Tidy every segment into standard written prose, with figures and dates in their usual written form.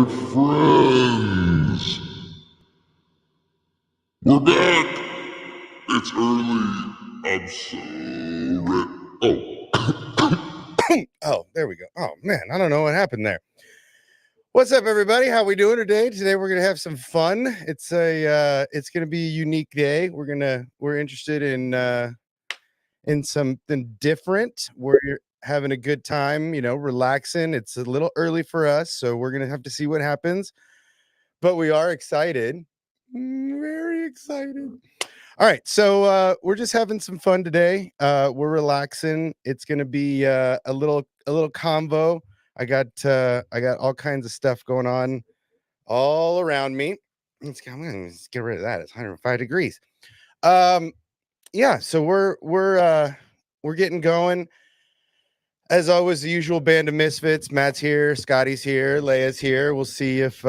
friends. We're back. It's early. I'm so ready. Oh, there we go. Oh man, I don't know what happened there. What's up, everybody? How we doing today? Today we're gonna have some fun. It's gonna be a unique day. We're interested in something different. We're having a good time, relaxing. It's a little early for us, so we're gonna have to see what happens. But we are excited. Very excited. All right, so we're just having some fun today. We're relaxing. It's gonna be a little convo. I got all kinds of stuff going on all around me. Let's get rid of that. It's 105 degrees. Yeah, so we're getting going. As always, the usual band of misfits. Matt's here, Scotty's here, Leia's here. We'll see if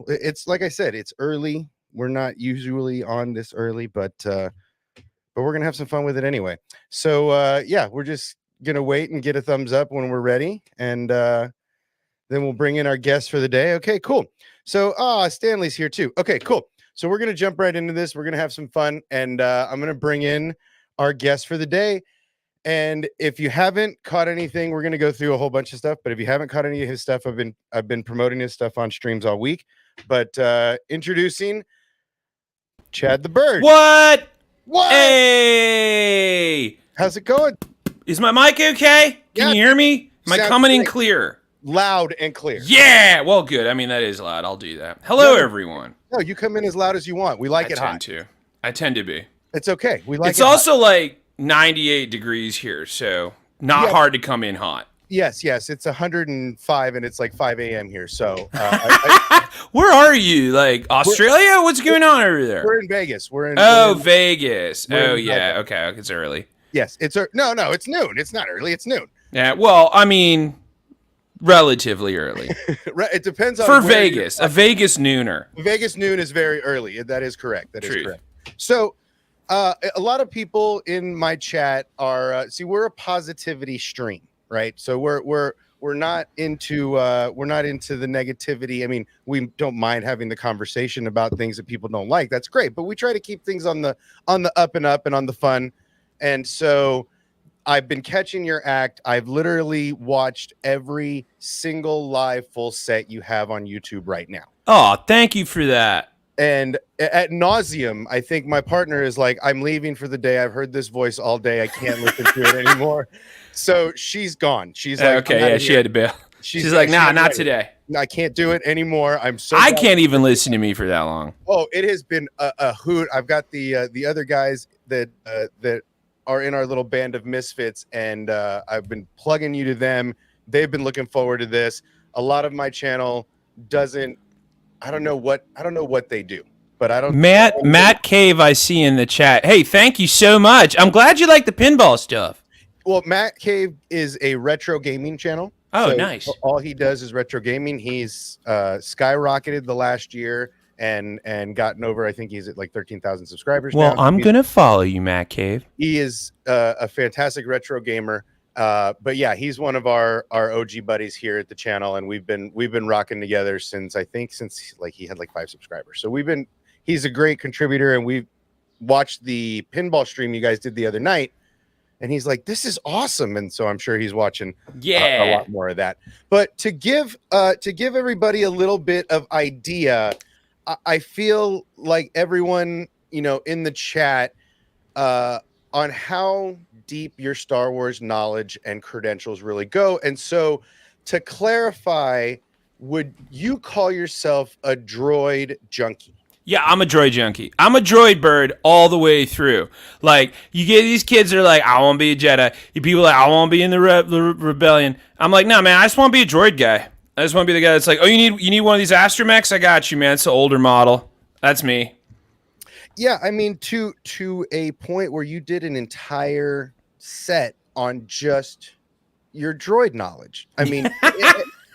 it's like I said, it's early. We're not usually on this early, but we're gonna have some fun with it anyway. So yeah, we're just gonna wait and get a thumbs up when we're ready, and then we'll bring in our guest for the day. Okay, cool. So Stanley's here too. Okay, cool. So we're gonna jump right into this. We're gonna have some fun, and I'm gonna bring in our guest for the day. And if you haven't caught anything, we're going to go through a whole bunch of stuff. But if you haven't caught any of his stuff, I've been promoting his stuff on streams all week. But introducing Chad the Bird. What? Hey! How's it going? Is my mic okay? Can you hear me? Am I coming in clear? Loud and clear. Yeah. Well, good. I mean, that is loud. I'll do that. Hello, everyone. No, you come in as loud as you want. We like it hot. I tend to be. It's okay. We like it. It's also like 98 degrees here, so not hard to come in hot. Yes. It's 105 and it's like 5 a.m. here. So where are you? Like Australia? What's going on over there? We're in Vegas. Vegas. Yeah. Okay. It's early. Yes. No, it's noon. It's not early. It's noon. Yeah. Well, I mean, relatively early. It depends on for Vegas. A Vegas nooner. Vegas noon is very early. That is correct. That is correct. So a lot of people in my chat are we're a positivity stream, right? So we're not into the negativity. I mean, we don't mind having the conversation about things that people don't like. That's great, but we try to keep things on the up and up and on the fun. And so I've been catching your act. I've literally watched every single live full set you have on YouTube right now. Oh, thank you for that. And at nauseum, I think my partner is like, I'm leaving for the day. I've heard this voice all day. I can't listen to it anymore. So she's gone. She's like, okay, yeah, she had to bail. She's like, nah, not today. I can't do it anymore. I can't even listen to me for that long. Oh, it has been a hoot. I've got the other guys that are in our little band of misfits, and I've been plugging you to them. They've been looking forward to this. A lot of my channel doesn't. I don't know what they do, but I don't. Matt Cave, I see in the chat. Hey, thank you so much. I'm glad you like the pinball stuff. Well, Matt Cave is a retro gaming channel. Oh, so nice. All he does is retro gaming. He's skyrocketed the last year and gotten over. I think he's at like 13,000 subscribers. Well, now. I'm gonna follow you, Matt Cave. He is a fantastic retro gamer. But yeah, he's one of our OG buddies here at the channel, and we've been rocking together since like he had like 5 subscribers. So he's a great contributor, and we've watched the pinball stream you guys did the other night, and he's like, this is awesome. And so I'm sure he's watching a lot more of that. But to give everybody a little bit of idea, I feel like everyone, in the chat, on how deep your Star Wars knowledge and credentials really go. And so to clarify, would you call yourself a droid junkie? Yeah, I'm a droid junkie. I'm a droid bird all the way through. Like, you get these kids that are like, I want to be a Jedi. You people are like, I want to be in the rebellion. I'm like, no, man, I just want to be a droid guy. I just want to be the guy that's like, oh, you need one of these astromechs? I got you, man. It's the older model. That's me. Yeah, I mean, to a point where you did an entire set on just your droid knowledge. I mean,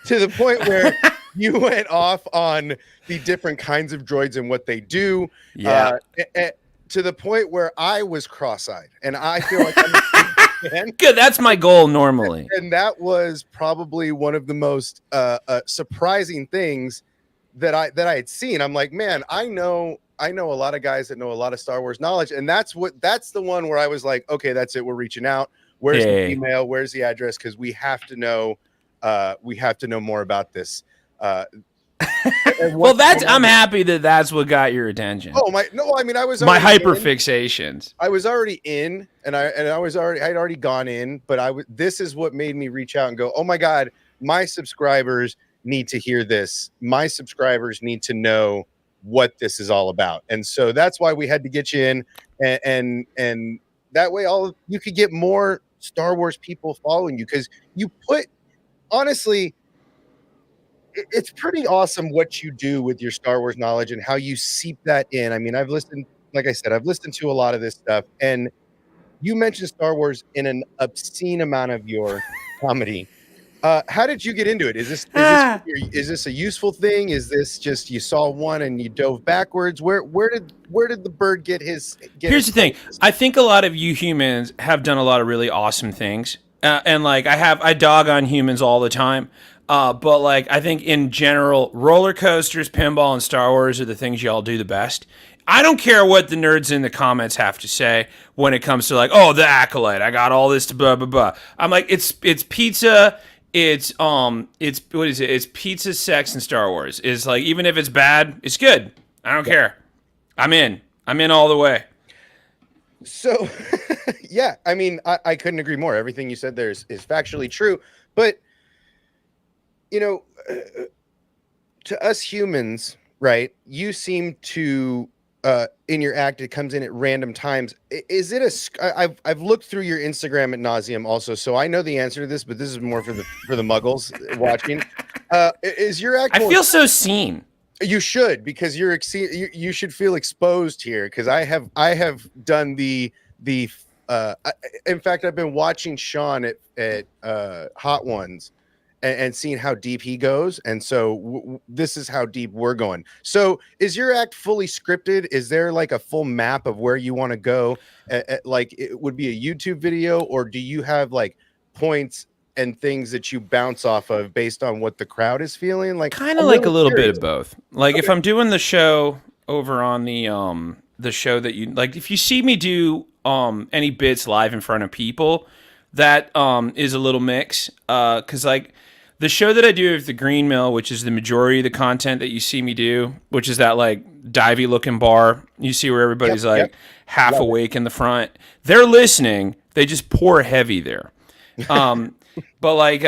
to the point where you went off on the different kinds of droids and what they do. Yeah. To the point where I was cross-eyed, and I feel like I'm good. That's my goal normally. And that was probably one of the most surprising things that I had seen. I'm like, man, I know a lot of guys that know a lot of Star Wars knowledge, and that's the one where I was like, okay, that's it. We're reaching out. Where's the email? Where's the address? Because we have to know more about this. Well, I'm happy that's what got your attention. Oh my, no, I mean, I was my hyperfixations. I was already in, and I'd already gone in, but this is what made me reach out and go, oh my God, my subscribers need to hear this. My subscribers need to know what this is all about. And so that's why we had to get you in, and that way you could get more Star Wars people following you, because honestly, it's pretty awesome what you do with your Star Wars knowledge and how you seep that in. I mean, I've listened to a lot of this stuff, and you mentioned Star Wars in an obscene amount of your comedy. How did you get into it? Is this a useful thing? Is this just you saw one and you dove backwards? Where did the bird get his? Here's the thing. I think a lot of you humans have done a lot of really awesome things, and like I dog on humans all the time. But like I think in general, roller coasters, pinball, and Star Wars are the things y'all do the best. I don't care what the nerds in the comments have to say when it comes to like, oh, the Acolyte, I got all this to blah blah blah. I'm like, it's pizza. It's what is it? It's pizza, sex, and Star Wars. It's like, even if it's bad, it's good. I don't care. I'm in all the way. So, yeah, I mean, I couldn't agree more. Everything you said there is factually true. But, you know, to us humans, right, you seem to, in your act, it comes in at random times. Is it I've looked through your Instagram at nauseum also, so I know the answer to this, but this is more for the muggles watching. Is your act? I feel so seen. You should, because you should feel exposed here, because I have done the in fact, I've been watching Sean at Hot Ones and seeing how deep he goes, and so this is how deep we're going. So is your act fully scripted? Is there like a full map of where you want to go? Like it would be a YouTube video, or do you have like points and things that you bounce off of based on what the crowd is feeling? Like kind of like a little bit of both. Like if I'm doing the show over on the show that you like, if you see me do any bits live in front of people, that is a little mix, because like the show that I do with the Green Mill, which is the majority of the content that you see me do, which is that like divey looking bar you see where everybody's half awake in the front, they're listening, they just pour heavy there. But like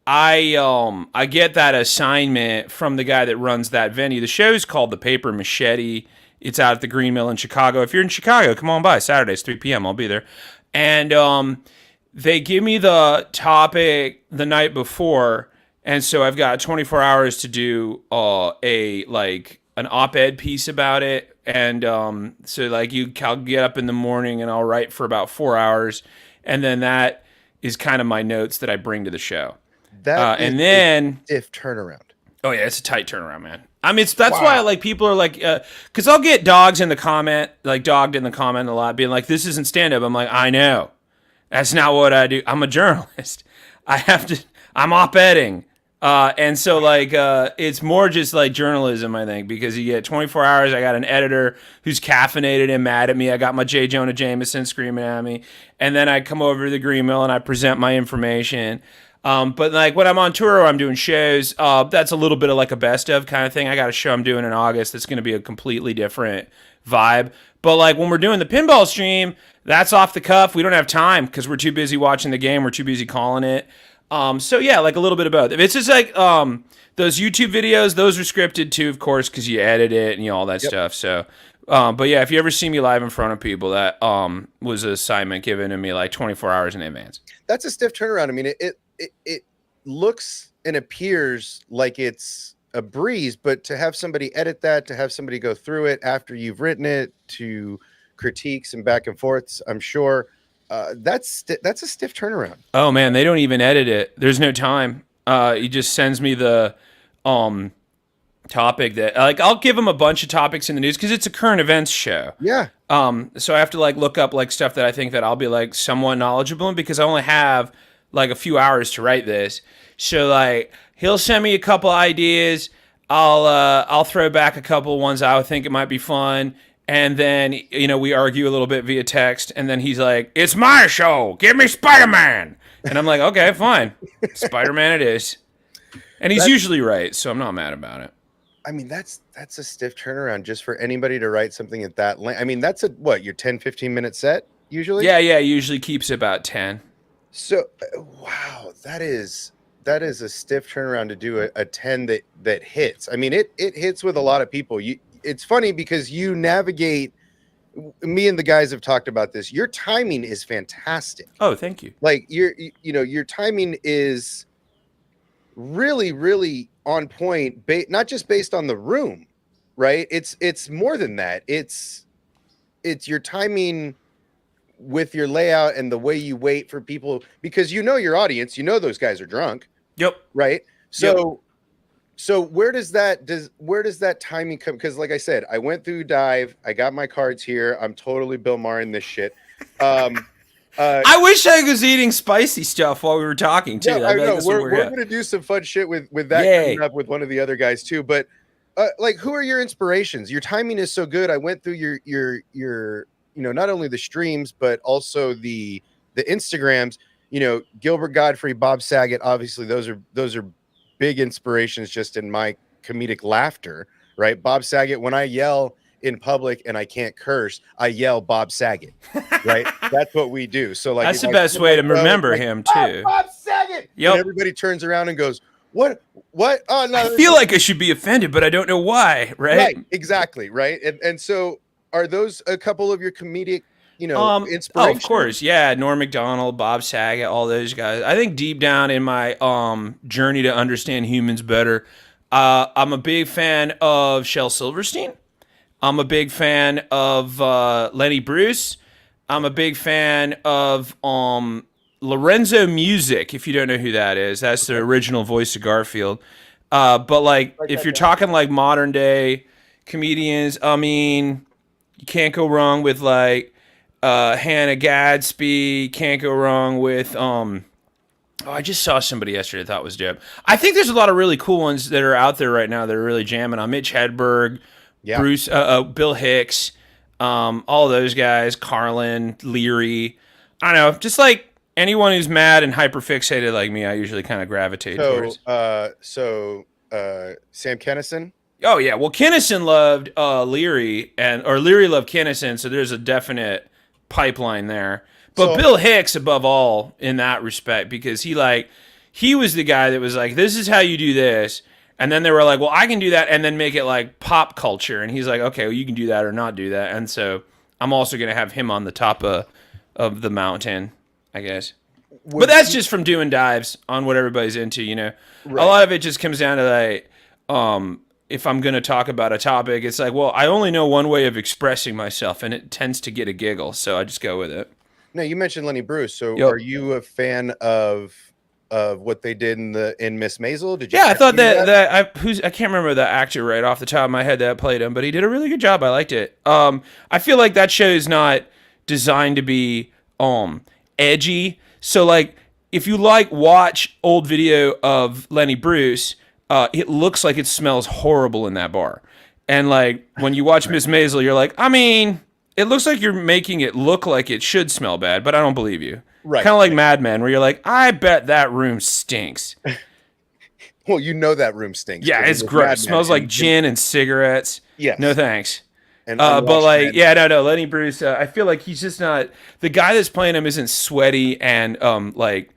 I get that assignment from the guy that runs that venue. The show's called The Paper Machete. It's out at the Green Mill in Chicago. If you're in Chicago, come on by. Saturdays, 3 p.m. I'll be there. And they give me the topic the night before, and so I've got 24 hours to do an op-ed piece about it. And so like I'll get up in the morning and I'll write for about 4 hours, and then that is kind of my notes that I bring to the show. And then stiff turnaround. Oh yeah, it's a tight turnaround, man. I mean, that's why like people are like, because I'll get dogged in the comment a lot, being like, "This isn't stand-up." I'm like, I know, that's not what I do. I'm a journalist. I'm op-editing, and so like it's more just like journalism, I think, because you get 24 hours. I got an editor who's caffeinated and mad at me. I got my J. Jonah Jameson screaming at me, and then I come over to the Green Mill and I present my information. But like when I'm on tour or I'm doing shows, that's a little bit of like a best of kind of thing. I got a show I'm doing in August that's going to be a completely different vibe. But like when we're doing the pinball stream, that's off the cuff. We don't have time because we're too busy watching the game. We're too busy calling it. So yeah, like a little bit of both. If it's just like those YouTube videos, those are scripted too, of course, because you edit it and all that stuff. So, but yeah, if you ever see me live in front of people, that was an assignment given to me like 24 hours in advance. That's a stiff turnaround. I mean, it looks and appears like it's a breeze, but to have somebody edit that, to have somebody go through it after you've written it, to critiques and back and forths, I'm sure that's a stiff turnaround. Oh man, they don't even edit it. There's no time. He just sends me the topic that like I'll give him a bunch of topics in the news because it's a current events show. Yeah. So I have to like look up like stuff that I think that I'll be like somewhat knowledgeable in, because I only have like a few hours to write this. So like he'll send me a couple ideas. I'll throw back a couple ones I would think it might be fun, and then we argue a little bit via text, and then he's like, "It's my show, give me Spider-Man," and I'm like, "Okay, fine, Spider-Man it is," and he's usually right, so I'm not mad about it. I mean, that's a stiff turnaround just for anybody to write something at that length. I mean, that's your 10-15 minute set usually. Yeah, usually keeps about 10. So, wow, that is a stiff turnaround to do a 10 that hits. I mean, it hits with a lot of people. It's funny because you navigate. Me and the guys have talked about this. Your timing is fantastic. Oh, thank you. Like your timing is really, really on point. Not just based on the room, right? It's more than that. It's your timing with your layout and the way you wait for people, because your audience, those guys are drunk. Yep. Right. So where does that timing come? Because like I said, I went through Dive. I got my cards here. I'm totally Bill Maher'ing this shit. I wish I was eating spicy stuff while we were talking too. Yeah, I know. We're gonna do some fun shit with that coming up with one of the other guys too. But like, who are your inspirations? Your timing is so good. I went through your not only the streams but also the Instagrams. Gilbert Godfrey, Bob Saget. Obviously, those are big inspirations just in my comedic laughter, right? Bob Saget, when I yell in public and I can't curse, I yell Bob Saget, right? That's what we do. So like, that's the best way to remember him too. Bob Saget. Yep. And everybody turns around and goes, what? Oh no. I feel like I should be offended, but I don't know why, right? Right, exactly, right? And so are those a couple of your comedic inspiration? Oh, of course, yeah. Norm Macdonald, Bob Saget, all those guys. I think deep down in my journey to understand humans better, I'm a big fan of Shel Silverstein. I'm a big fan of Lenny Bruce. I'm a big fan of Lorenzo Music. If you don't know who that is, that's the original voice of Garfield. But like, if you're talking like modern day comedians, I mean, you can't go wrong with like Hannah Gadsby. Can't go wrong with I just saw somebody yesterday I thought was dope. I think there's a lot of really cool ones that are out there right now that are really jamming on. Mitch Hedberg, Bruce, Bill Hicks, all those guys, Carlin, Leary. I don't know, just like anyone who's mad and hyperfixated like me, I usually kind of gravitate towards. So Sam Kinison. Oh yeah, well Kinison loved Leary, or Leary loved Kinison, so there's a definite pipeline there. But Bill Hicks above all in that respect, because he was the guy that was like, this is how you do this. And then they were like, well, I can do that and then make it like pop culture. And he's like, okay, well, you can do that or not do that. And so I'm also going to have him on the top of the mountain, I guess. But that's just from doing dives on what everybody's into, Right. A lot of it just comes down to like, if I'm going to talk about a topic, it's like, well, I only know one way of expressing myself, and it tends to get a giggle. So I just go with it. No, you mentioned Lenny Bruce. So are you a fan of what they did in Miss Maisel? Did you? Yeah, I thought I can't remember the actor right off the top of my head that played him, but he did a really good job. I liked it. I feel like that show is not designed to be edgy. So like, if you watch old video of Lenny Bruce, it looks like it smells horrible in that bar. And like when you watch Miss Maisel, you're like, I mean, it looks like you're making it look like it should smell bad, but I don't believe you. Right. Kind of like Mad Men, where you're like, I bet that room stinks. Well, that room stinks. Yeah, it's gross. It smells like gin and cigarettes. Yeah. No thanks. But like, no. Lenny Bruce, I feel like he's just not, the guy that's playing him isn't sweaty and like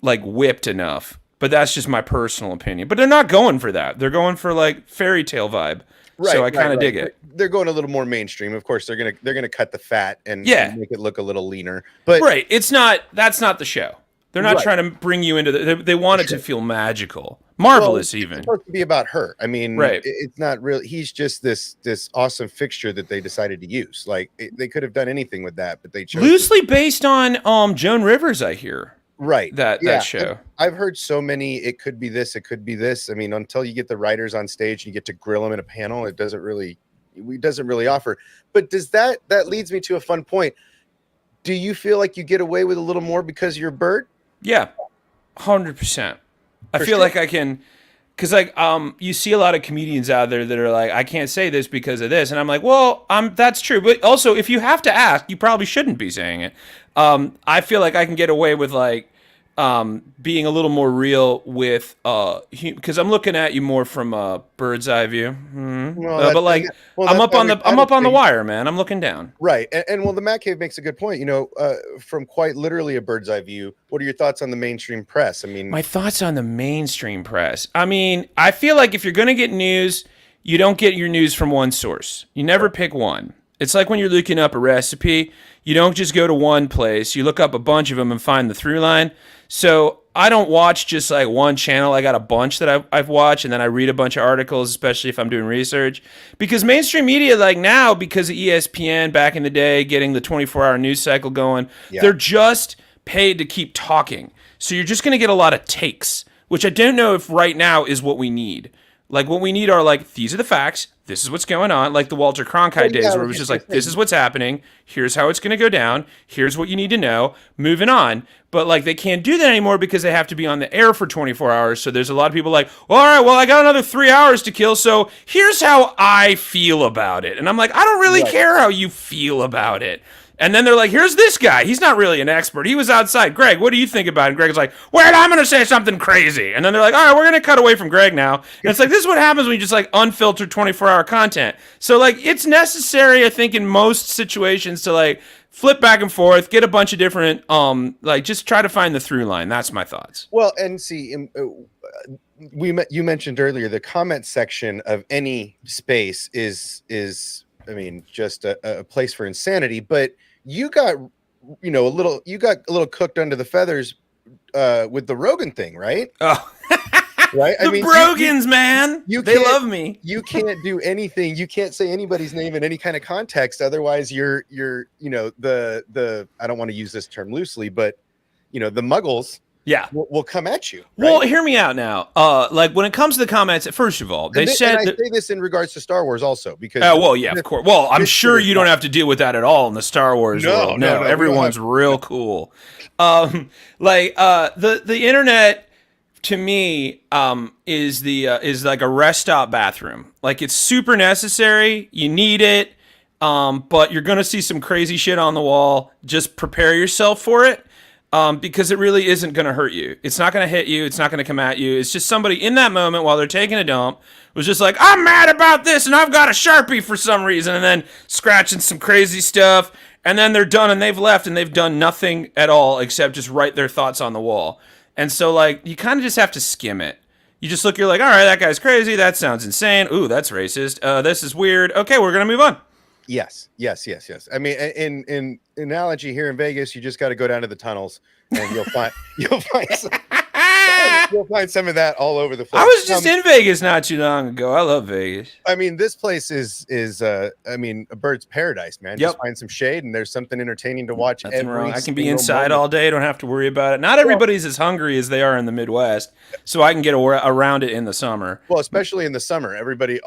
whipped enough. But that's just my personal opinion. But they're not going for that. They're going for like fairy tale vibe. Right, so I kind of dig it. They're going a little more mainstream. Of course, they're gonna cut the fat and make it look a little leaner. But right, that's not the show. They're not trying to bring you into they want it to feel magical, marvelous even. It's supposed to be about her. I mean, it's not really. He's just this awesome fixture that they decided to use. Like they could have done anything with that, but they chose loosely based on Joan Rivers. I hear. Right. That show. I've heard so many, it could be this, it could be this. I mean, until you get the writers on stage and you get to grill them in a panel, it doesn't really offer. But does that leads me to a fun point. Do you feel like you get away with a little more because you're a bird? Yeah. 100%. I feel like I can, Because like you see a lot of comedians out there that are like, I can't say this because of this, and I'm like, well, that's true, but also if you have to ask, you probably shouldn't be saying it. I feel like I can get away with like being a little more real with because I'm looking at you more from a bird's eye view. But like I'm up on the wire, man. I'm looking down. Right. And well, the Matt Cave makes a good point. You know, from quite literally a bird's eye view, what are your thoughts on the mainstream press? I mean, my thoughts on the mainstream press. I mean, I feel like if you're going to get news, you don't get your news from one source. You never pick one. It's like when you're looking up a recipe, you don't just go to one place. You look up a bunch of them and find the through line. So I don't watch just like one channel. I got a bunch that I've watched, and then I read a bunch of articles, especially if I'm doing research. Because mainstream media, like now, because of ESPN back in the day, getting the 24-hour news cycle going, they're just paid to keep talking. So you're just going to get a lot of takes, which I don't know if right now is what we need. Like what we need are like, these are the facts. This is what's going on. Like the Walter Cronkite days where it was just like, this is what's happening. Here's how it's going to go down. Here's what you need to know. Moving on. But like they can't do that anymore because they have to be on the air for 24 hours. So there's a lot of people like, all right, well, I got another 3 hours to kill. So here's how I feel about it. And I'm like, I don't really care how you feel about it. And then they're like, here's this guy. He's not really an expert. He was outside. Greg, what do you think about it? And Greg's like, wait, I'm going to say something crazy. And then they're like, all right, we're going to cut away from Greg now. And it's like, this is what happens when you just like unfiltered 24-hour content. So like it's necessary, I think, in most situations to like flip back and forth, get a bunch of different, like just try to find the through line. That's my thoughts. Well, and see, you mentioned earlier, the comment section of any space is I mean, just a place for insanity, but you got a little cooked under the feathers with the Rogan thing, right? Oh, right. I mean, Brogans, man, they love me. You can't do anything. You can't say anybody's name in any kind of context. Otherwise, you're the I don't want to use this term loosely, but the muggles. Yeah, will come at you. Right? Well, hear me out now. Like when it comes to the comments, first of all, I say this in regards to Star Wars also because. Well, yeah, of course. Well, I'm sure you don't have to deal with that at all in the Star Wars world. No, everyone's real cool. The internet to me is like a rest stop bathroom. Like it's super necessary. You need it. But you're gonna see some crazy shit on the wall. Just prepare yourself for it. Because it really isn't going to hurt you. It's not going to hit you. It's not going to come at you. It's just somebody in that moment while they're taking a dump was just like, I'm mad about this and I've got a Sharpie for some reason, and then scratching some crazy stuff, and then they're done and they've left and they've done nothing at all except just write their thoughts on the wall. And so like you kind of just have to skim it. You just look, you're like, all right, that guy's crazy. That sounds insane. Ooh, that's racist. This is weird. Okay, we're going to move on. Yes. I mean, in analogy here in Vegas, you just got to go down to the tunnels, and you'll find some of that all over the place. I was just in Vegas not too long ago. I love Vegas. I mean, this place is a bird's paradise, man. Just find some shade, and there's something entertaining to watch. Nothing wrong. I can be inside all day. Don't have to worry about it. Not everybody's as hungry as they are in the Midwest, so I can get around it in the summer. Well, especially in the summer, everybody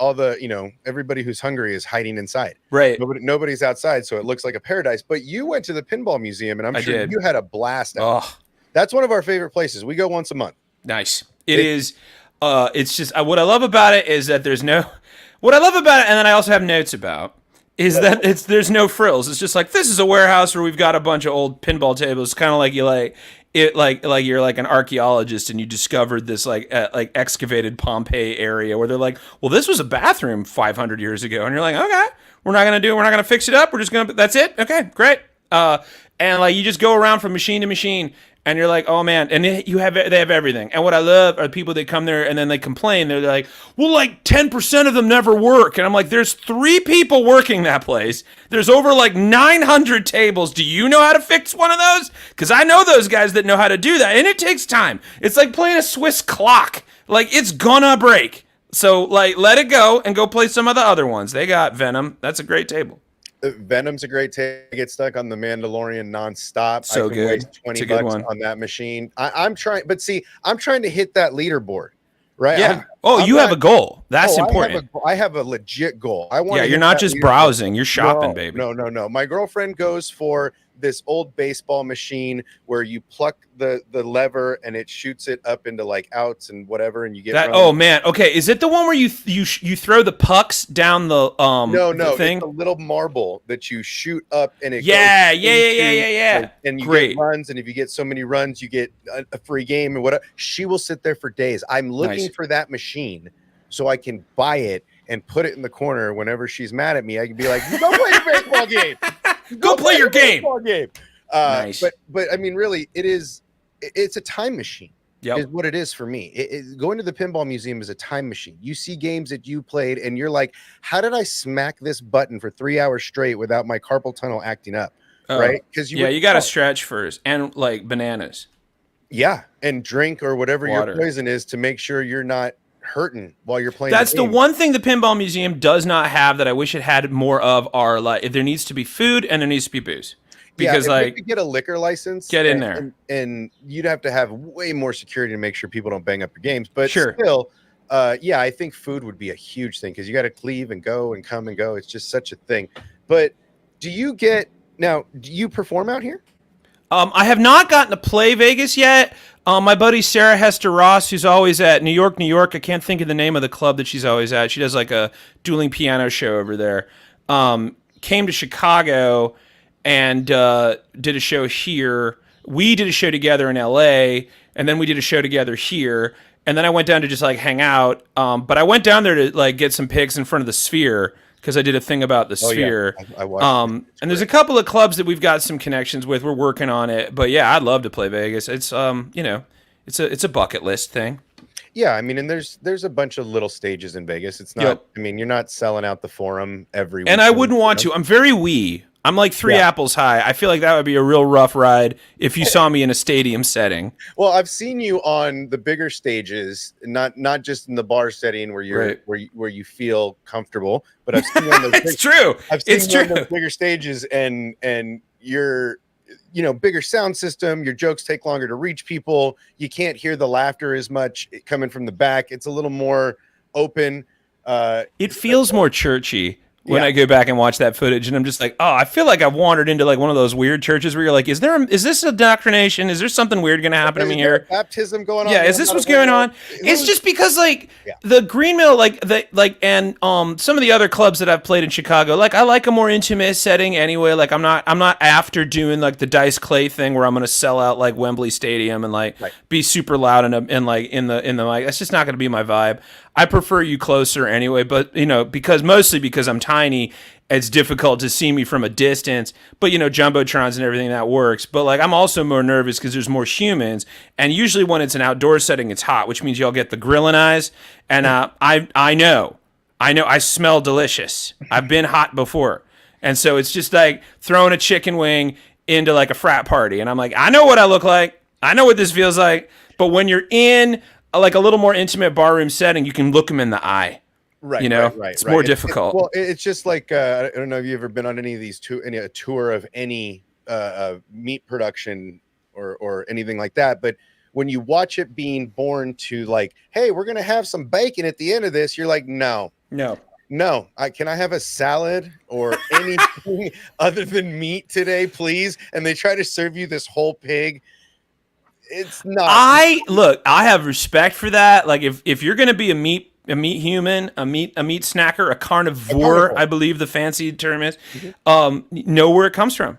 who's hungry is hiding inside. Right. Nobody's outside, so it looks like a paradise. But you went to the Pinball Museum, and I'm sure you had a blast. That's one of our favorite places. We go once a month. Nice. It is. It's just what I love about it is that what I love about it, and then I also have notes about is that there's no frills. It's just like this is a warehouse where we've got a bunch of old pinball tables. Kind of like you're like an archaeologist and you discovered this like excavated Pompeii area where they're like, well, this was a bathroom 500 years ago, and you're like, okay, we're not gonna fix it up. We're just gonna. That's it. Okay, great. And like you just go around from machine to machine. And you're like, oh man, and they have everything. And what I love are people that come there and then they complain. They're like, well, like 10% of them never work. And I'm like, there's 3 people working that place. There's over like 900 tables. Do you know how to fix one of those? Because I know those guys that know how to do that, and it takes time. It's like playing a Swiss clock. Like it's gonna break. So like, let it go and go play some of the other ones. They got Venom. That's a great table. Venom's a great take. I get stuck on the Mandalorian nonstop. So I can good. Waste $20 on that machine. I'm trying to hit that leaderboard, right? Yeah. You have a goal. That's important. I have a legit goal. You're not just browsing. You're shopping, baby. No. My girlfriend goes for this old baseball machine where you pluck the lever and it shoots it up into like outs and whatever, and you get that. runs. Oh man, okay. Is it the one where you throw the pucks down the No, the thing? it's a little marble that you shoot up and it Yeah. goes and you Great. get runs, and if you get so many runs, you get a free game and whatever. She will sit there for days. I'm looking for that machine so I can buy it and put it in the corner. Whenever she's mad at me, I can be like, "Go play your baseball game. Go play your game." Baseball game." Nice. But I mean, really, it's a time machine. Yep. Is what it is for me. Going to the pinball museum is a time machine. You see games that you played, and you're like, "How did I smack this button for 3 hours straight without my carpal tunnel acting up?" Right? Because you got to stretch first, and like bananas. Yeah, and drink or whatever Water. your poison is to make sure you're not hurting while you're playing. That's the one thing the pinball museum does not have that I wish it had more of. Are like, there needs to be food and there needs to be booze. Because if you like, could get a liquor license, get in there, and you'd have to have way more security to make sure people don't bang up your games. But sure. Still, I think food would be a huge thing because you got to leave and go and come and go. It's just such a thing. But do you perform out here? I have not gotten to play Vegas yet. My buddy Sarah Hester Ross, who's always at New York, I can't think of the name of the club that she's always at. She does like a dueling piano show over there. Came to Chicago and did a show here. We did a show together in LA, and then we did a show together here. And then I went down to just like hang out. But I went down there to like get some pics in front of the Sphere because I did a thing about the Sphere. Yeah. I watched and there's a couple of clubs that we've got some connections with. We're working on it. But yeah, I'd love to play Vegas. It's it's a bucket list thing. Yeah, I mean, and there's a bunch of little stages in Vegas. It's not. Yep. I mean, you're not selling out the Forum every week. And I wouldn't want to. I'm very wee. I'm like three apples high. I feel like that would be a real rough ride if you saw me in a stadium setting. Well, I've seen you on the bigger stages, not just in the bar setting where you're where you feel comfortable, but I've seen you on those it's true. I've seen you on those bigger stages, and you're bigger sound system. Your jokes take longer to reach people. You can't hear the laughter as much coming from the back. It's a little more open. It feels more churchy. When I go back and watch that footage, and I'm just like, oh, I feel like I've wandered into like one of those weird churches where you're like, is this indoctrination? Is there something weird going to happen to me here? Baptism going on? Yeah, is this what's going on? It's just because like the Green Mill, and some of the other clubs that I've played in Chicago, like I like a more intimate setting anyway. Like I'm not after doing like the Dice Clay thing where I'm going to sell out like Wembley Stadium and like be super loud and like in the mic. That's just not going to be my vibe. I prefer you closer anyway, but mostly because I'm tiny, it's difficult to see me from a distance. But jumbotrons and everything that works. But like I'm also more nervous because there's more humans, and usually when it's an outdoor setting, it's hot, which means y'all get the grilling eyes. And I know, I smell delicious. I've been hot before, and so it's just like throwing a chicken wing into like a frat party, and I'm like, I know what I look like, I know what this feels like. But when you're in like a little more intimate barroom setting, you can look them in the eye. Right. It's more difficult. It's just like I don't know if you've ever been on any of these a tour of any meat production or anything like that. But when you watch it being born to like, hey, we're gonna have some bacon at the end of this, you're like, no. Can I have a salad or anything other than meat today, please? And they try to serve you this whole pig. It's not. I have respect for that. Like if you're going to be a meat human, a meat snacker, a carnivore, I believe the fancy term is, know where it comes from.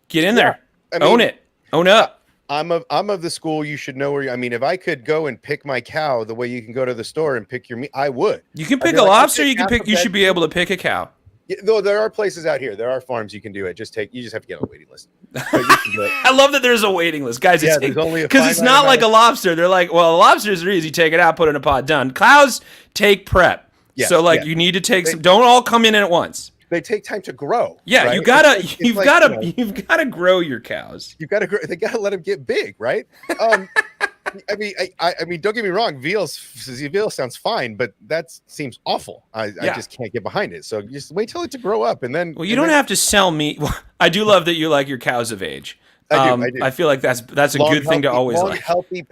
Get in there. Own it. Own up. I'm of the school. You should know where. If I could go and pick my cow the way you can go to the store and pick your meat, I would. You can pick a lobster. You should be able to pick a cow. Yeah, though there are places out here, there are farms you can do it. You just have to get on a waiting list. But you can do it. I love that there's a waiting list, guys. There's only because it's not like a lobster. They're like, well, lobsters are easy. Take it out, put it in a pot, done. Cows take prep. Yes, so you need to take some. Don't all come in at once. They take time to grow. Yeah, right? you've gotta grow your cows. They gotta let them get big, right? I mean, don't get me wrong. Veal sounds fine, but that seems awful. I just can't get behind it. So just wait till it to grow up, and then. Well, you don't have to sell meat. I do love that you like your cows of age. I do. I feel like that's a good thing to always like. Healthy,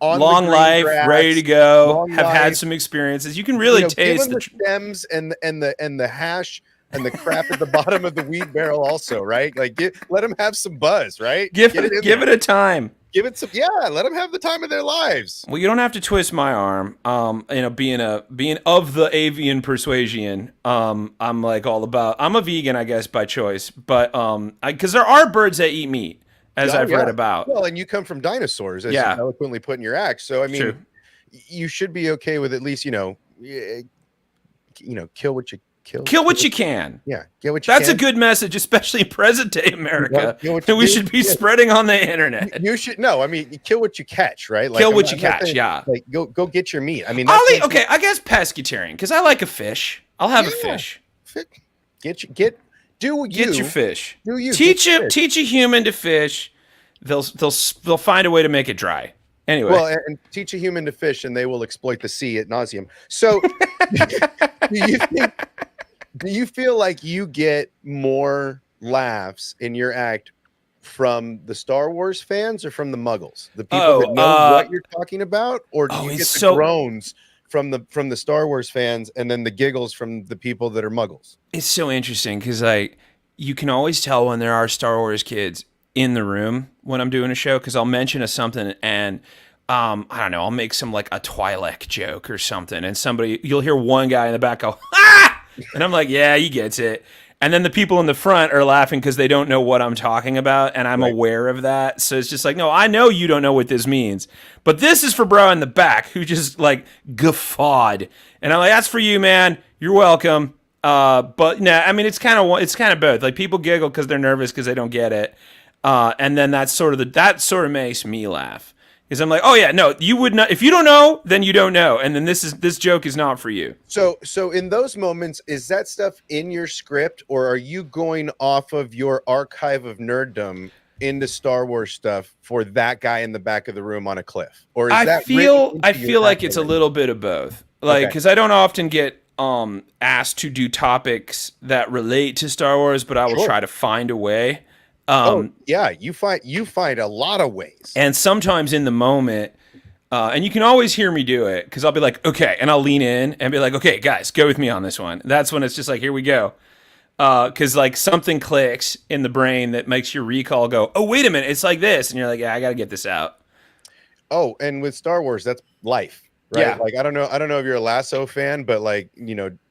on long life, grass, ready to go. Have life. Had some experiences. You can really taste the stems and the hash and the crap at the bottom of the weed barrel also, right? Like let them have some buzz, right? Give it a time. Give it some, let them have the time of their lives. Well, you don't have to twist my arm. Being of the avian persuasion, I'm like all about. I'm a vegan, I guess, by choice, but because there are birds that eat meat, as I've read about. Well, and you come from dinosaurs, as you eloquently put in your act. So I mean, you should be okay with at least kill what you kill. Kill what you can. Yeah, kill what you can. That's a good message, especially in present day America, that we should be spreading on the internet. You should kill what you catch, right? Like, kill what you catch. Yeah. Like go get your meat. I mean, I guess pescatarian because I like a fish. I'll have a fish. Get your fish. Do you teach a human to fish? They'll find a way to make it dry. Anyway, well, and teach a human to fish, and they will exploit the sea ad nauseum. So, do you feel like you get more laughs in your act from the Star Wars fans or from the Muggles, the people that know what you're talking about, or do you get the groans from the Star Wars fans and then the giggles from the people that are Muggles? It's so interesting because you can always tell when there are Star Wars kids in the room when I'm doing a show because I'll mention something and I don't know, I'll make some like a Twi'lek joke or something, and you'll hear one guy in the back go, "Ah!" And I'm like, "Yeah, he gets it." And then the people in the front are laughing because they don't know what I'm talking about, and I'm aware of that. So it's just like, no, I know you don't know what this means, but this is for bro in the back who just like guffawed, and I'm like, that's for you, man. You're welcome. But no, I mean, it's kind of both. Like people giggle because they're nervous because they don't get it, and then that sort of makes me laugh. Because I'm like, oh yeah, no, you would not. If you don't know, then you don't know, and then this joke is not for you. So in those moments, is that stuff in your script, or are you going off of your archive of nerddom into Star Wars stuff for that guy in the back of the room on a cliff? Or is I feel like it's a little bit of both. Like because I don't often get asked to do topics that relate to Star Wars, but I will try to find a way. You find a lot of ways, and sometimes in the moment, and you can always hear me do it because I'll be like, okay, and I'll lean in and be like, okay, guys, go with me on this one. That's when it's just like, here we go, because like something clicks in the brain that makes your recall go, oh, wait a minute, it's like this, and you're like, yeah, I got to get this out. Oh, and with Star Wars, that's life. Right. Yeah. Like, I don't know if you're a Lasso fan, but like,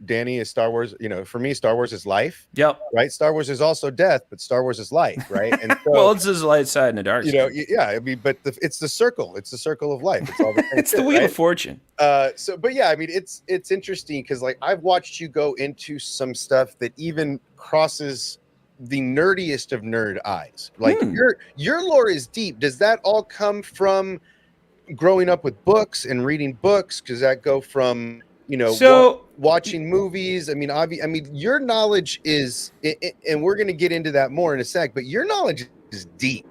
Danny is Star Wars, for me, Star Wars is life. Yep. Right. Star Wars is also death, but Star Wars is life. Right. And so, well, it's his light side and the dark side. I mean, but it's the circle. It's the circle of life. It's all the it's the wheel of fortune. But yeah, I mean, it's interesting because like I've watched you go into some stuff that even crosses the nerdiest of nerd eyes. Like your lore is deep. Does that all come growing up with books and reading books? Because that go from watching movies. I mean your knowledge is, and we're going to get into that more in a sec, but your knowledge is deep.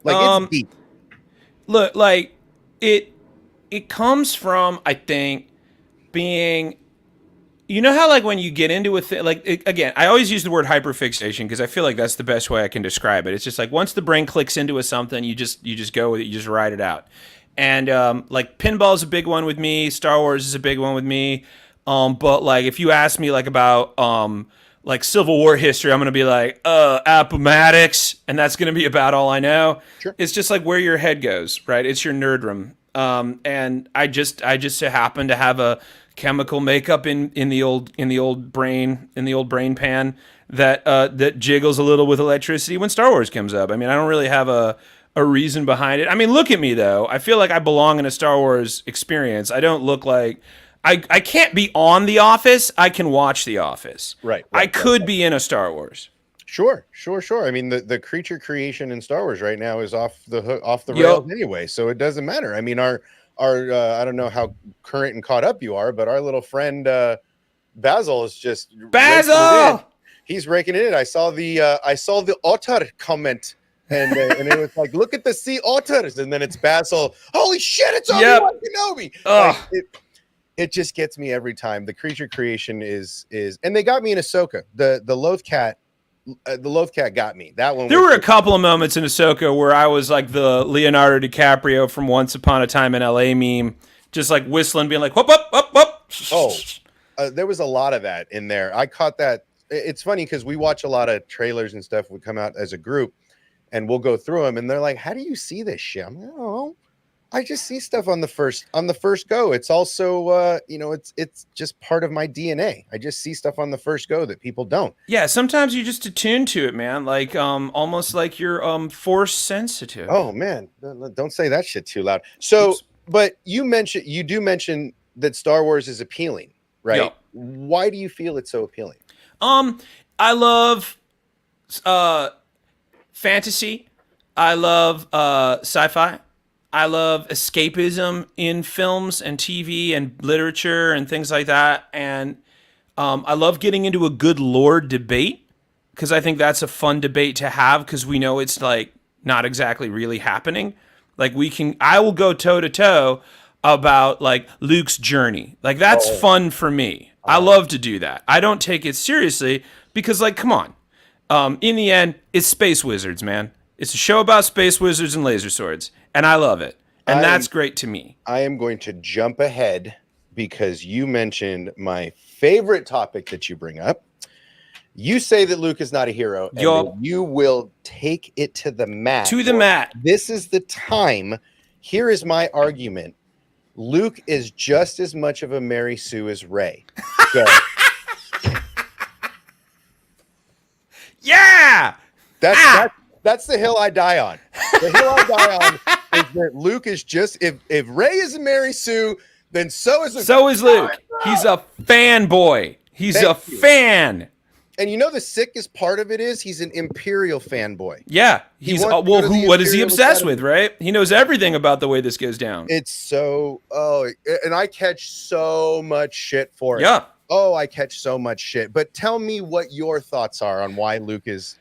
Like it's deep. Look, like it comes from, I think, being, how like when you get into a thing, again, I always use the word hyperfixation because I feel like that's the best way I can describe it. It's just like once the brain clicks into something, you just go with it, you just ride it out. And like Pinball is a big one with me. Star Wars is a big one with me. But like if you ask me like about like Civil War history, I'm gonna be like Appomattox, and that's gonna be about all I know. Sure. It's just like where your head goes, right? It's your nerdrum. And I just so happen to have a chemical makeup in the old brain pan that jiggles a little with electricity when Star Wars comes up. I mean, I don't really have a reason behind it. I mean, look at me though. I feel like I belong in a Star Wars experience. I don't look like I can't be on The Office. I can watch The Office. Right. I could be in a Star Wars. Sure. I mean, the creature creation in Star Wars right now is off the rails anyway, so it doesn't matter. I mean, our I don't know how current and caught up you are, but our little friend Basil is just he's raking it in. I saw the otter comment. And it was like, look at the sea otters, and then it's Basil. Holy shit, it's Obi-Wan Kenobi. Like, it just gets me every time. The creature creation is, and they got me in Ahsoka. The Loth Cat got me. That one. There were a couple of moments in Ahsoka where I was like the Leonardo DiCaprio from Once Upon a Time in LA meme, just like whistling, being like, whoop, whoop, whoop, whoop. There was a lot of that in there. I caught that. it's funny because we watch a lot of trailers and stuff. We come out as a group, and we'll go through them, and they're like, "How do you see this shit?" I'm like, "Oh, I just see stuff on the first go. It's also, it's just part of my DNA. I just see stuff on the first go that people don't." Yeah, sometimes you just attune to it, man. Like almost like you're force sensitive. Oh man, don't say that shit too loud. So, Oops. but you do mention that Star Wars is appealing, right? Yeah. Why do you feel it's so appealing? I love fantasy. I love sci-fi. I love escapism in films and TV and literature and things like that. And I love getting into a good lore debate because I think that's a fun debate to have because we know it's like not exactly really happening. Like I will go toe to toe about like Luke's journey. Like that's fun for me. I love to do that. I don't take it seriously because like, come on. In the end, it's space wizards, man. It's a show about space wizards and laser swords, and I love it. And that's great to me. I am going to jump ahead because you mentioned my favorite topic that you bring up. You say that Luke is not a hero, and that you will take it to the mat. To the mat. This is the time. Here is my argument. Luke is just as much of a Mary Sue as Rey. Go. Yeah! That's the hill I die on. The hill I die on is that Luke is just if Rey is a Mary Sue, then so is Luke. He's a fanboy. He's a fan. And you know the sickest part of it is he's an Imperial fanboy. Yeah, what is he obsessed with, right? He knows everything about the way this goes down. It's so and I catch so much shit for it. Yeah. Oh, I catch so much shit. But tell me what your thoughts are on why Luke is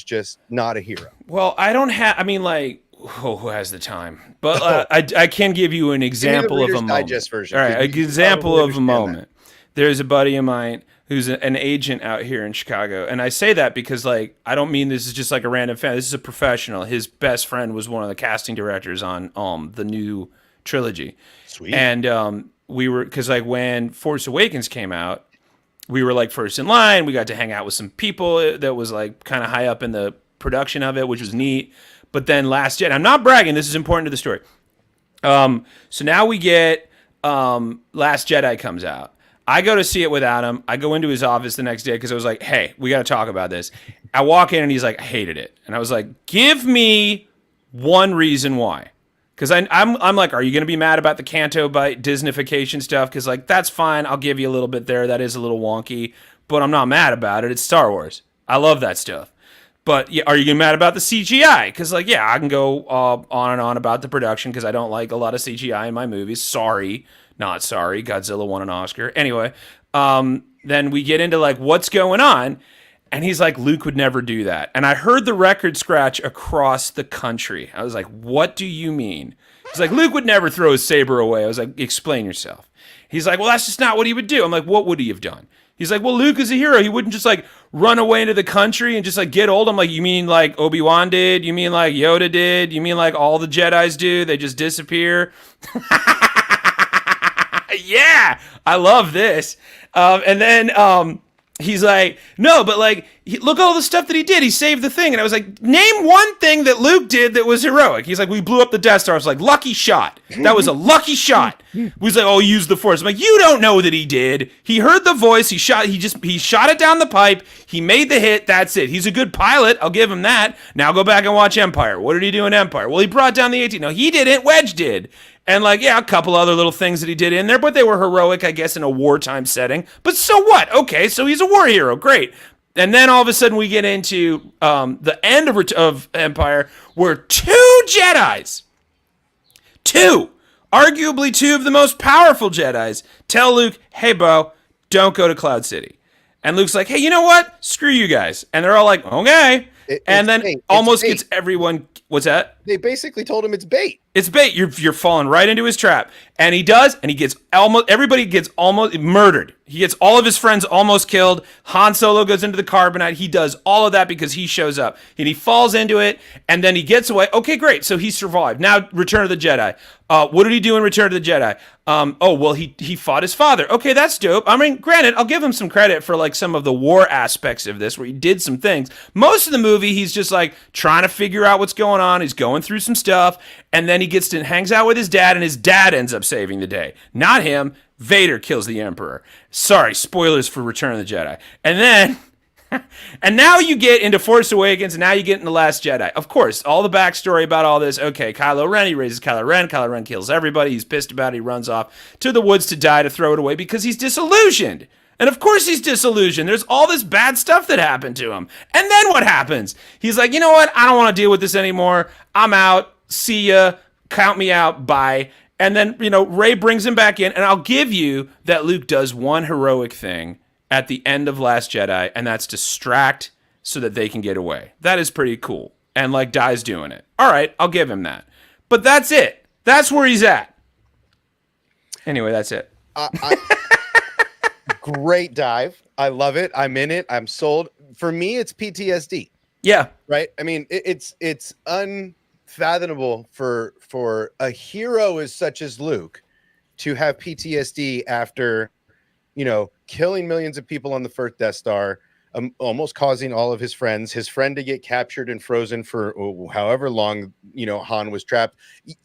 just not a hero. Well, I don't have. I mean, like, who has the time? But I can give you an example of a moment. Digest version. All right, an example of a moment. There's a buddy of mine who's an agent out here in Chicago, and I say that because, like, I don't mean this is just like a random fan. This is a professional. His best friend was one of the casting directors on the new trilogy. Sweet. And we were, because like when Force Awakens came out, we were like first in line. We got to hang out with some people that was like kind of high up in the production of it, which was neat. But then Last Jedi, I'm not bragging, this is important to the story. So now we get Last Jedi comes out. I go to see it without him. I go into his office the next day because I was like, hey, we got to talk about this. I walk in and he's like, I hated it. And I was like, give me one reason why. Because I'm like, are you going to be mad about the Canto Bite Disneyfication stuff? Because, like, that's fine. I'll give you a little bit there. That is a little wonky. But I'm not mad about it. It's Star Wars. I love that stuff. But yeah, are you getting mad about the CGI? Because, like, yeah, I can go on and on about the production because I don't like a lot of CGI in my movies. Sorry. Not sorry. Godzilla won an Oscar. Anyway, then we get into, like, what's going on. And he's like, Luke would never do that. And I heard the record scratch across the country. I was like, what do you mean? He's like, Luke would never throw his saber away. I was like, explain yourself. He's like, well, that's just not what he would do. I'm like, what would he have done? He's like, well, Luke is a hero. He wouldn't just like run away into the country and just like get old. I'm like, you mean like Obi-Wan did? You mean like Yoda did? You mean like all the Jedis do? They just disappear? Yeah, I love this. And then he's like, no, but like, look at all the stuff that he did. He saved the thing. And I was like, name one thing that Luke did that was heroic. He's like, we blew up the Death Star. I was like, lucky shot. That was a lucky shot. He was like, oh, he used the Force. I'm like, you don't know that he did. He heard the voice. He shot it down the pipe. He made the hit. That's it. He's a good pilot. I'll give him that. Now go back and watch Empire. What did he do in Empire? Well, he brought down the 18. No, he didn't. Wedge did. And like, yeah, a couple other little things that he did in there, but they were heroic, I guess, in a wartime setting. But so what? Okay, so he's a war hero. Great. And then all of a sudden we get into the end of Empire where two Jedis, arguably two of the most powerful Jedis, tell Luke, hey, Bo, don't go to Cloud City. And Luke's like, hey, you know what? Screw you guys. And they're all like, okay. And then almost gets everyone... What's that? They basically told him it's bait. It's bait. You're falling right into his trap. And he does, and he gets everybody gets almost murdered. He gets all of his friends almost killed. Han Solo goes into the carbonite. He does all of that because he shows up. And he falls into it, and then he gets away. Okay, great. So he survived. Now, Return of the Jedi. What did he do in Return of the Jedi? He fought his father. Okay, that's dope. I mean, granted, I'll give him some credit for like some of the war aspects of this where he did some things. Most of the movie, he's just like trying to figure out what's going on. He's going through some stuff, and then he hangs out with his dad, and his dad ends up saving the day. Not him. Vader kills the Emperor. Sorry, spoilers for Return of the Jedi. And then, and now you get into Force Awakens, and now you get into Last Jedi. Of course, all the backstory about all this. Okay, Kylo Ren, he raises Kylo Ren. Kylo Ren kills everybody. He's pissed about it. He runs off to the woods to die, to throw it away because he's disillusioned. And of course he's disillusioned. There's all this bad stuff that happened to him. And then what happens? He's like, you know what? I don't want to deal with this anymore. I'm out. See ya. Count me out. Bye. And then, Rey brings him back in, and I'll give you that Luke does one heroic thing at the end of Last Jedi, and that's distract so that they can get away. That is pretty cool. And, dies doing it. All right, I'll give him that. But that's it. That's where he's at. Anyway, that's it. Great dive. I love it. I'm in it. I'm sold. For me, it's PTSD. Yeah. Right? I mean, it's unfathomable for a hero as such as Luke to have PTSD after, killing millions of people on the first Death Star, almost causing all of his friend to get captured and frozen for however long, Han was trapped.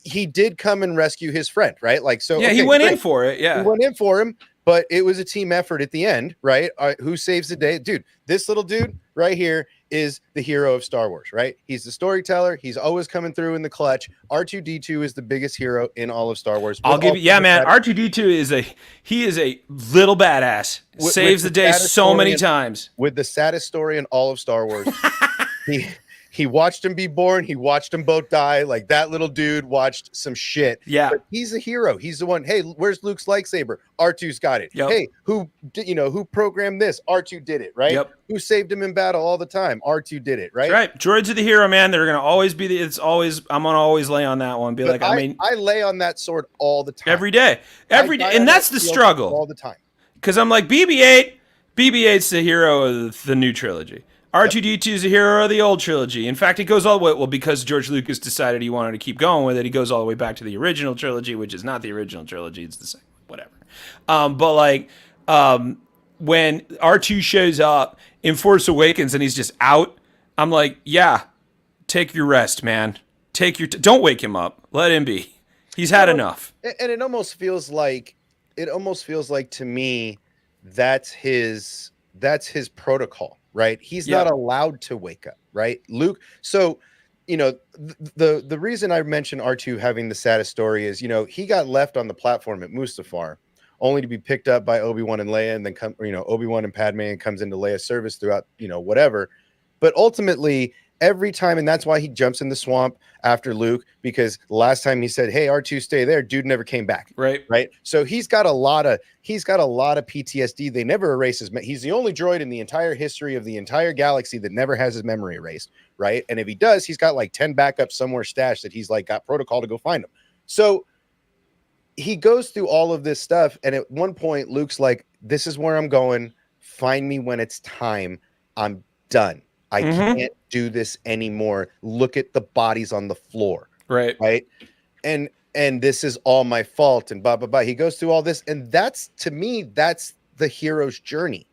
He did come and rescue his friend, right? He went in for it. Yeah. He went in for him, but it was a team effort at the end, right? Who saves the day? Dude, this little dude right here is the hero of Star Wars, right? He's the storyteller. He's always coming through in the clutch. R2-D2 is the biggest hero in all of Star Wars. I'll give you, man. R2-D2 is a little badass. Saves the day so many times. With the saddest story in all of Star Wars. He watched him be born. He watched them both die. Like, that little dude watched some shit. Yeah. But he's a hero. He's the one. Hey, where's Luke's lightsaber? R2's got it. Yep. Hey, who programmed this? R2 did it, right? Yep. Who saved him in battle all the time? R2 did it, right? That's right. Droids are the hero, man. They're going to always be I'm going to always lay on that one. I lay on that sword all the time. Every day. And that's the struggle. All the time. Because I'm like, BB-8's the hero of the new trilogy. R2-D2 is a hero of the old trilogy. In fact, it goes all the way, because George Lucas decided he wanted to keep going with it, he goes all the way back to the original trilogy, which is not the original trilogy. It's the same, whatever. When R2 shows up in Force Awakens and he's just out, I'm like, yeah, take your rest, man. Don't wake him up. Let him be. He's had enough. And it almost feels like to me, that's his protocol. Right. He's not allowed to wake up. Right. Luke. So, the reason I mentioned R2 having the saddest story is, he got left on the platform at Mustafar only to be picked up by Obi-Wan and Leia, and then Obi-Wan and Padme, and comes into Leia's service throughout, whatever. But ultimately, every time, and that's why he jumps in the swamp after Luke, because the last time he said, "Hey, R2, stay there," dude never came back. Right. So he's got a lot of PTSD. They never erase his. He's the only droid in the entire history of the entire galaxy that never has his memory erased. Right. And if he does, he's got like 10 backups somewhere stashed that he's got protocol to go find them. So he goes through all of this stuff, and at one point, Luke's like, "This is where I'm going. Find me when it's time. I'm done. I can't do this anymore. Look at the bodies on the floor." Right. And this is all my fault. And blah, blah, blah. He goes through all this. And that's, to me, that's the hero's journey.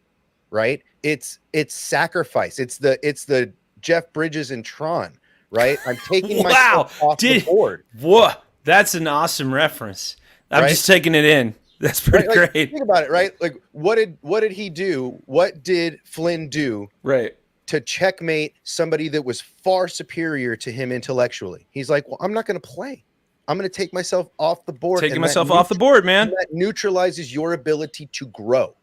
Right. It's sacrifice. It's the Jeff Bridges and Tron. Right. I'm taking myself off the board. Whoa. That's an awesome reference. I'm just taking it in. That's pretty great. Think about it. Right. Like, what did he do? What did Flynn do? Right. To checkmate somebody that was far superior to him intellectually. He's like, well, I'm not going to play. I'm going to take myself off the board. Taking myself off the board, man. That neutralizes your ability to grow,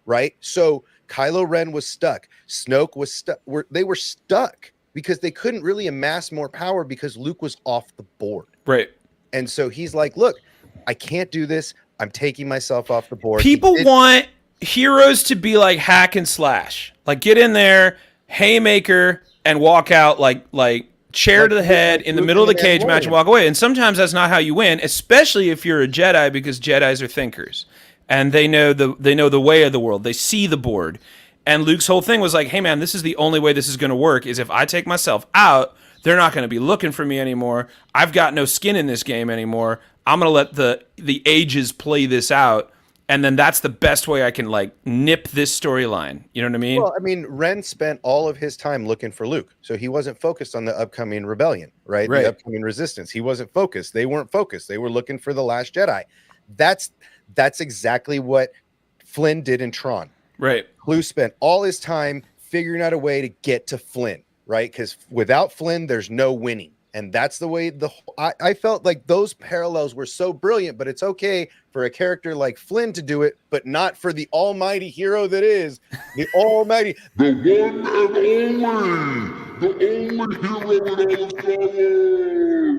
right? So Kylo Ren was stuck. Snoke was stuck. They were stuck because they couldn't really amass more power because Luke was off the board. Right. And so he's like, look, I can't do this. I'm taking myself off the board. People want heroes to be like hack and slash. Like, get in there, haymaker, and walk out like chair Like to the head in the Luke middle of and the cage match and Mandalorian. walk away. And sometimes that's not how you win, especially if you're a Jedi, because Jedis are thinkers and they know the way of the world. They see the board. And Luke's whole thing was like, hey man, this is the only way this is going to work is if I take myself out, they're not going to be looking for me anymore. I've got no skin in this game anymore. I'm going to let the ages play this out. And then that's the best way I can like nip this storyline. You know what I mean? Well, I mean, Ren spent all of his time looking for Luke, so he wasn't focused on the upcoming rebellion, right? Right. The upcoming resistance. He wasn't focused. They weren't focused. They were looking for the Last Jedi. That's exactly what Flynn did in Tron. Right. Luke spent all his time figuring out a way to get to Flynn, right? Because without Flynn, there's no winning. And that's the way I felt like those parallels were so brilliant, but it's okay for a character like Flynn to do it, but not for the almighty hero that is the almighty, the one and only, the only hero in all of Star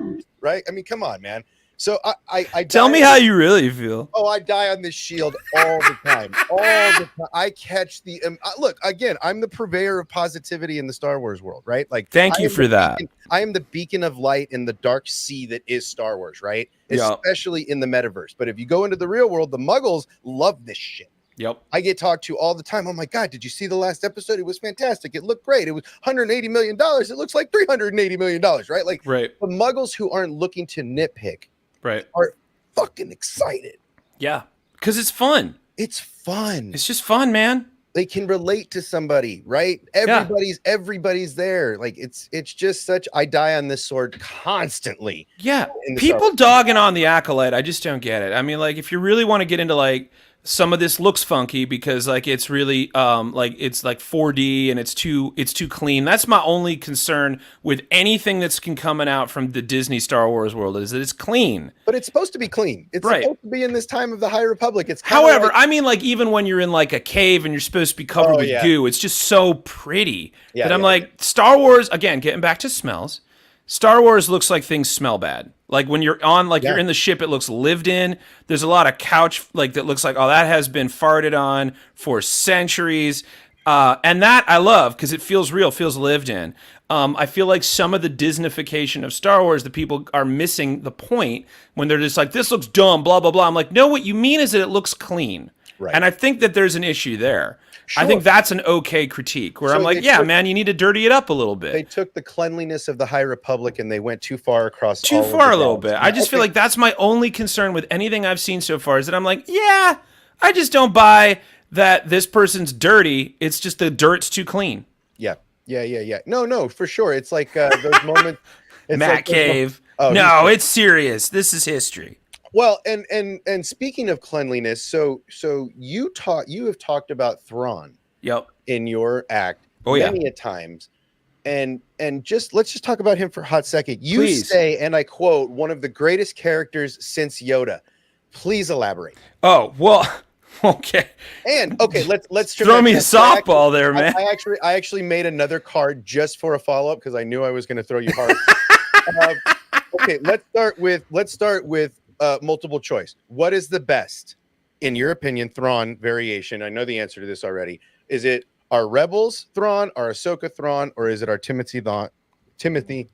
Wars. Right? I mean, come on, man. So I Tell me how you really feel. Oh, I die on this shield all the time. All the time. I catch the look again. I'm the purveyor of positivity in the Star Wars world, right? Like, thank you for that. I am the beacon of light in the dark sea that is Star Wars, right? Yep. Especially in the metaverse. But if you go into the real world, the Muggles love this shit. Yep. I get talked to all the time. Oh my God, did you see the last episode? It was fantastic. It looked great. It was $180 million. It looks like $380 million, right? Like, right. The Muggles who aren't looking to nitpick, right, are fucking excited. Yeah, because it's fun. It's fun. It's just fun, man. They can relate to somebody, right? Everybody's there. Like it's just such. I die on this sword constantly. Yeah, people dogging on the Acolyte. I just don't get it. I mean, like if you really want to get into like some of this looks funky because like it's really like it's like 4D and it's too clean. That's my only concern with anything that's coming out from the Disney Star Wars world is that it's clean. But it's supposed to be clean. It's right. supposed to be in this time of the High Republic. It's however, like, I mean like even when you're in like a cave and you're supposed to be covered with goo, it's just so pretty. Yeah, but I'm like Star Wars again, getting back to smells. Star Wars looks like things smell bad. Like when you're on, like you're in the ship, it looks lived in. There's a lot of couch, like that looks like, oh, that has been farted on for centuries. And that I love because it feels real, feels lived in. I feel like some of the Disneyfication of Star Wars, the people are missing the point when they're just like, this looks dumb, blah, blah, blah. I'm like, no, what you mean is that it looks clean. Right. And I think that there's an issue there. Sure. I think that's an okay critique where I'm like, yeah, man, you need to dirty it up a little bit. They took the cleanliness of the High Republic and they went too far across. Too far a little bit. I just feel like that's my only concern with anything I've seen so far is that I'm like, yeah, I just don't buy that this person's dirty. It's just the dirt's too clean. Yeah. No, for sure. It's like those moments. It's Matt like Cave. No, it's serious. This is history. Well, and speaking of cleanliness, so you have talked about Thrawn. Yep. In your act, many a times, and let's just talk about him for a hot second. You say, and I quote, one of the greatest characters since Yoda. Please elaborate. Oh well, okay. And okay, let's throw me a softball there, man. I actually made another card just for a follow up because I knew I was going to throw you hard. Okay, let's start with. Multiple choice. What is the best, in your opinion, Thrawn variation? I know the answer to this already. Is it our Rebels Thrawn, our Ahsoka Thrawn, or is it our Timothy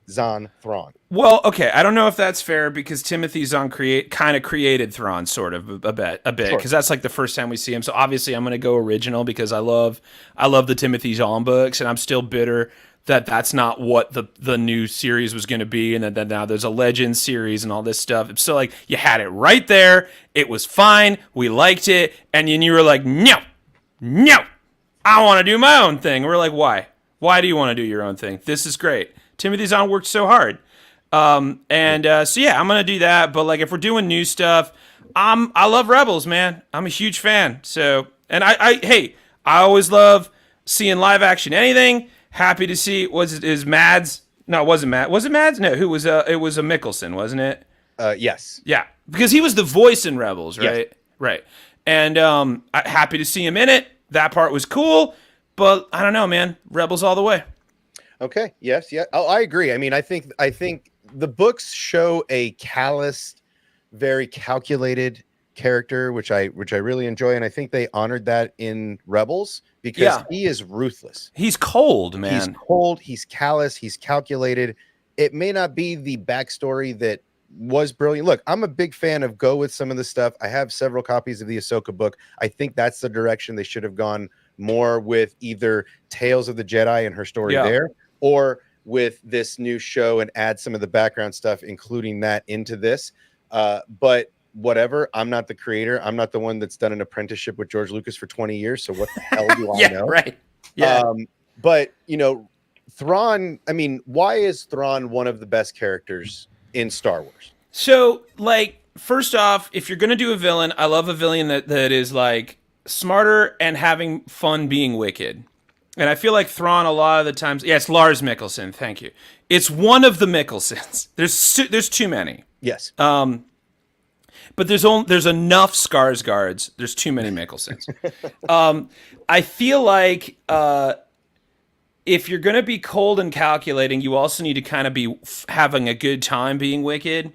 Zahn Thrawn? Well, okay, I don't know if that's fair because Timothy Zahn kind of created Thrawn sort of a bit because that's like the first time we see him. So obviously I'm going to go original because I love the Timothy Zahn books and I'm still bitter that that's not what the new series was going to be, and then now there's a Legends series and all this stuff. So like you had it right there, it was fine, we liked it, and then you were like, no, I want to do my own thing. And we're like, why? Why do you want to do your own thing? This is great. Timothy Zahn worked so hard, so yeah, I'm gonna do that. But like if we're doing new stuff, I love Rebels, man. I'm a huge fan. So and I always love seeing live action anything. Happy to see. Is Mads? No, it wasn't Mads. Was it Mads? No, who was? It was a Mikkelsen, wasn't it? Yes. Yeah, because he was the voice in Rebels, right? Yes. Right. And happy to see him in it. That part was cool, but I don't know, man. Rebels all the way. Okay. Yes. Yeah. Oh, I agree. I mean, I think the books show a calloused, very calculated character, which I really enjoy, and I think they honored that in Rebels because he is ruthless. He's cold, man. He's cold. He's callous. He's calculated, it may not be the backstory that was brilliant. Look, I'm a big fan of go with some of the stuff. I have several copies of the Ahsoka book. I think that's the direction they should have gone more with, either Tales of the Jedi and her story there, or with this new show and add some of the background stuff, including that into this. But whatever, I'm not the creator. I'm not the one that's done an apprenticeship with George Lucas for 20 years. So what the hell do I know? Right. Yeah. But, you know, Thrawn, I mean, why is Thrawn one of the best characters in Star Wars? So, like, first off, if you're going to do a villain, I love a villain that is, like, smarter and having fun being wicked. And I feel like Thrawn a lot of the times... Yeah, it's Lars Mikkelsen. Thank you. It's one of the Mikkelsens. There's too many. Yes. But there's enough Skarsgårds. There's too many Mikkelsens. I feel like if you're going to be cold and calculating, you also need to kind of be having a good time being wicked.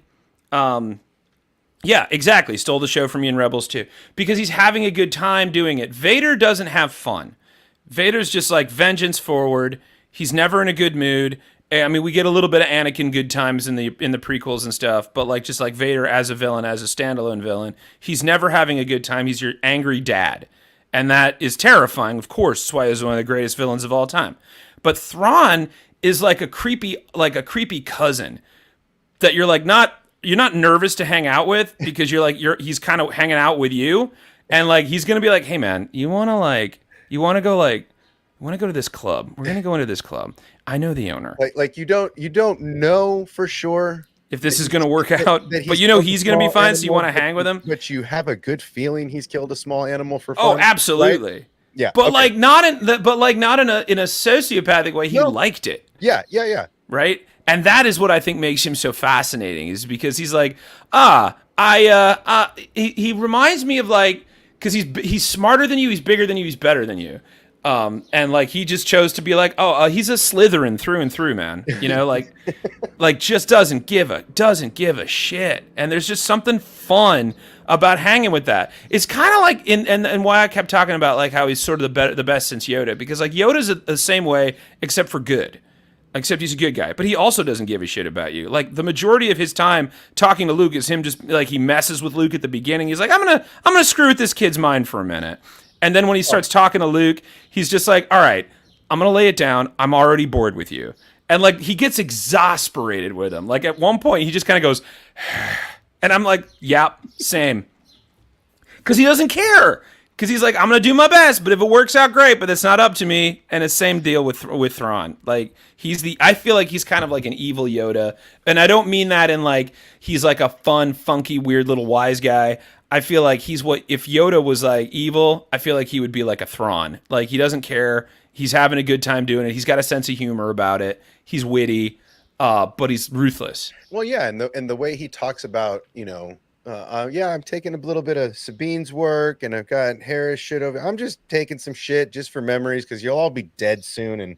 Yeah, exactly. Stole the show from me in Rebels too. Because he's having a good time doing it. Vader doesn't have fun. Vader's just like vengeance forward. He's never in a good mood. I mean, we get a little bit of Anakin good times in the prequels and stuff, but like just like Vader as a villain, as a standalone villain, he's never having a good time. He's your angry dad. And that is terrifying, of course. That's why he's one of the greatest villains of all time. But Thrawn is like a creepy cousin that you're not nervous to hang out with, because he's kind of hanging out with you, and like he's gonna be like, hey man, you wanna go to this club? We're gonna go into this club. I know the owner. Like you don't know for sure if this is gonna work out, but you know he's gonna be fine. So you want to hang with him, but you have a good feeling he's killed a small animal for fun. Oh, absolutely. Right? Yeah, but okay. like not in a sociopathic way. He liked it. Yeah. Right. And that is what I think makes him so fascinating, is because he's like, he reminds me of like, because he's smarter than you, he's bigger than you, he's better than you. And like he just chose to be like, he's a Slytherin through and through, man. You know, like just doesn't give a shit. And there's just something fun about hanging with that. It's kind of like and why I kept talking about like how he's sort of the best since Yoda, because like Yoda's the same way except for good. Except he's a good guy, but he also doesn't give a shit about you. Like the majority of his time talking to Luke is him just like he messes with Luke at the beginning. He's like, I'm gonna screw with this kid's mind for a minute, and then when he starts talking to Luke, he's just like, all right, I'm gonna lay it down. I'm already bored with you, and like he gets exasperated with him. Like at one point, he just kind of goes, and I'm like, yep, same, because he doesn't care. Because he's like, I'm going to do my best, but if it works out, great, but it's not up to me. And it's same deal with Thrawn. Like, I feel like he's kind of like an evil Yoda. And I don't mean that in like, he's like a fun, funky, weird little wise guy. I feel like if Yoda was like evil, I feel like he would be like a Thrawn. Like, he doesn't care. He's having a good time doing it. He's got a sense of humor about it. He's witty, but he's ruthless. Well, yeah. And the way he talks about, you know, I'm taking a little bit of Sabine's work, and I've got Harris shit over. I'm just taking some shit just for memories, because you'll all be dead soon. And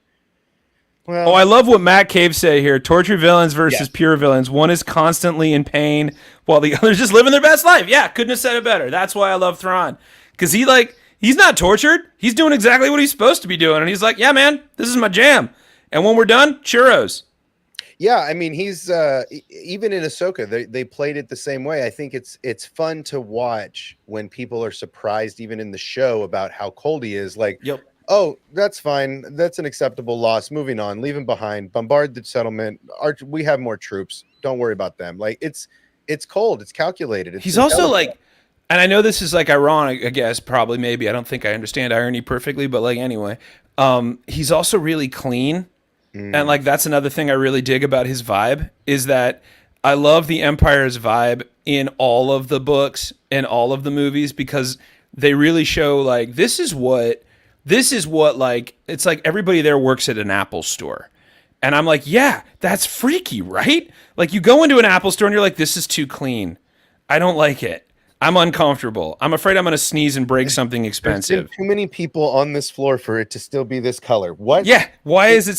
well, I love what Matt Cave said here: torture villains versus pure villains. One is constantly in pain, while the other's just living their best life. Yeah, couldn't have said it better. That's why I love Thrawn, because he's not tortured. He's doing exactly what he's supposed to be doing, and he's like, yeah, man, this is my jam. And when we're done, churros. Yeah, I mean, he's even in Ahsoka, they played it the same way. I think it's fun to watch when people are surprised, even in the show, about how cold he is. Like, yep. Oh, that's fine. That's an acceptable loss. Moving on. Leave him behind. Bombard the settlement. We have more troops. Don't worry about them. Like, it's cold. It's calculated. He's also like, and I know this is like ironic, I guess, probably, maybe. I don't think I understand irony perfectly, but like anyway, he's also really clean. And like that's another thing I really dig about his vibe, is that I love the Empire's vibe in all of the books and all of the movies, because they really show like this is what like it's like everybody there works at an Apple store. And I'm like, yeah, that's freaky, right? Like you go into an Apple store and you're like, this is too clean. I don't like it. I'm uncomfortable. I'm afraid I'm going to sneeze and break something expensive. There's too many people on this floor for it to still be this color. What? Yeah. Why is it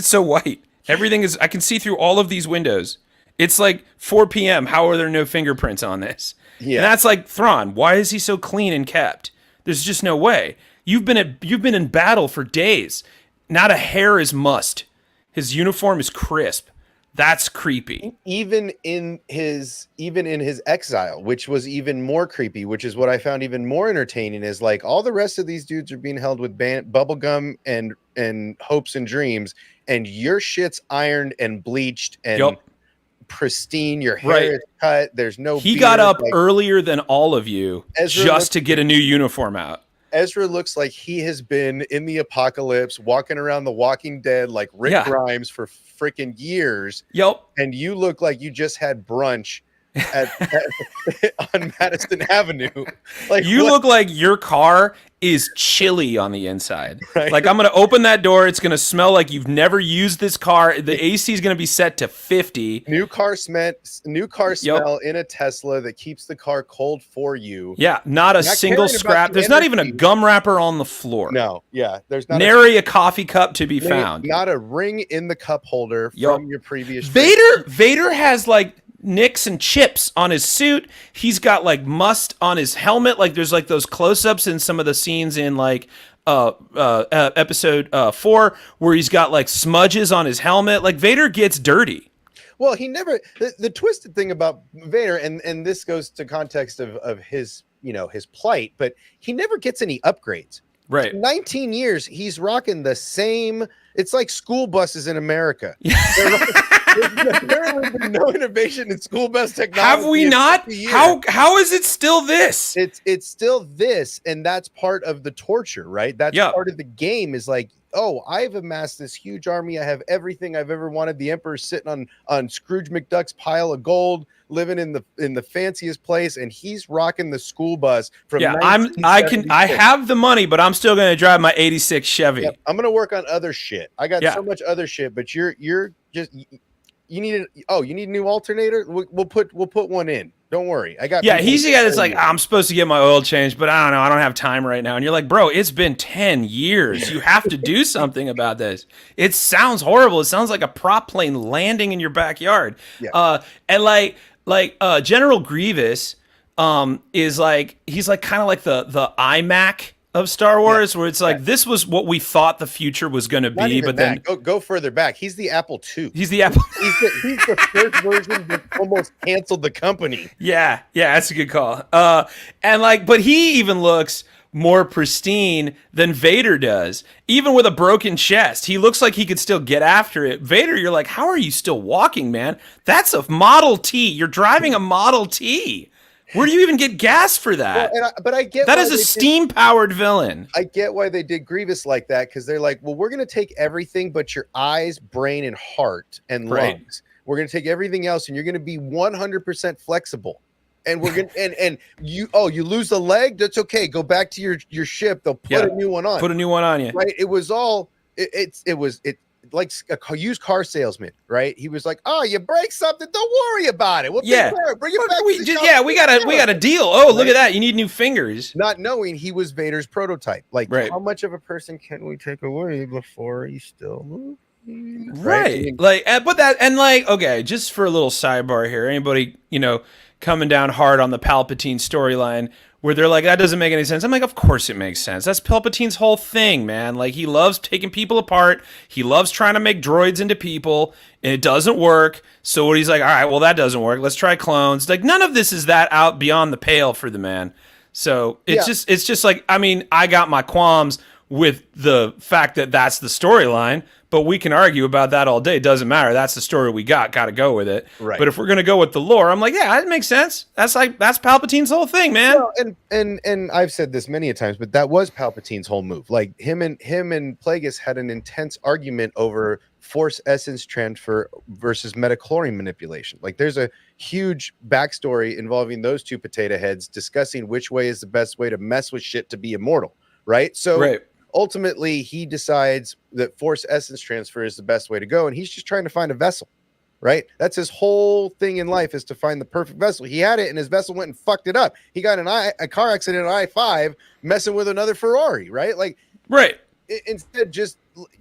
so white? Everything is, I can see through all of these windows. It's like 4 p.m. How are there no fingerprints on this? Yeah. And that's like Thrawn. Why is he so clean and kept? There's just no way. You've been in battle for days. Not a hair is mussed. His uniform is crisp. That's creepy. Even in his exile, which was even more creepy, which is what I found even more entertaining, is like all the rest of these dudes are being held with bubblegum and hopes and dreams, and your shit's ironed and bleached and pristine. Your hair is cut. There's no He beard. got up earlier than all of you just to get a new uniform out. Ezra looks like he has been in the apocalypse, walking around the Walking Dead like Rick Grimes for freaking years. And you look like you just had brunch on Madison Avenue. Like you look like your car is chilly on the inside. Right? Like I'm going to open that door. It's going to smell like you've never used this car. The AC is going to be set to 50. New car smell in a Tesla that keeps the car cold for you. Yeah. Not a single scrap. There's not even a gum wrapper on the floor. No. Yeah. There's not nary a coffee cup to be found. Not a ring in the cup holder from your previous. Vader has like nicks and chips on his suit. He's got like must on his helmet. Like there's like those close-ups in some of the scenes in like episode 4 where he's got like smudges on his helmet. Like Vader gets dirty. Well, he never the twisted thing about Vader, and this goes to context of his, his plight, but he never gets any upgrades. Right. 19 years, he's rocking the same. It's like school buses in America. There's been no innovation in school bus technology. Have we not? How is it still this? It's still this, and that's part of the torture, right? That's part of the game. Is like, oh, I've amassed this huge army. I have everything I've ever wanted. The Emperor's sitting on Scrooge McDuck's pile of gold, living in the fanciest place, and he's rocking the school bus from. Yeah, I have the money, but I'm still going to drive my '86 Chevy. Yep, I'm going to work on other shit. I got so much other shit, but you're just. You need a new alternator? We'll put one in. Don't worry. I got. Yeah, he's the guy that's like, I'm supposed to get my oil changed, but I don't know. I don't have time right now. And you're like, bro, it's been 10 years. You have to do something about this. It sounds horrible. It sounds like a prop plane landing in your backyard. Yeah. And like General Grievous is like, he's like kind of like the iMac of Star Wars, where it's like this was what we thought the future was going to be, but then go further back. He's the Apple II. He's the Apple. he's the first version that almost canceled the company. Yeah, that's a good call. And like, but he even looks more pristine than Vader does, even with a broken chest. He looks like he could still get after it. Vader, you're like, how are you still walking, man? That's a Model T. You're driving a Model T. Where do you even get gas for that? Well, but I get that is a steam-powered villain. I get why they did Grievous like that, because they're like, well, we're going to take everything but your eyes, brain, and heart and lungs. We're going to take everything else, and you're going to be 100% flexible. And we're going and you lose the leg. That's okay. Go back to your ship. They'll put a new one on. Put a new one on you. Right. It was all. It was like a used car salesman, right? He was like, "Oh, you break something, don't worry about it. We'll take care of it. Bring it back." We got a deal. Oh, look at that! You need new fingers. Not knowing he was Vader's prototype. Like, how much of a person can we take away before he's still moving? Right. I mean, like, but that and like, okay, just for a little sidebar here. Anybody, coming down hard on the Palpatine storyline, where they're like, that doesn't make any sense. I'm like, of course it makes sense. That's Palpatine's whole thing, man. Like, he loves taking people apart. He loves trying to make droids into people, and it doesn't work. So he's like, all right, well, that doesn't work. Let's try clones. Like, none of this is that out beyond the pale for the man. So it's just like, I mean, I got my qualms with the fact that that's the storyline, but we can argue about that all day. It doesn't matter. That's the story we got to go with it. Right. But if we're going to go with the lore, I'm like, yeah, that makes sense. That's Palpatine's whole thing, man. Well, and I've said this many a times, but that was Palpatine's whole move. Like him and Plagueis had an intense argument over Force essence transfer versus metachlorine manipulation. Like there's a huge backstory involving those two potato heads discussing which way is the best way to mess with shit to be immortal. Right. So ultimately, he decides that Force essence transfer is the best way to go, and he's just trying to find a vessel, right? That's his whole thing in life, is to find the perfect vessel. He had it, and his vessel went and fucked it up. He got a car accident on I-5 messing with another Ferrari, right? Like, instead, just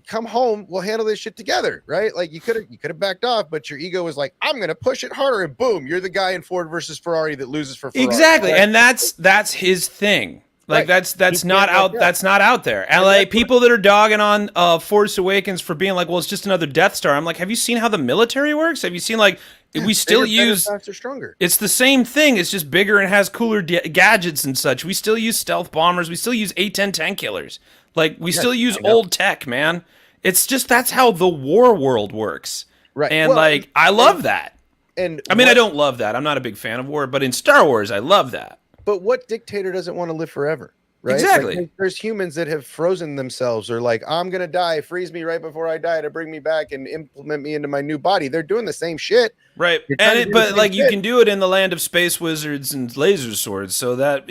come home, we'll handle this shit together, right? Like, you could have backed off, but your ego was like, I'm gonna push it harder, and boom, you're the guy in Ford versus Ferrari that loses for Ferrari. Exactly, right? And that's his thing. Like Right. that's He not can't let out. go. That's not out there. And like people that are dogging on Force Awakens for being like, well, it's just another Death Star. I'm like, have you seen how the military works? Have you seen like we still Bigger, better, use? faster, stronger. It's the same thing. It's just bigger and has cooler gadgets and such. We still use stealth bombers. We still use A-10 tank killers. Like we still use I know. old tech, man. It's just that's how the war world works. Right. And Well, like I love that. And I mean, I don't love that. I'm not a big fan of war, but in Star Wars, I love that. But what dictator doesn't want to live forever? Right? Exactly. Like, there's humans that have frozen themselves, or like, I'm gonna die, freeze me right before I die to bring me back and implement me into my new body. They're doing the same shit. Right. You're trying to do the But same like you shit. can do it in the land of space wizards and laser swords, so that,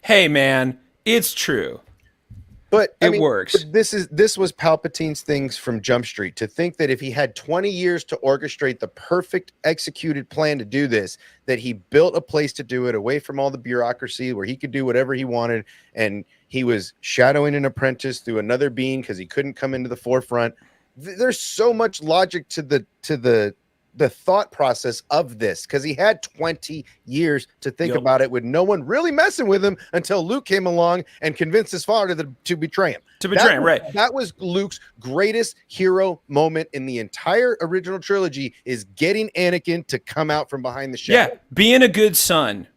hey man, it's true. But It works. but this was Palpatine's things from Jump Street. To think that if he had 20 years to orchestrate the perfect executed plan to do this, that he built a place to do it away from all the bureaucracy where he could do whatever he wanted, and he was shadowing an apprentice through another being because he couldn't come into the forefront. There's so much logic to the thought process of this, because he had 20 years to think about it with no one really messing with him until Luke came along and convinced his father to betray him. Right. That was Luke's greatest hero moment in the entire original trilogy, is getting Anakin to come out from behind the shadow. Yeah, being a good son.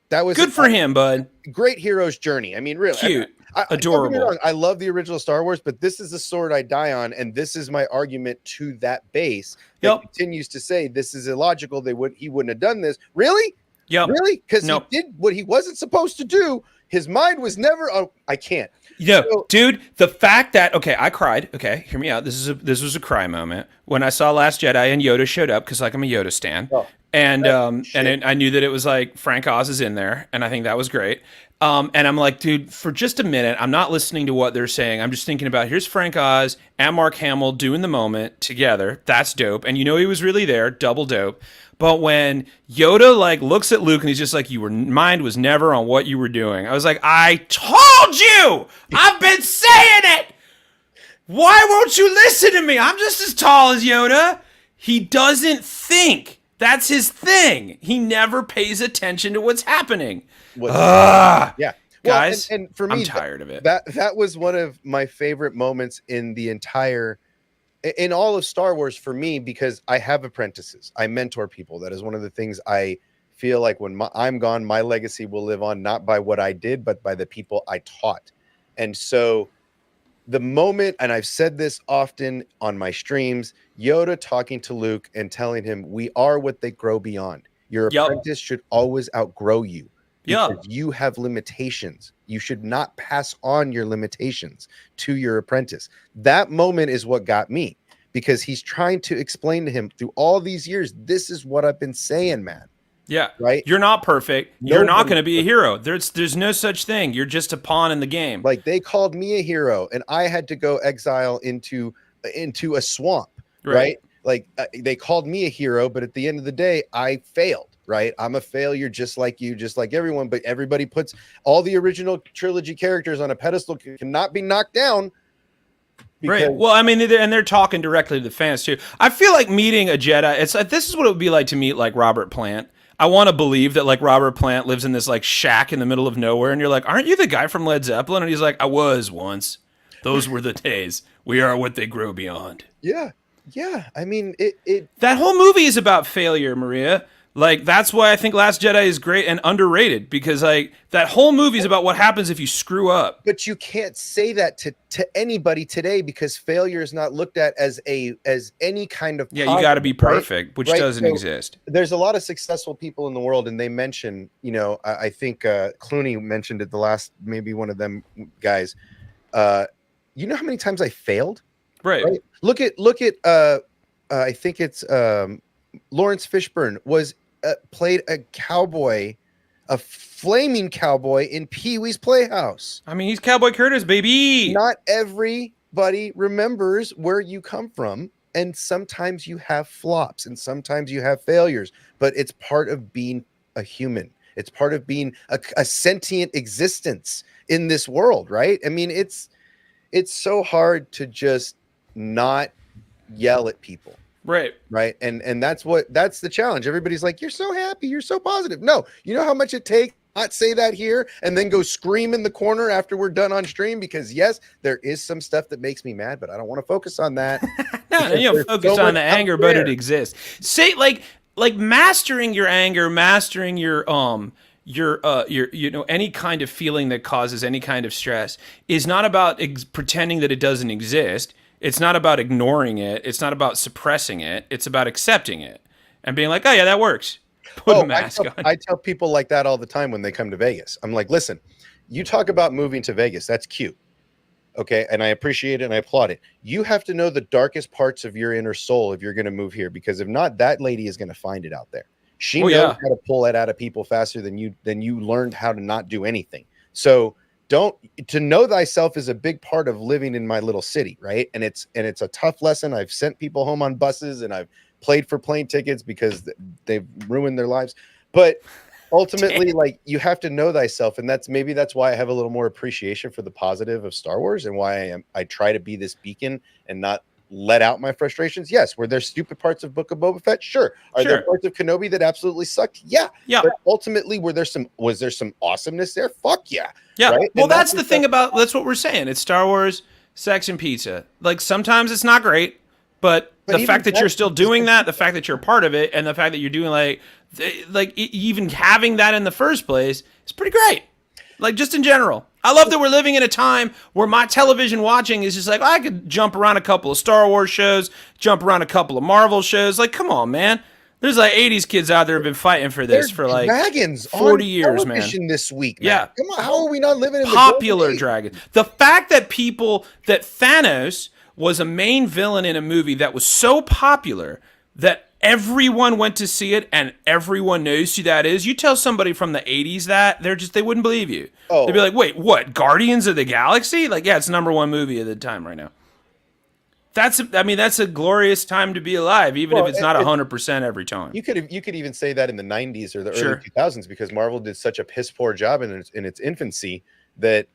That was Good for him, bud. Great hero's journey. I mean, really. Cute. Don't get me Adorable. wrong, I love the original Star Wars, but this is the sword I die on, and this is my argument to that base that Yep. continues to say this is illogical. He wouldn't have done this. Really? Yep. Really? Because Nope. he did what he wasn't supposed to do. His mind was never. Oh, I can't. Dude, the fact that I cried. Okay, hear me out. This was a cry moment when I saw Last Jedi and Yoda showed up, because like I'm a Yoda stan, and I knew that it was like Frank Oz is in there, and I think that was great. And I'm like, dude, for just a minute, I'm not listening to what they're saying. I'm just thinking about, here's Frank Oz and Mark Hamill doing the moment together. That's dope. And he was really there, double dope. But when Yoda like looks at Luke and he's just like, your mind was never on what you were doing. I was like, I told you, I've been saying it. Why won't you listen to me? I'm just as tall as Yoda. He doesn't think. That's his thing. He never pays attention to what's happening. Yeah. Well, guys, and for me, I'm tired of it. That was one of my favorite moments in all of Star Wars for me, because I have apprentices. I mentor people. That is one of the things I feel like when I'm gone, my legacy will live on, not by what I did, but by the people I taught. And so the moment, and I've said this often on my streams, Yoda talking to Luke and telling him, we are what they grow beyond. Your apprentice should always outgrow you. Because you have limitations. You should not pass on your limitations to your apprentice. That moment is what got me, because he's trying to explain to him through all these years, this is what I've been saying, man. Yeah. Right? You're not perfect. You're not going to be a hero. There's no such thing. You're just a pawn in the game. Like, they called me a hero and I had to go exile into a swamp, right? Like they called me a hero, but at the end of the day, I failed. Right, I'm a failure, just like you, just like everyone. But everybody puts all the original trilogy characters on a pedestal, cannot be knocked down. Right. Well, I mean, they're talking directly to the fans too. I feel like meeting a Jedi. It's like, this is what it would be like to meet like Robert Plant. I want to believe that like Robert Plant lives in this like shack in the middle of nowhere, and you're like, aren't you the guy from Led Zeppelin? And he's like, I was once. Those were the days. We are what they grow beyond. Yeah. I mean, it. That whole movie is about failure, Maria. Like, that's why I think Last Jedi is great and underrated, because like that whole movie is about what happens if you screw up. But you can't say that to anybody today, because failure is not looked at as any kind of you got to be perfect, which doesn't exist. There's a lot of successful people in the world, and they mention, I think Clooney mentioned it, the last, maybe one of them guys. You know how many times I failed? Right? Look at I think it's Lawrence Fishburne played a cowboy, a flaming cowboy in Pee-wee's Playhouse. I mean, he's Cowboy Curtis, baby. Not everybody remembers where you come from, and sometimes you have flops and sometimes you have failures, but it's part of being a human. It's part of being a sentient existence in this world, right? I mean, it's so hard to just not yell at people. Right. And that's the challenge. Everybody's like, you're so happy, you're so positive. No, you know how much it takes not say that here and then go scream in the corner after we're done on stream, because yes, there is some stuff that makes me mad, but I don't want to focus on that. No, you don't focus on the anger, but it exists. Say like mastering your anger, mastering your any kind of feeling that causes any kind of stress is not about pretending that it doesn't exist. It's not about ignoring it. It's not about suppressing it. It's about accepting it and being like, oh yeah, that works. Put a mask on. I tell people like that all the time when they come to Vegas. I'm like, listen, you talk about moving to Vegas. That's cute. Okay. And I appreciate it and I applaud it. You have to know the darkest parts of your inner soul if you're going to move here, because if not, that lady is going to find it out there. She knows how to pull it out of people faster than you learned how to not do anything. So to know thyself is a big part of living in my little city. Right. And it's a tough lesson. I've sent people home on buses and I've played for plane tickets because they've ruined their lives. But ultimately, like, you have to know thyself. And that's why I have a little more appreciation for the positive of Star Wars and why I try to be this beacon and not let out my frustrations. Yes. Were there stupid parts of Book of Boba Fett? Sure. Are there parts of Kenobi that absolutely sucked? Yeah. Yeah. But ultimately, was there some awesomeness there? Fuck yeah. Yeah. Right? Well, that's the thing about, that's what we're saying. It's Star Wars, sex, and pizza. Like, sometimes it's not great, but the fact that you're still doing that, the fact that you're a part of it, and the fact that you're doing even having that in the first place is pretty great. Like, just in general. I love that we're living in a time where my television watching is just like, I could jump around a couple of Star Wars shows, jump around a couple of Marvel shows. Like, come on, man. There's like 80s kids out there who have been fighting for this for like dragons 40 years, man. This week, man. Yeah. Come on, how are we not living in popular dragons? The fact that Thanos was a main villain in a movie that was so popular that everyone went to see it and everyone knows who that is. You tell somebody from the 80s that, they wouldn't believe you. Oh. They'd be like, wait, what? Guardians of the Galaxy? Like, yeah, it's #1 movie of the time right now. That's a glorious time to be alive, even if it's not 100% every time. You could even say that in the 90s or the early 2000s, because Marvel did such a piss poor job in its infancy that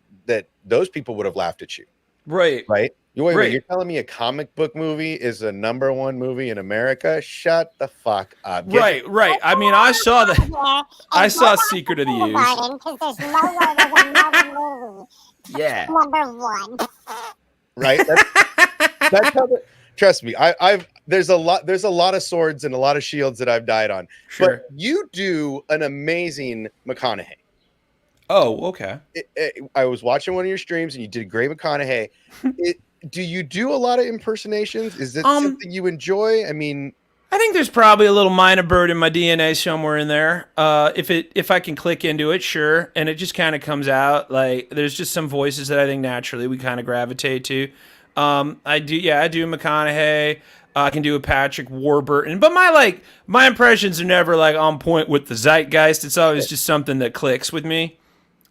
those people would have laughed at you. Right. Wait, you're telling me a comic book movie is a #1 movie in America? Shut the fuck up. Right. I mean, I saw that. I saw Secret of the Use. Because there's no movie. Yeah. #1. Right. That's how. Trust me. There's a lot of swords and a lot of shields that I've died on. Sure. But you do an amazing McConaughey. Oh, okay. I was watching one of your streams and you did a great McConaughey. Do you do a lot of impersonations? Is it something you enjoy? I mean, I think there's probably a little minor bird in my DNA somewhere in there. If I can click into it, sure. And it just kind of comes out. Like, there's just some voices that I think naturally we kind of gravitate to. I do McConaughey. I can do a Patrick Warburton, but my impressions are never like on point with the zeitgeist. It's always just something that clicks with me.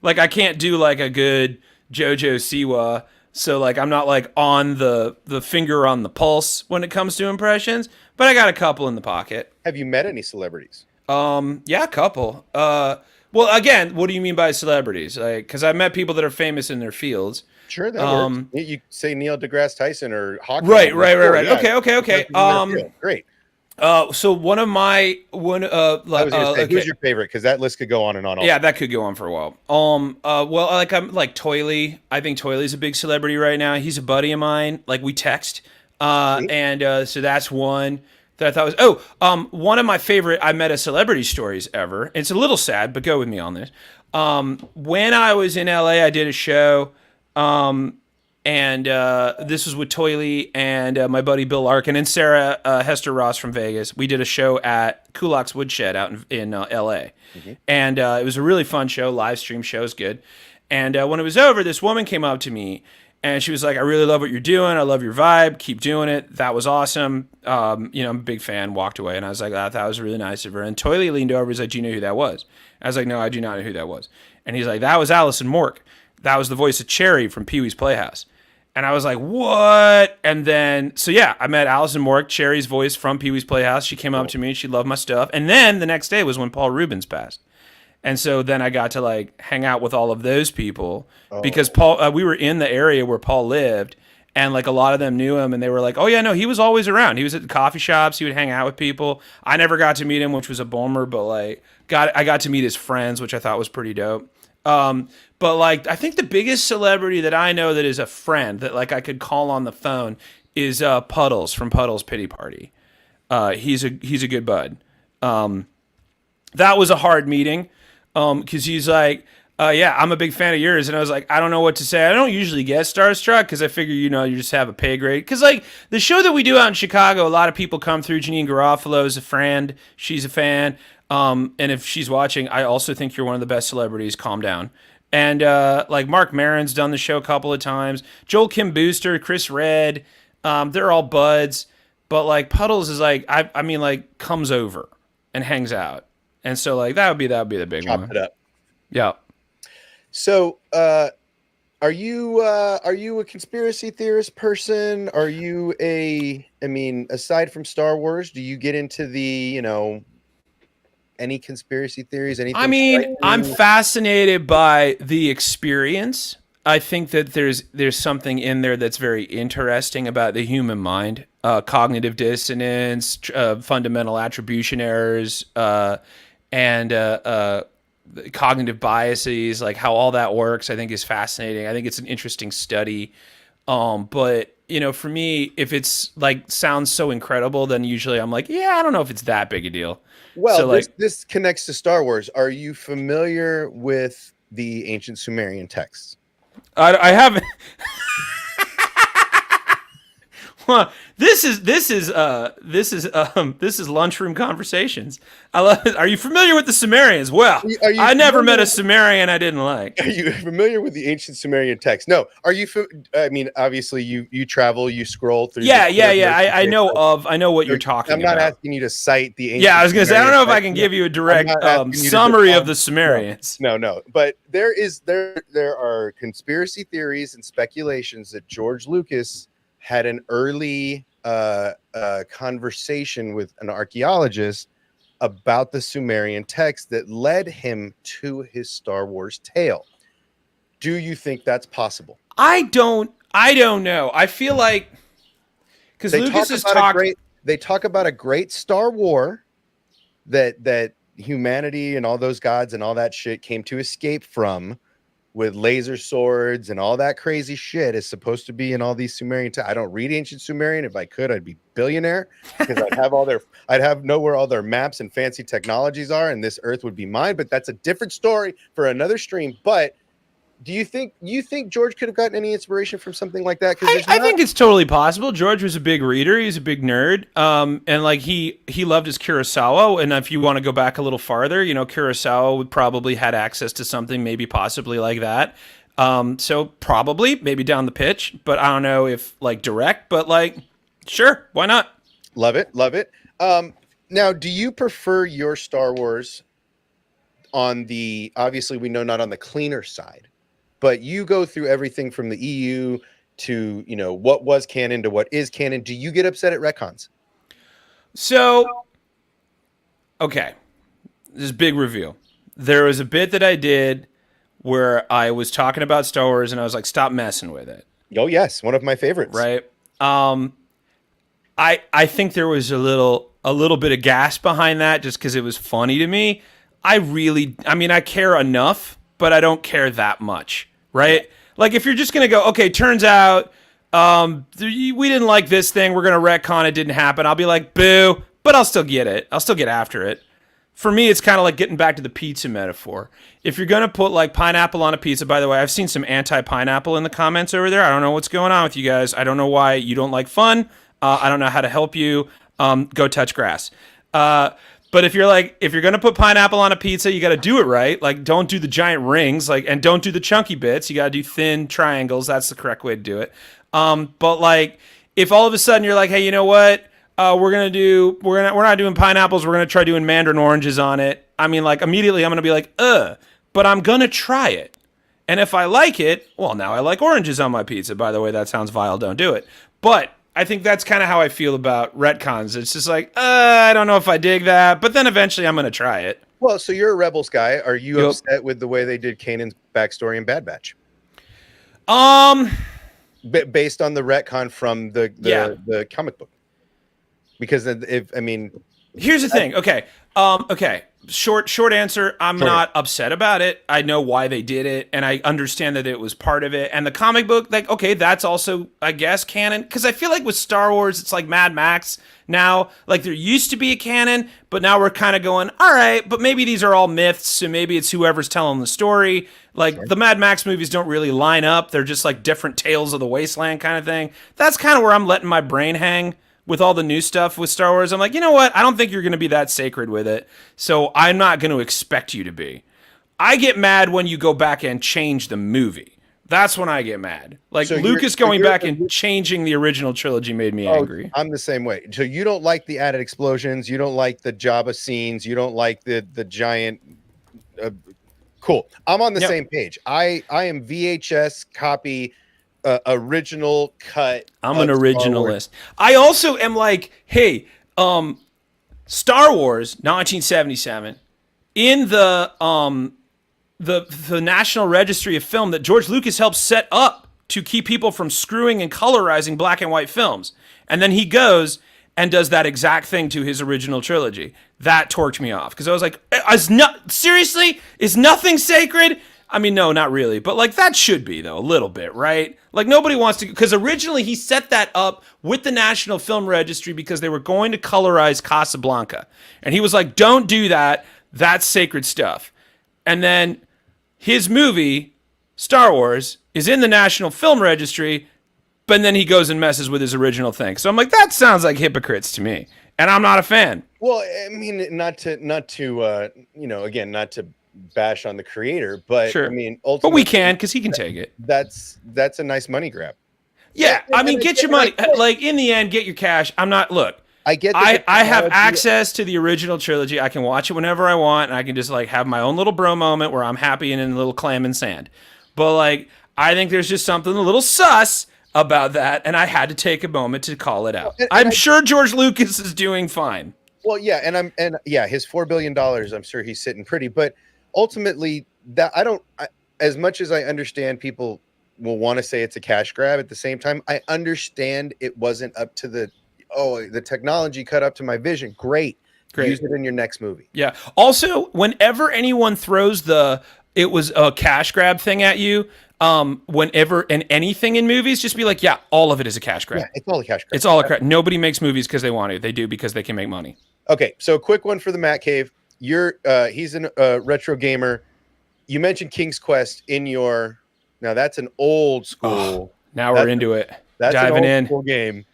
Like, I can't do like a good JoJo Siwa. So, like, I'm not, like, on the finger on the pulse when it comes to impressions, but I got a couple in the pocket. Have you met any celebrities? Yeah, a couple. Well, again, what do you mean by celebrities? Like, because I've met people that are famous in their fields. Sure, that works. You say Neil deGrasse Tyson or Hawking. Right. Yeah. Okay. Great. So one of my I was gonna say, who's your favorite? Because that list could go on and on. Yeah, that could go on for a while. Well, I'm like Toily. I think Toily's a big celebrity right now. He's a buddy of mine. Like, we text. So that's one that I thought was. One of my favorite I met a celebrity stories ever. It's a little sad, but go with me on this. When I was in LA, I did a show. And this was with Toily and my buddy Bill Larkin and Sarah Hester Ross from Vegas. We did a show at Kulak's Woodshed out in L.A. Mm-hmm. And it was a really fun show, live stream show. It was good. And when it was over, this woman came up to me and she was like, I really love what you're doing. I love your vibe. Keep doing it. That was awesome. I'm a big fan. Walked away. And I was like, that was really nice of her. And Toily leaned over and was like, do you know who that was? I was like, no, I do not know who that was. And he's like, that was Allison Mork. That was the voice of Cherry from Pee-wee's Playhouse. And I was like, what? And then, I met Allison Mork, Cherry's voice from Pee-wee's Playhouse. She came up to me and she loved my stuff. And then the next day was when Paul Rubens passed. And so then I got to like hang out with all of those people because Paul, we were in the area where Paul lived. and like a lot of them knew him, and they were like, "Oh yeah, no, he was always around. He was at the coffee shops. He would hang out with people. I never got to meet him, which was a bummer, but like I got to meet his friends, which I thought was pretty dope. But like I think the biggest celebrity that I know that is a friend that like I could call on the phone is Puddles from Puddles Pity Party. He's a good bud. That was a hard meeting because he's like, yeah, I'm a big fan of yours. And I was like, I don't know what to say. I don't usually get starstruck because I figure, you just have a pay grade. Because, like, the show that we do out in Chicago, a lot of people come through. Janine Garofalo is a friend. She's a fan. And if she's watching, I also think you're one of the best celebrities. Calm down. And, like, Mark Maron's done the show a couple of times. Joel Kim Booster, Chris Redd, they're all buds. But, like, Puddles is, like, I mean, like, comes over and hangs out. And so, like, that would be the big Chop one. it up. Yeah. So, are you a conspiracy theorist person? Are you aside from Star Wars, do you get into the, any conspiracy theories, anything? I mean, I'm fascinated by the experience. I think that there's something in there that's very interesting about the human mind, cognitive dissonance, fundamental attribution errors, and cognitive biases, like how all that works. I think is fascinating. I think it's an interesting study. But for me, if it's like sounds so incredible, then usually I'm like, yeah, I don't know if it's that big a deal. Well, so, like, this connects to Star Wars. Are you familiar with the ancient Sumerian texts? I haven't. Well, this is lunchroom conversations. I love it. Are you familiar with the Sumerians? Well, I never met a Sumerian I didn't like. Are you familiar with the ancient Sumerian text? No. Are you? I mean, obviously, you travel, you scroll through. Yeah. I know what you're talking about. I'm not asking you to cite the ancient. Yeah, I was gonna say I don't know if I can text. give you a direct summary of the Sumerians. No. But there are conspiracy theories and speculations that George Lucas had an early conversation with an archaeologist about the Sumerian text that led him to his Star Wars tale. Do you think that's possible? I don't know. I feel like because Lucas has talked. They talk about a great Star War that humanity and all those gods and all that shit came to escape from, with laser swords and all that crazy shit is supposed to be in all these Sumerian. I don't read ancient Sumerian. If I could, I'd be billionaire because I'd know where all their maps and fancy technologies are, and this Earth would be mine. But that's a different story for another stream. But do you think George could have gotten any inspiration from something like that? I think it's totally possible. George was a big reader. He's a big nerd. And like he loved his Kurosawa. And if you want to go back a little farther, Kurosawa would probably had access to something maybe possibly like that. So probably maybe down the pitch, but I don't know if like direct, but like, sure. Why not? Love it. Now, do you prefer your Star Wars on the, obviously we know not on the cleaner side, but you go through everything from the EU to, what was canon to what is canon. Do you get upset at retcons? So, okay. This is a big reveal. There was a bit that I did where I was talking about Star Wars and I was like, stop messing with it. Oh, yes. One of my favorites. Right. I think there was a little bit of gas behind that just because it was funny to me. I care enough, but I don't care that much, right? Like if you're just going to go, okay, turns out we didn't like this thing, we're going to retcon, it didn't happen. I'll be like, boo, but I'll still get it. I'll still get after it. For me, it's kind of like getting back to the pizza metaphor. If you're going to put like pineapple on a pizza, by the way, I've seen some anti-pineapple in the comments over there. I don't know what's going on with you guys. I don't know why you don't like fun. I don't know how to help you. Go touch grass. But if you're going to put pineapple on a pizza, you got to do it right. Like, don't do the giant rings, and don't do the chunky bits. You got to do thin triangles. That's the correct way to do it. But like, if all of a sudden you're like, hey, you know what? We're not doing pineapples. We're going to try doing mandarin oranges on it. I mean, like, immediately I'm going to be like, but I'm going to try it. And if I like it, well, now I like oranges on my pizza. By the way, that sounds vile. Don't do it. But I think that's kind of how I feel about retcons. It's just like, I don't know if I dig that, but then eventually I'm going to try it. Well, so you're a Rebels guy. Are you upset with the way they did Kanan's backstory in Bad Batch? based on the retcon from the comic book. Because here's the thing. Okay. Okay. Short answer. I'm not upset about it. I know why they did it, and I understand that it was part of it. And the comic book, like, okay, that's also, I guess, canon. Because I feel like with Star Wars, it's like Mad Max now. Like, there used to be a canon, but now we're kind of going, all right, but maybe these are all myths, so maybe it's whoever's telling the story. Like, the Mad Max movies don't really line up. They're just like different tales of the wasteland kind of thing. That's kind of where I'm letting my brain hang. With all the new stuff with Star Wars, I'm like, you know what? I don't think you're going to be that sacred with it. So I'm not going to expect you to be. I get mad when you go back and change the movie. That's when I get mad. Like, so Lucas going back and changing the original trilogy made me angry. I'm the same way. So you don't like the added explosions. You don't like the Jabba scenes. You don't like the giant. Cool. I'm on the same page. I am VHS copy. Original cut. I'm an originalist. I also am like, hey, Star Wars 1977 in the National Registry of Film that George Lucas helped set up to keep people from screwing and colorizing black and white films. And then he goes and does that exact thing to his original trilogy. That torqued me off because I was like, seriously? Is nothing sacred? I mean, no, not really. But, like, that should be, though, a little bit, right? Like, nobody wants to... Because originally he set that up with the National Film Registry because they were going to colorize Casablanca. And he was like, don't do that. That's sacred stuff. And then his movie, Star Wars, is in the National Film Registry, but then he goes and messes with his original thing. So I'm like, that sounds like hypocrites to me. And I'm not a fan. Well, I mean, not to bash on the creator, but sure. I mean, ultimately, but we can because he can take it. That's a nice money grab. Yeah, I mean, get your money. Like, in the end, get your cash. I'm not. Look, I get. I have access to the original trilogy. I can watch it whenever I want, and I can just like have my own little bro moment where I'm happy and in a little clam and sand. But like, I think there's just something a little sus about that, and I had to take a moment to call it out. I'm sure George Lucas is doing fine. Well, yeah, and his $4 billion. I'm sure he's sitting pretty, but. Ultimately, that as much as I understand people will want to say it's a cash grab, at the same time, I understand it wasn't up to the technology cut up to my vision. Great. Use it in your next movie. Yeah. Also, whenever anyone throws it was a cash grab thing at you, whenever in anything in movies, just be like, yeah, all of it is a cash grab. Yeah, it's all a cash grab. It's all a crap. Nobody makes movies because they want to. They do because they can make money. Okay, so quick one for the Matt Cave. He's a retro gamer. You mentioned King's Quest in your. Now that's an old school. Oh, now we're into it. That's diving an old school game.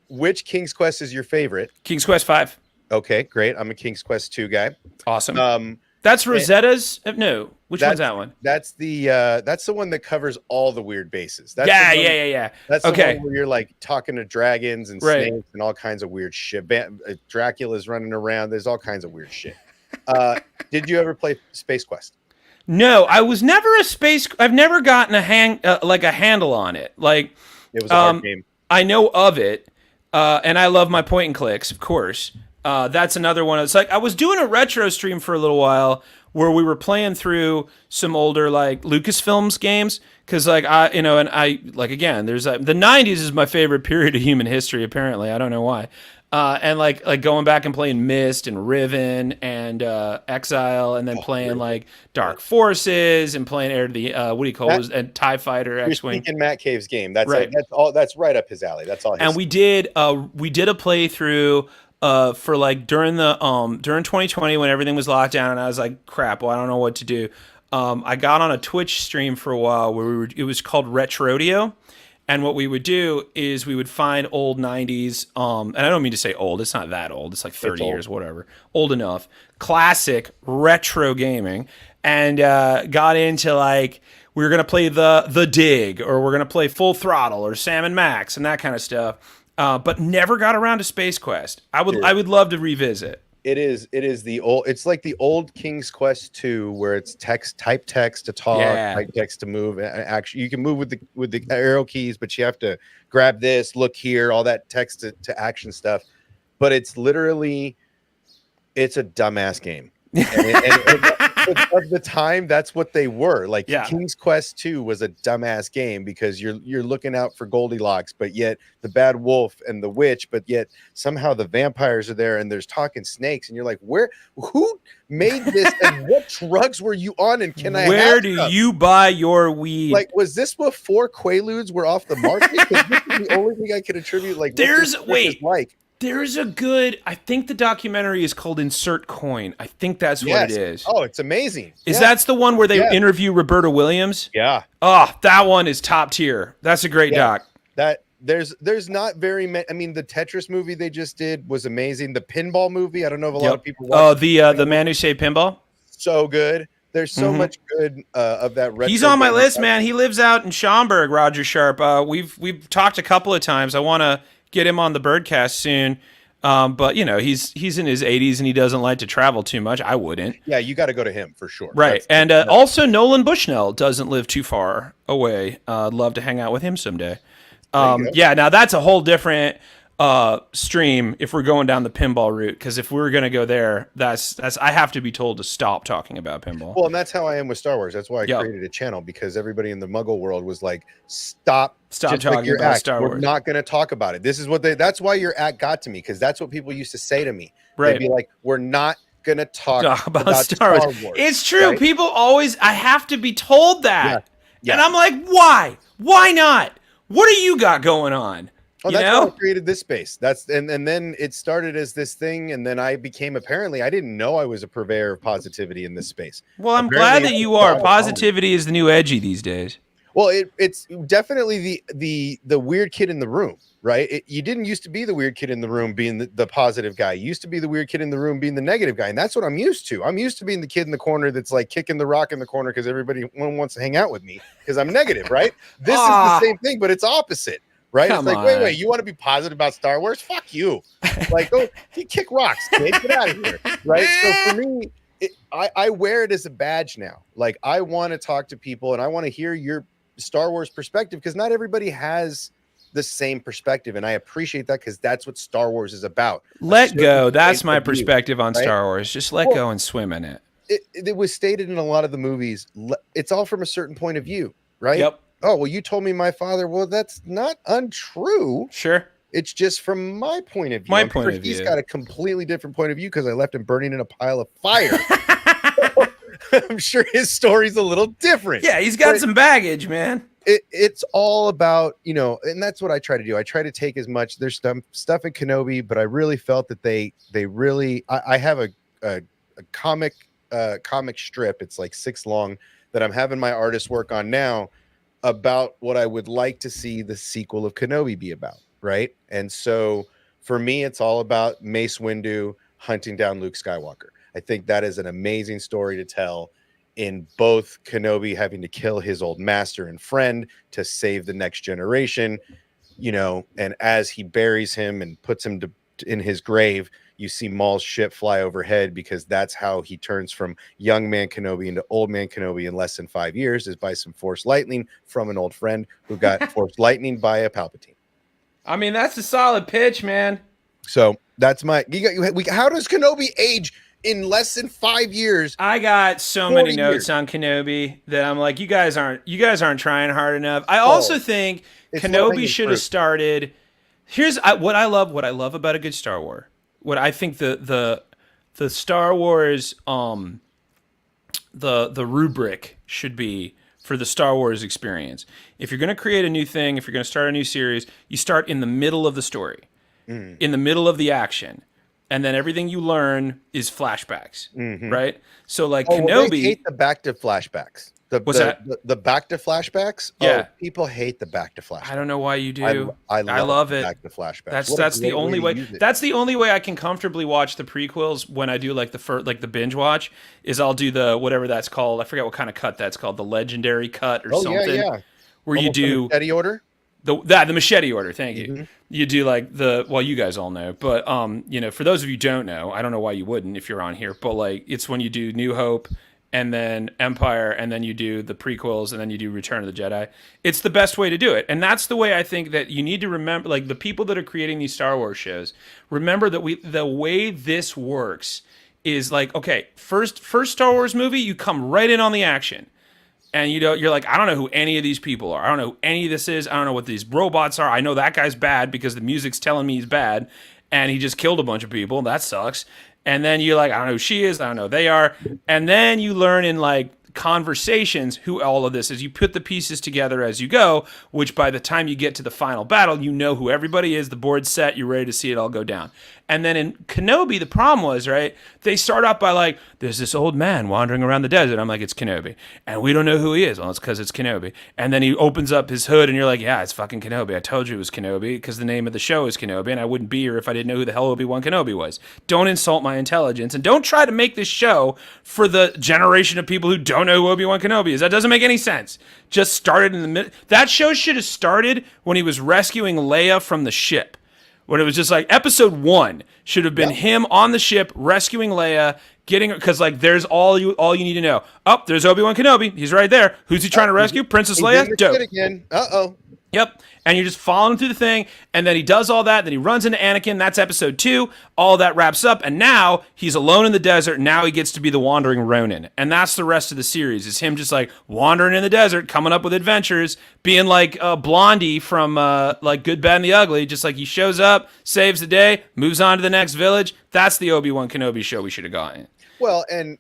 Which King's Quest is your favorite? King's Quest 5. Okay, great. I'm a King's Quest 2 guy. Awesome. That's Rosetta's. No, which one's that one? That's the one that covers all the weird bases. That's yeah. That's the one where you're like talking to dragons and snakes and all kinds of weird shit. Dracula's running around. There's all kinds of weird shit. Did you ever play Space Quest? No, I was never I've never gotten a handle on it. Like, it was a hard game. I know of it, and I love my point and clicks, of course. That's another one. It's like I was doing a retro stream for a little while where we were playing through some older like Lucasfilms games because like again, there's the 90s is my favorite period of human history. Apparently, I don't know why. And like going back and playing Myst and Riven and Exile, and then playing like Dark Forces and playing Heir to the what do you call it? And TIE Fighter, X-Wing. You're speaking Matt Cave's game. That's right. That's right up his alley. That's all. And we did a playthrough. For like during 2020 when everything was locked down and I was like, crap, well, I don't know what to do. I got on a Twitch stream for a while where it was called Retrodeo. And what we would do is we would find old 90s, and I don't mean to say old, it's not that old, it's like 30 years, whatever, old enough, classic retro gaming, and got into like, we were going to play the Dig, or we're going to play Full Throttle, or Sam & Max, and that kind of stuff. But never got around to Space Quest. I would love to revisit. It is the old. It's like the old King's Quest 2, where it's type text to talk, type text to move. Actually, you can move with the arrow keys, but you have to grab this, look here, all that text to action stuff. But it's literally, it's a dumbass game. of the time, that's what they were. Like Yeah. King's Quest 2 was a dumbass game because you're looking out for Goldilocks, but yet the bad wolf and the witch, but yet somehow the vampires are there and there's talking snakes, and you're like, who made this and what drugs were you on? And Where do you buy your weed? Like, was this before Quaaludes were off the market? 'Cause this is the only thing I could attribute. Like, There's a good, I think the documentary is called Insert Coin. I think that's what it is. Oh, it's amazing. That's the one where they interview Roberta Williams? Yeah. Oh, that one is top tier. That's a great doc. There's not very many. I mean, the Tetris movie they just did was amazing. The Pinball movie, I don't know if a lot of people watch. Oh, the Man Who Saved Pinball? So good. There's so much good of that. Retro He's on my list, stuff. man. He lives out in Schaumburg, Roger Sharp. We've talked a couple of times. I want to get him on the Birdcast soon. But you know, he's in his 80s and he doesn't like to travel too much. I wouldn't. Yeah, you got to go to him for sure. Right. Also Nolan Bushnell doesn't live too far away. I'd love to hang out with him someday. Yeah, now that's a whole different stream if we're going down the pinball route, because if we were going to go there, that's I have to be told to stop talking about pinball. Well, and that's how I am with Star Wars. That's why I created a channel, because everybody in the Muggle world was like, stop talking about Star Wars. We're not going to talk about it. This is what that's why your act got to me, because that's what people used to say to me. Right. They'd be like, we're not going to talk about Star Wars. It's true. Right? People always, I have to be told that. Yeah. And I'm like, why? Why not? What do you got going on? Oh, that's why I created this space. And then it started as this thing, and then I became, apparently, I didn't know I was a purveyor of positivity in this space. Well, I'm glad that you are. Positivity is the new edgy these days. Well, it's definitely the weird kid in the room, right? You didn't used to be the weird kid in the room being the positive guy. You used to be the weird kid in the room being the negative guy, and that's what I'm used to. I'm used to being the kid in the corner that's like kicking the rock in the corner because everybody wants to hang out with me because I'm negative, right? This is the same thing, but it's opposite. Right? It's like, wait, you want to be positive about Star Wars? Fuck you. Like, go kick rocks, kid. Get out of here. Right? So for me, I wear it as a badge now. Like, I want to talk to people and I want to hear your Star Wars perspective, because not everybody has the same perspective. And I appreciate that, because that's what Star Wars is about. Let go. That's my perspective on Star Wars. Just let go and swim in it. It was stated in a lot of the movies. It's all from a certain point of view, right? Yep. Oh, well, you told me my father. Well, that's not untrue. Sure. It's just from my point of view. My point of view. He's got a completely different point of view because I left him burning in a pile of fire. I'm sure his story's a little different. Yeah, he's got some baggage, man. It's all about, and that's what I try to do. I try to take as much. There's some stuff in Kenobi, but I really felt that they really. I have a comic strip. It's like 6 long that I'm having my artist work on now, about what I would like to see the sequel of Kenobi be about, right? And so for me, it's all about Mace Windu hunting down Luke Skywalker. I think that is an amazing story to tell, in both Kenobi having to kill his old master and friend to save the next generation, and as he buries him and puts him in his grave, you see Maul's ship fly overhead, because that's how he turns from young man Kenobi into old man Kenobi in less than 5 years, is by some Force lightning from an old friend who got Force lightning by a Palpatine. I mean, that's a solid pitch, man. So that's how does Kenobi age in less than 5 years? I got so many notes on Kenobi that I'm like, you guys aren't trying hard enough. I also think Kenobi should have started. Here's what I love about a good Star Wars. What I think the Star Wars the rubric should be for the Star Wars experience. If you're going to create a new thing, if you're going to start a new series, you start in the middle of the story, in the middle of the action, and then everything you learn is flashbacks, right? So like Kenobi, they hate the back to flashbacks. The back to flashbacks? Yeah. Oh, people hate the back to flashbacks. I don't know why you do. I love it. Back to flashbacks. That's the only way. That's the only way I can comfortably watch the prequels when I do like the binge watch, is I'll do the whatever that's called. I forget what kind of cut that's called. The legendary cut or something. Yeah. Where you do machete order? The machete order, thank you. You do like you guys all know, but for those of you who don't know, I don't know why you wouldn't if you're on here, but like it's when you do New Hope and then Empire, and then you do the prequels, and then you do Return of the Jedi. It's the best way to do it. And that's the way I think that you need to remember, like the people that are creating these Star Wars shows, remember that the way this works is like, okay, first Star Wars movie, you come right in on the action. And you're like, I don't know who any of these people are. I don't know who any of this is. I don't know what these robots are. I know that guy's bad because the music's telling me he's bad, and he just killed a bunch of people. That sucks. And then you're like, I don't know who she is. I don't know who they are. And then you learn in like conversations who all of this is. You put the pieces together as you go, which by the time you get to the final battle, you know who everybody is. The board's set. You're ready to see it all go down. And then in Kenobi, the problem was, right, they start off by like, there's this old man wandering around the desert. I'm like, it's Kenobi. And we don't know who he is. Well, it's because it's Kenobi. And then he opens up his hood and you're like, yeah, it's fucking Kenobi. I told you it was Kenobi because the name of the show is Kenobi, and I wouldn't be here if I didn't know who the hell Obi-Wan Kenobi was. Don't insult my intelligence, and don't try to make this show for the generation of people who don't know who Obi-Wan Kenobi is. That doesn't make any sense. Just started in the middle. That show should have started when he was rescuing Leia from the ship. When it was just like episode 1 should have been him on the ship rescuing Leia, getting her, because like there's all you need to know. Oh, there's Obi-Wan Kenobi. He's right there. Who's he trying to rescue? Princess Leia. Dope. Again. Uh-oh. Yep. And you're just following through the thing, and then he does all that, then he runs into Anakin. That's episode 2. All that wraps up, and now he's alone in the desert. Now he gets to be the wandering Ronin. And that's the rest of the series, is him just like wandering in the desert, coming up with adventures, being like Blondie from like Good, Bad, and the Ugly. Just like he shows up, saves the day, moves on to the next village. That's the Obi-Wan Kenobi show we should have gotten. Well, and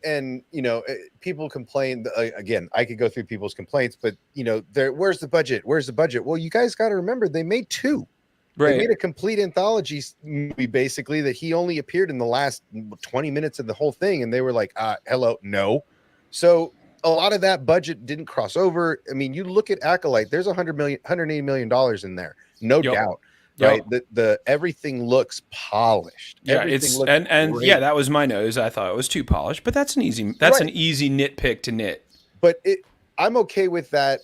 you know, people complain again. I could go through people's complaints, but you know, where's the budget? Where's the budget? Well, you guys got to remember they made 2. Right. They made a complete anthology movie basically that he only appeared in the last 20 minutes of the whole thing, and they were like, "Hello, no." So a lot of that budget didn't cross over. I mean, you look at Acolyte. There's $180 million in there, no doubt. Right, the everything looks polished. Yeah, everything looks and great. yeah, that was my nose. I thought it was too polished, but that's an easy nitpick to knit. But I'm okay with that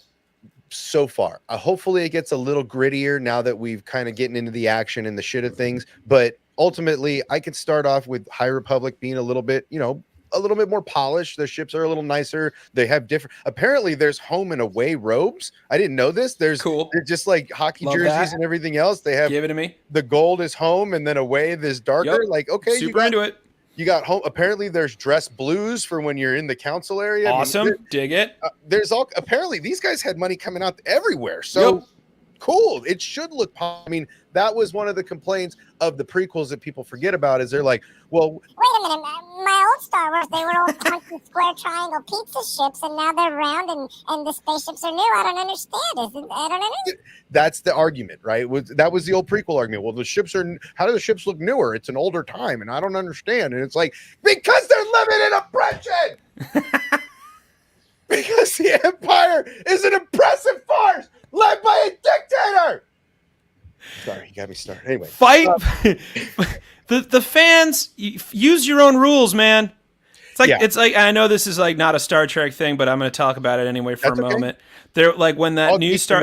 so far. Hopefully, it gets a little grittier now that we've kind of getting into the action and the shit of things. But ultimately, I could start off with High Republic being a little bit, you know, a little bit more polished. The ships are a little nicer. They have different. Apparently, there's home and away robes. I didn't know this. They're just like hockey jerseys and everything else. They have. Give it to me. The gold is home, and then away is darker. Like, okay, super into it. You got home. Apparently, there's dress blues for when you're in the council area. Awesome, I mean, dig it. There's all. Apparently, these guys had money coming out everywhere. So. Cool. It should look. I mean, that was one of the complaints of the prequels that people forget about. Is they're like, well, wait a minute. My old Star Wars, they were all funky square triangle pizza ships, and now they're round, and the spaceships are new. I don't understand. I don't understand. That's the argument, right? That was the old prequel argument. Well, the ships are. How do the ships look newer? It's an older time, and I don't understand. And it's like because they're living in oppression. Because the Empire is an oppressive force led by a dictator. Sorry, you got me started. Anyway, fight the fans. Use your own rules, man. It's like I know this is like not a Star Trek thing, but I'm going to talk about it anyway for a moment. They're like when that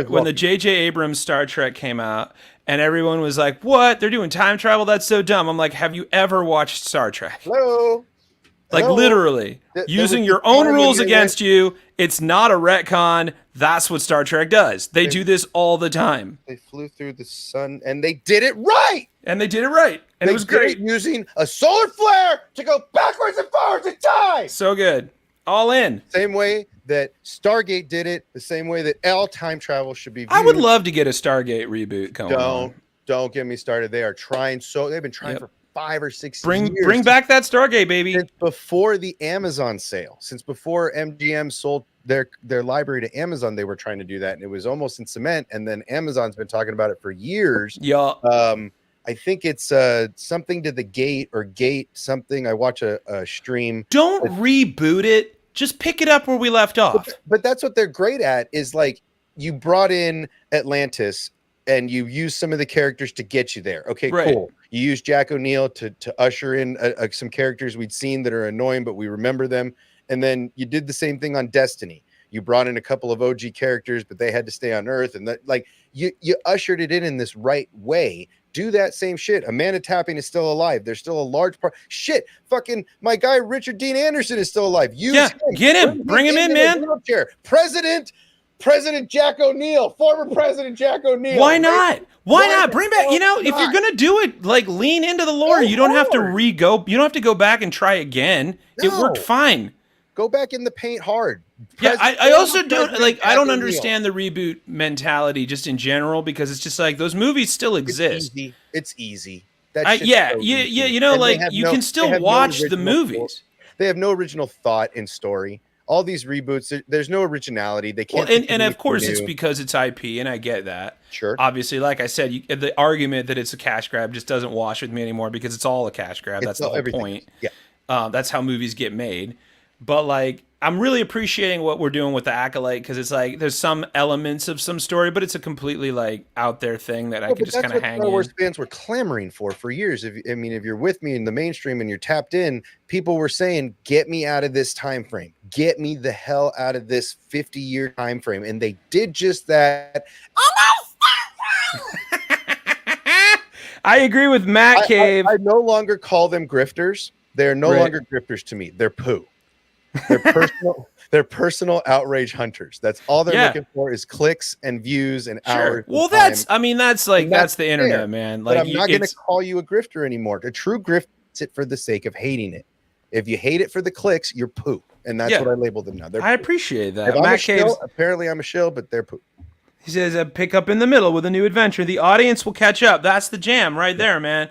when the J.J. Abrams Star Trek came out, and everyone was like, "What? They're doing time travel? That's so dumb." I'm like, "Have you ever watched Star Trek?" Hello. Like literally using your own rules against you. It's not a retcon. That's what Star Trek does. They do this all the time. They flew through the sun and they did it right. And it was great. Using a solar flare to go backwards and forwards in time. So good. All in. Same way that Stargate did it. The same way that all time travel should be viewed. I would love to get a Stargate reboot going. Don't get me started. They are trying they've been trying for 5 or 6 years. Bring Bring back that Stargate, baby. Since before the Amazon sale, since before MGM sold their library to Amazon, they were trying to do that, and it was almost in cement. And then Amazon's been talking about it for years. Yeah. I think it's something to the gate or gate something. I watch a stream. Don't reboot it. Just pick it up where we left off. But that's what they're great at. Is like you brought in Atlantis. And you use some of the characters to get you there. Okay, cool. You use Jack O'Neill to usher in some characters we'd seen that are annoying, but we remember them. And then you did the same thing on Destiny. You brought in a couple of OG characters, but they had to stay on Earth. And that, like you ushered it in this right way. Do that same shit. Amanda Tapping is still alive. There's still a large part. Shit, fucking my guy Richard Dean Anderson is still alive. Use him. Get him. Bring him in, man. Wheelchair. President President Jack O'Neill, former President Jack O'Neill. Why right? not? Why not? Bring back, you know, if not? you're going to do it, like lean into the lore. Go You don't have to hard. you don't have to go back and try again. It worked No. fine. Go back in the paint hard. Yeah, I Former also don't President like. I Jack don't O'Neill. understand the reboot mentality just in general because it's just like those movies still exist. It's easy. That shit's Yeah, so easy. you know, And they like have you no- can they still have no watch the original movies. They have no original thought in story. All these reboots, there's no originality. They Well, can't. and of course it's new. because it's IP, and I get that. Sure. Obviously, like I said, the argument that it's a cash grab just doesn't wash with me anymore because it's all a cash grab. That's the whole everything point. is. Yeah. That's how movies get made. But like, I'm really appreciating what we're doing with the Acolyte because it's like there's some elements of some story, but it's a completely like out there thing that I could But just that's kind of what hang Star Wars in. fans were clamoring for years. If you're with me in the mainstream and you're tapped in, people were saying, "Get me out of this time frame. Get me the hell out of this 50-year time frame." And they did just that. I agree with Matt Cave. I no longer call them grifters. They're no Right. longer grifters to me. They're poo. They're personal. They're personal outrage hunters. That's all they're Yeah. looking for is clicks and views and hours. Sure. and Well, time. that's like And that's that's the internet, fair. man. But Like I'm not going to it's- call you a grifter anymore. A true grift is it for the sake of hating it. If you hate it for the clicks, you're poo, and that's Yeah. what I label them now. They're I poo. appreciate If that. I'm a Matt Cave's shill, apparently I'm a shill, but they're poo. He says, pick up in the middle with a new adventure. The audience will catch up. That's the jam right there, man.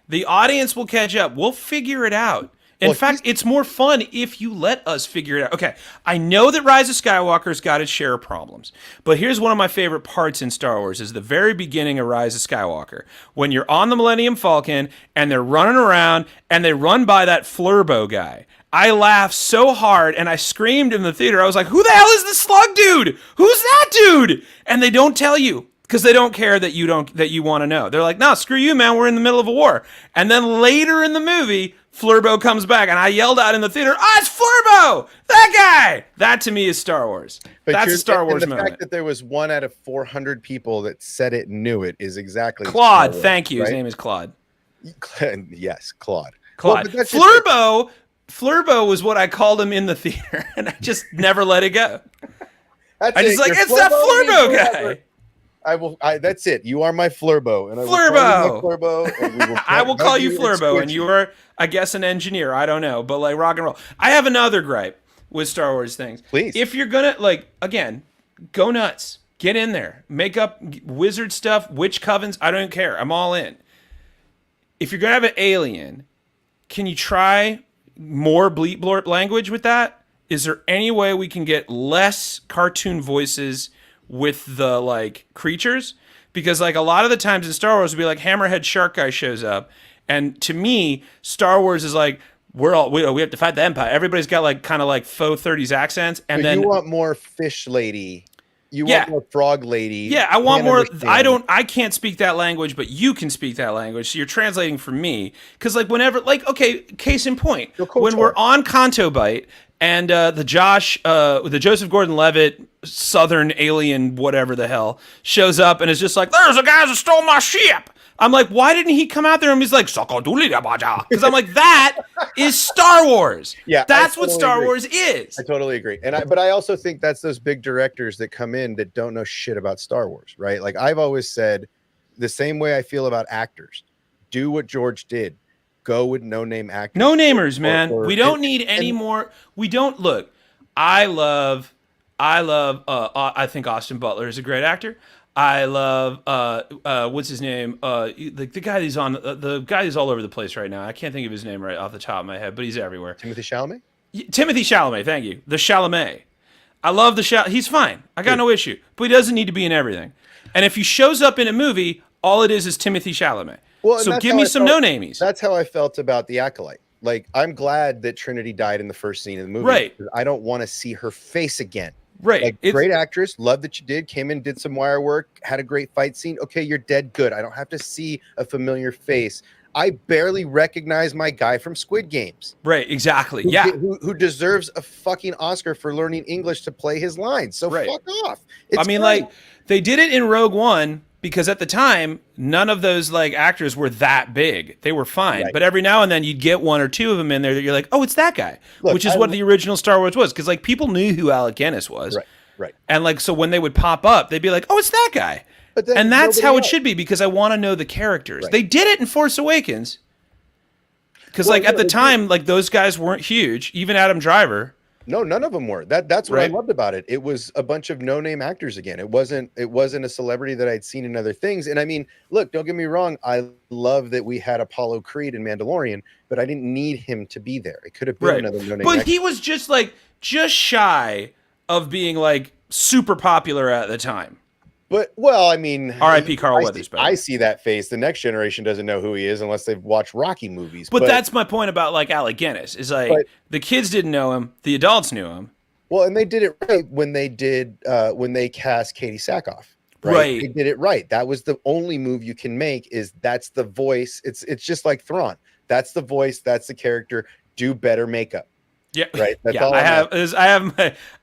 The audience will catch up. We'll figure it out. In Well, fact, it's more fun if you let us figure it out. Okay, I know that Rise of Skywalker's got its share of problems, but here's one of my favorite parts in Star Wars is the very beginning of Rise of Skywalker. When you're on the Millennium Falcon and they're running around and they run by that Flurbo guy. I laughed so hard and I screamed in the theater. I was like, who the hell is the slug dude? Who's that dude? And they don't tell you because they don't care that you want to know. They're like, no, screw you, man. We're in the middle of a war. And then later in the movie, Flurbo comes back and I yelled out in the theater, it's Flurbo! That guy! That to me is Star Wars. But That's a Star Wars the moment. fact that there was 1 out of 400 people that said it and knew it is exactly Claude, Star Wars, thank you. His right? name is Claude. Yes, Claude. Claude. Well, but that's just- Flurbo was what I called him in the theater, and I just never let it go. That's I just it. like, You're it's that Flurbo whatever. guy. That's it. You are my Flurbo, and I will call Flurbo. you my Flurbo. And we will I will hug call you and Flurbo, squish and you are, I guess, an engineer. I don't know, but like rock and roll. I have another gripe with Star Wars things. Please. If you're gonna again, go nuts, get in there, make up wizard stuff, witch covens. I don't care. I'm all in. If you're gonna have an alien, can you try more bleep blorp language with that? Is there any way we can get less cartoon voices with the creatures? Because a lot of the times in Star Wars, it'll be like Hammerhead Shark Guy shows up, and to me, Star Wars is like we have to fight the Empire. Everybody's got kind of faux 30s accents, and So then you want more fish lady. You Yeah. want more frog lady. yeah, I want Can't more. understand. I can't speak that language, but you can speak that language. So you're translating for me. Because whenever, okay, case in point, Yo, Coach when we're Hart. on Canto Bite and the Joseph Gordon-Levitt Southern alien whatever the hell shows up and is just like, there's a guy that stole my ship. I'm like, why didn't he come out there and he's like, because I'm like, that is Star Wars. Yeah, I that's what totally Star agree. Wars is. I totally agree. But I also think that's those big directors that come in that don't know shit about Star Wars, right? Like I've always said, the same way I feel about actors. Do what George did. Go with no-name actors. No namers, man. Or- We don't and- need any and- more. We don't look. I love. I think Austin Butler is a great actor. I love. What's his name? The guy who's on. The guy who's all over the place right now. I can't think of his name right off the top of my head, but he's everywhere. Timothy Chalamet? Timothy Chalamet. Thank you. The Chalamet. I love the He's fine. I got no issue. But he doesn't need to be in everything. And if he shows up in a movie, all it is Timothy Chalamet. Well, and So that's give how me I some felt- no-namies. That's how I felt about the Acolyte. Like, I'm glad that Trinity died in the first scene of the movie. Right. Because I don't want to see her face again. Right. Like, It's- great actress. Love that you did. Came in, did some wire work, had a great fight scene. Okay, you're dead. Good. I don't have to see a familiar face. I barely recognize my guy from Squid Games. Right. Exactly. Who- Yeah. Who deserves a fucking Oscar for learning English to play his lines. So Right. fuck off. It's I mean, great. they did it in Rogue One because at the time, none of those actors were that big. They were fine. Right. But every now and then you'd get one or two of them in there that you're like, oh, it's that guy, Look, which is I what lo- the original Star Wars was. Because people knew who Alec Guinness was. Right. Right. And like, so when they would pop up, they'd be like, oh, it's that guy. But then And that's nobody how it else. should be, because I want to know the characters. Right. They did it in Force Awakens. Because Well, like at no, the they time, like those guys weren't huge. Even Adam Driver. No, none of them were. That's what I Right. loved about it. It was a bunch of no-name actors again. It wasn't a celebrity that I'd seen in other things. And I mean, look, don't get me wrong. I love that we had Apollo Creed in Mandalorian, but I didn't need him to be there. It could have been Right. another no-name But actor. he was just shy of being like super popular at the time. But well, I mean, R.I.P. Carl I see- Weathers, by the way. I see that face. The next generation doesn't know who he is unless they've watched Rocky movies. But that's my point about like Alec Guinness. Is like But- the kids didn't know him, the adults knew him. well, and they did it right when they cast Katie Sackhoff. Right. They did it right. That was the only move you can make. Is that's the voice. It's just like Thrawn. That's the voice. That's the character. Do better makeup. Yeah, Right. That's yeah. all I'm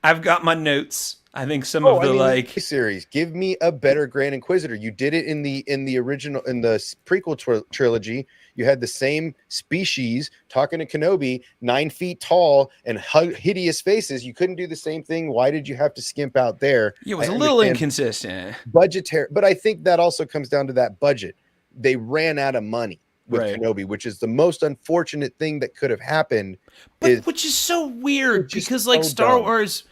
I've got my notes. I think some Oh, of the like. the series. Give me a better Grand Inquisitor. You did it in the original prequel trilogy. You had the same species talking to Kenobi, 9 feet tall and hideous faces. You couldn't do the same thing. Why did you have to skimp out there? It was I a little understand inconsistent. budgetary, but I think that also comes down to that budget. They ran out of money with Right. Kenobi, which is the most unfortunate thing that could have happened. But which is so weird Which is because like so Star dumb. Wars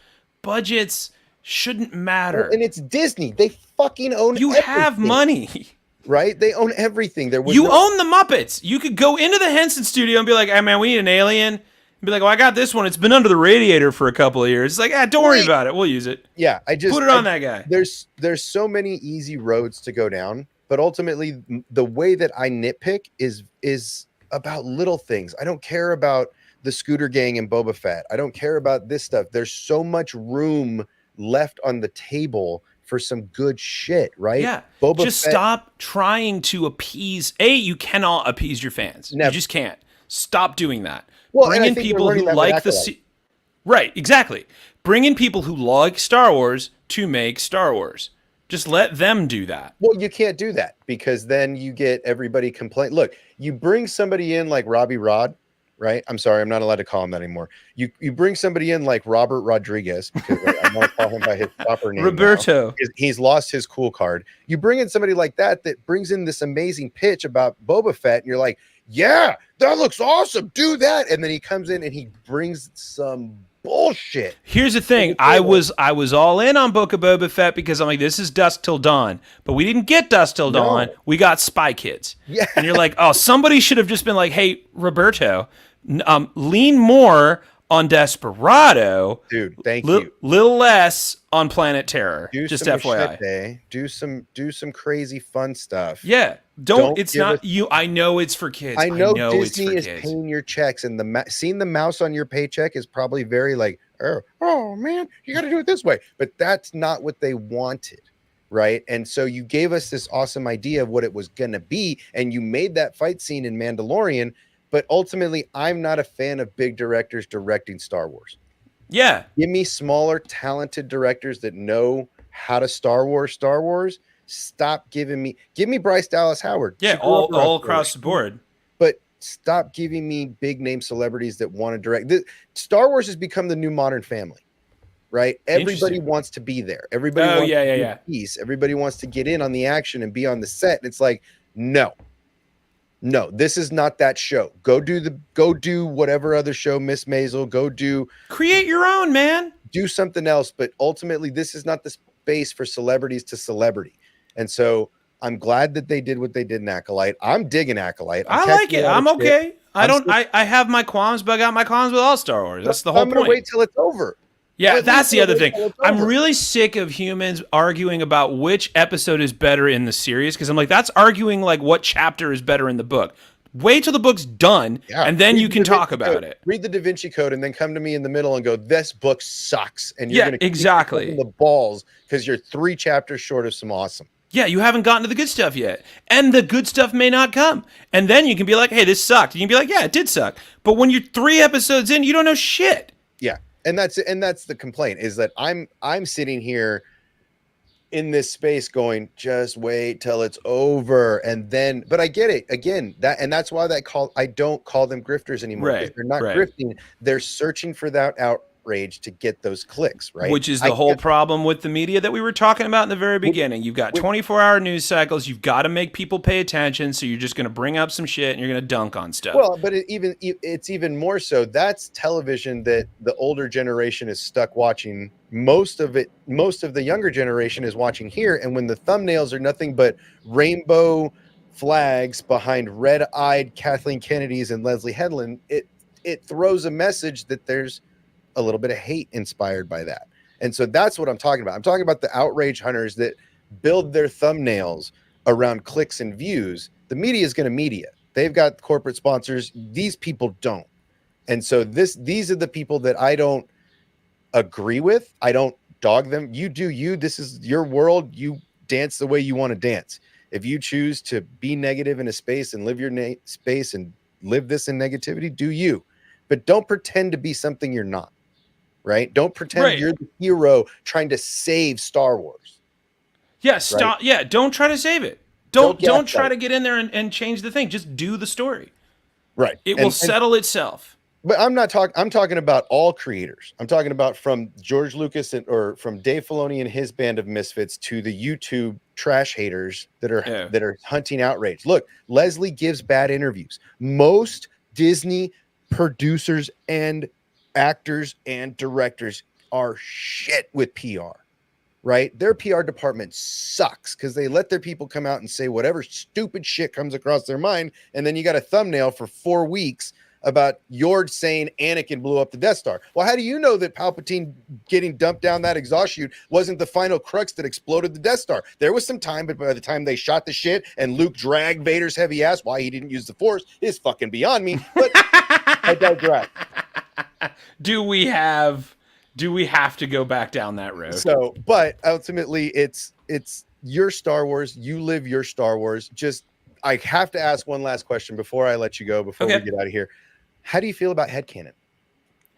budgets shouldn't matter. And it's Disney. They fucking own You have everything, money. right? They own everything. There was You no- own the Muppets. You could go into the Henson studio and be like, hey man, we need an alien. And be like, well, I got this one. It's been under the radiator for a couple of years. It's like, don't worry Right. about it. We'll use it. Yeah, I just Put it on that guy. There's so many easy roads to go down, but ultimately the way that I nitpick is about little things. I don't care about the scooter gang and Boba Fett. I don't care about this stuff. There's so much room left on the table for some good shit, right? Yeah. Boba Just Fett, stop trying to appease. You cannot appease your fans. Never. You just can't. Stop doing that. Well, Bring and I in think we're people learning who that with like the Acolyte. right, exactly. Bring in people who like Star Wars to make Star Wars. Just let them do that. Well, you can't do that because then you get everybody complain. Look, you bring somebody in like Robbie Rod, right? I'm sorry, I'm not allowed to call him that anymore. You bring somebody in like Robert Rodriguez because I want to call him by his proper name. now. Roberto. He's lost his cool card. You bring in somebody like that brings in this amazing pitch about Boba Fett, and you're like, yeah, that looks awesome. Do that. And then he comes in and he brings some bullshit. Here's the thing. I was all in on Book of Boba Fett because I'm like, this is Dusk Till Dawn. But we didn't get Dusk Till Dawn. We got Spy Kids. Yeah. And you're like, oh, somebody should have just been like, hey, Roberto, lean more on Desperado. Dude, thank you. Little less on Planet Terror. Do Just some FYI. machete, do some crazy fun stuff. Yeah. Don't It's give not us- you. I know it's for kids. I know it's Disney for is kids. paying your checks, and seeing the mouse on your paycheck is probably very like, oh man, you got to do it this way. But that's not what they wanted, right? And so you gave us this awesome idea of what it was gonna be, and you made that fight scene in Mandalorian. But ultimately, I'm not a fan of big directors directing Star Wars. Yeah. Give me smaller, talented directors that know how to Star Wars. Stop give me Bryce Dallas Howard. Yeah. She grew up around All Star Wars. across the board. But stop giving me big name celebrities that want to direct. Star Wars has become the new Modern Family, right? Everybody Interesting. wants to be there. Everybody Oh, wants yeah, to yeah, be yeah. a piece. Everybody wants to get in on the action and be on the set. And it's like, no, this is not that show. Go do whatever other show, Miss Maisel. Go do Create your own, man. something else. But ultimately, this is not the space for celebrities to celebrity. And so I'm glad that they did what they did in Acolyte. I'm digging Acolyte. I like it. I'm okay. I'm I have my qualms, but I got my qualms with all Star Wars. That's the whole I'm gonna point. wait till it's over. Yeah, But that's the other thing. it's I'm over. really sick of humans arguing about which episode is better in the series because I'm like, that's arguing like what chapter is better in the book. Wait till the book's done, Yeah. and then Read you the can Da talk Vinci about Code. it. Read the Da Vinci Code and then come to me in the middle and go, this book sucks. And you're Yeah, gonna keep exactly. kicking the balls because you're 3 chapters short of some awesome. Yeah, you haven't gotten to the good stuff yet. And the good stuff may not come. And then you can be like, hey, this sucked. And you can be like, yeah, it did suck. But when you're 3 episodes in, you don't know shit. Yeah. And that's the complaint is that I'm sitting here in this space going, just wait till it's over. And then, but I get it again, that's why I don't call them grifters anymore. 'Cause Right, they're not right. grifting. They're searching for that outrage to get those clicks, right? Which is the whole problem with the media that we were talking about in the very beginning. You've got 24-hour news cycles. You've got to make people pay attention. So you're just going to bring up some shit and you're going to dunk on stuff. Well, but it's even more so. That's television that the older generation is stuck watching. Most of the younger generation is watching here. And when the thumbnails are nothing but rainbow flags behind red-eyed Kathleen Kennedys and Leslie Headland, it throws a message that there's a little bit of hate inspired by that. And so that's what I'm talking about. I'm talking about the outrage hunters that build their thumbnails around clicks and views. The media is going to media. They've got corporate sponsors. These people don't. And so these are the people that I don't agree with. I don't dog them. You do you. This is your world. You dance the way you want to dance. If you choose to be negative in a space and live your space and live this in negativity, do you. But don't pretend to be something you're not. Right? Don't pretend you're the hero trying to save Star Wars. Yeah, stop. Right? Yeah, don't try to save it. Don't try to get in there and change the thing. Just do the story. Right. It will settle itself. But I'm talking about all creators. I'm talking about from George Lucas or from Dave Filoni and his band of misfits to the YouTube trash haters that are hunting outrage. Look, Leslie gives bad interviews. Most Disney producers and actors and directors are shit with PR, right? Their PR department sucks because they let their people come out and say whatever stupid shit comes across their mind. And then you got a thumbnail for 4 weeks about George saying Anakin blew up the Death Star. Well, how do you know that Palpatine getting dumped down that exhaust chute wasn't the final crux that exploded the Death Star? There was some time, but by the time they shot the shit and Luke dragged Vader's heavy ass, why he didn't use the Force is fucking beyond me. But I digress. Do we have to go back down that road? So, but ultimately it's your Star Wars. You live your Star Wars. I have to ask one last question before I let you go, before we get out of here. How do you feel about headcanon?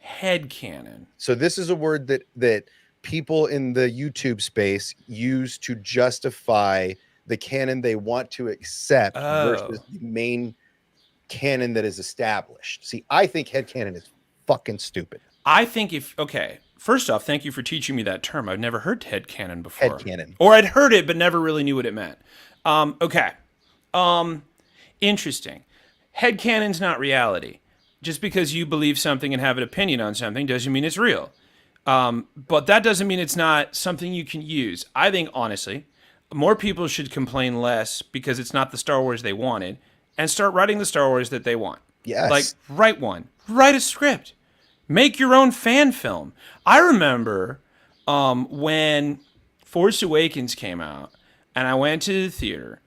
Headcanon. So this is a word that people in the YouTube space use to justify the canon they want to accept versus the main canon that is established. See, I think headcanon is fucking stupid. I think first off, thank you for teaching me that term. I've never heard headcanon before. Headcanon. Or I'd heard it, but never really knew what it meant. Interesting. Headcanon's not reality. Just because you believe something and have an opinion on something doesn't mean it's real. But that doesn't mean it's not something you can use. I think, honestly, more people should complain less because it's not the Star Wars they wanted and start writing the Star Wars that they want. Yes. Like, write one. Write a script. Make your own fan film. I remember when Force Awakens came out, and I went to the theater,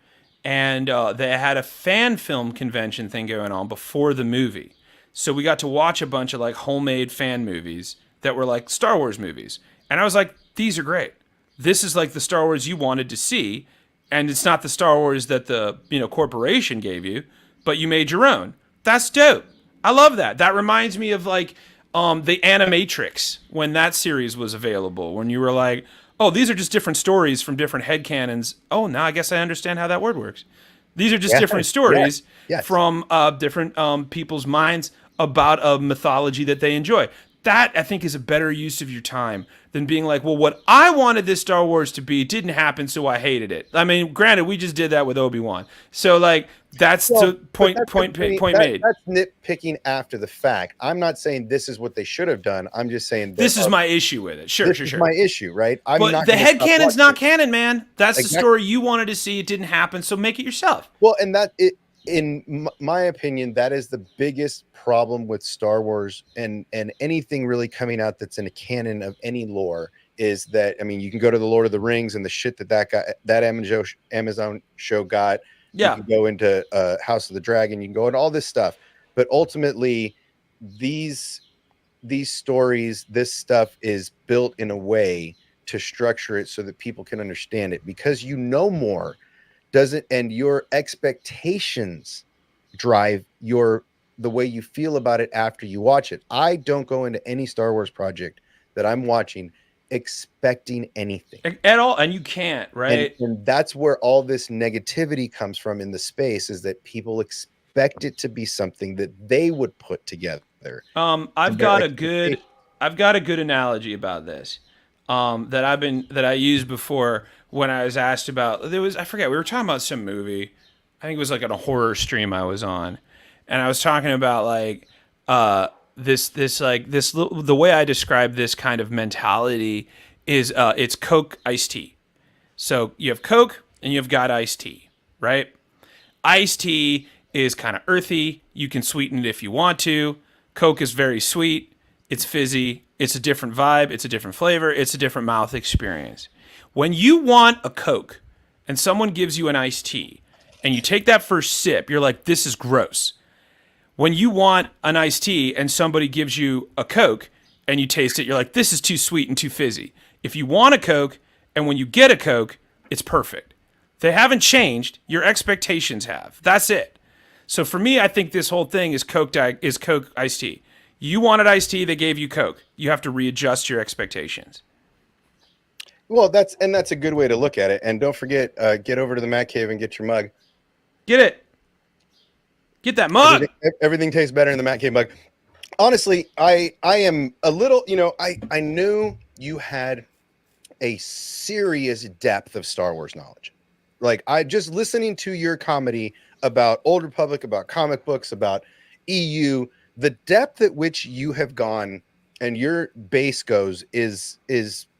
and they had a fan film convention thing going on before the movie. So we got to watch a bunch of like homemade fan movies that were like Star Wars movies. And I was like, these are great. This is like the Star Wars you wanted to see. And it's not the Star Wars that the corporation gave you, but you made your own. That's dope. I love that. That reminds me of like the Animatrix, when that series was available, when you were like, oh, these are just different stories from different headcanons. Oh, now I guess I understand how that word works. These are just different stories from different people's minds about a mythology that they enjoy. That, I think, is a better use of your time than being like, well, what I wanted this Star Wars to be didn't happen, so I hated it. I mean, granted, we just did that with Obi-Wan. So, like, that's the point made. That's nitpicking after the fact. I'm not saying this is what they should have done. I'm just saying this is my issue with it. Sure. This is my issue, right? But the headcanon's not canon, man. That's the story you wanted to see. It didn't happen, so make it yourself. Well, and in my opinion, that is the biggest problem with Star Wars and anything really coming out that's in a canon of any lore is that, I mean, you can go to the Lord of the Rings and the shit that Amazon show got. Yeah. You can go into House of the Dragon. You can go into all this stuff. But ultimately, these stories, this stuff is built in a way to structure it so that people can understand it, because more doesn't, and your expectations drive the way you feel about it after you watch it. I don't go into any Star Wars project that I'm watching expecting anything at all, and you can't, right? And that's where all this negativity comes from in the space, is that people expect it to be something that they would put together. I've got a good I've got a good analogy about this that I used before when I was asked about. I forget, we were talking about some movie. I think it was like on a horror stream I was on, and I was talking about like the way I describe this kind of mentality is it's Coke iced tea. So you have Coke and you've got iced tea, right? Iced tea is kind of earthy. You can sweeten it if you want to. Coke is very sweet. It's fizzy. It's a different vibe. It's a different flavor. It's a different mouth experience. When you want a Coke and someone gives you an iced tea and you take that first sip, you're like, this is gross. When you want an iced tea and somebody gives you a Coke and you taste it, you're like, this is too sweet and too fizzy. If you want a Coke and when you get a Coke, it's perfect. They haven't changed. Your expectations have. That's it. So for me, I think this whole thing is Coke iced tea. You wanted iced tea, they gave you Coke. You have to readjust your expectations. Well, that's a good way to look at it. And don't forget, get over to the Mac Cave and get your mug. Get it. Get that mug. Everything tastes better in the Mac Cave mug. Honestly, I am a little, I knew you had a serious depth of Star Wars knowledge. Like, I just listening to your comedy about Old Republic, about comic books, about EU, the depth at which you have gone and your base goes is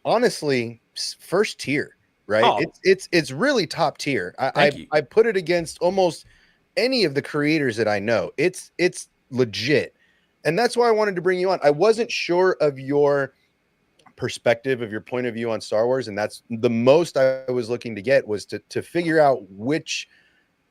honestly first tier, right? Oh. It's really top tier. I put it against almost any of the creators that I know. It's legit. And that's why I wanted to bring you on. I wasn't sure of your perspective, of your point of view on Star Wars, and that's the most I was looking to get, was to figure out which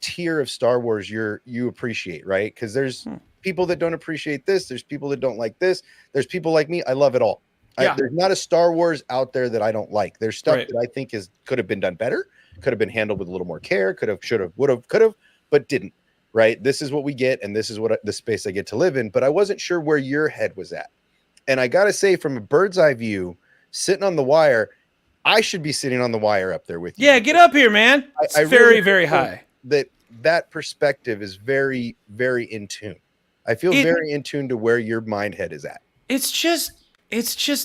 tier of Star Wars you appreciate, right? Because there's people that don't appreciate this, there's people that don't like this, there's people like me. I love it all. Yeah. There's not a Star Wars out there that I don't like. There's stuff that I think could have been done better, could have been handled with a little more care, could have, should have, would have, could have, but didn't. Right? This is what we get, and this is what the space I get to live in. But I wasn't sure where your head was at. And I gotta say, from a bird's eye view, sitting on the wire, I should be sitting on the wire up there with you. Yeah, get up here, man. It's very, really very high. That perspective is very, very in tune. I feel very in tune to where your mind head is at. It's just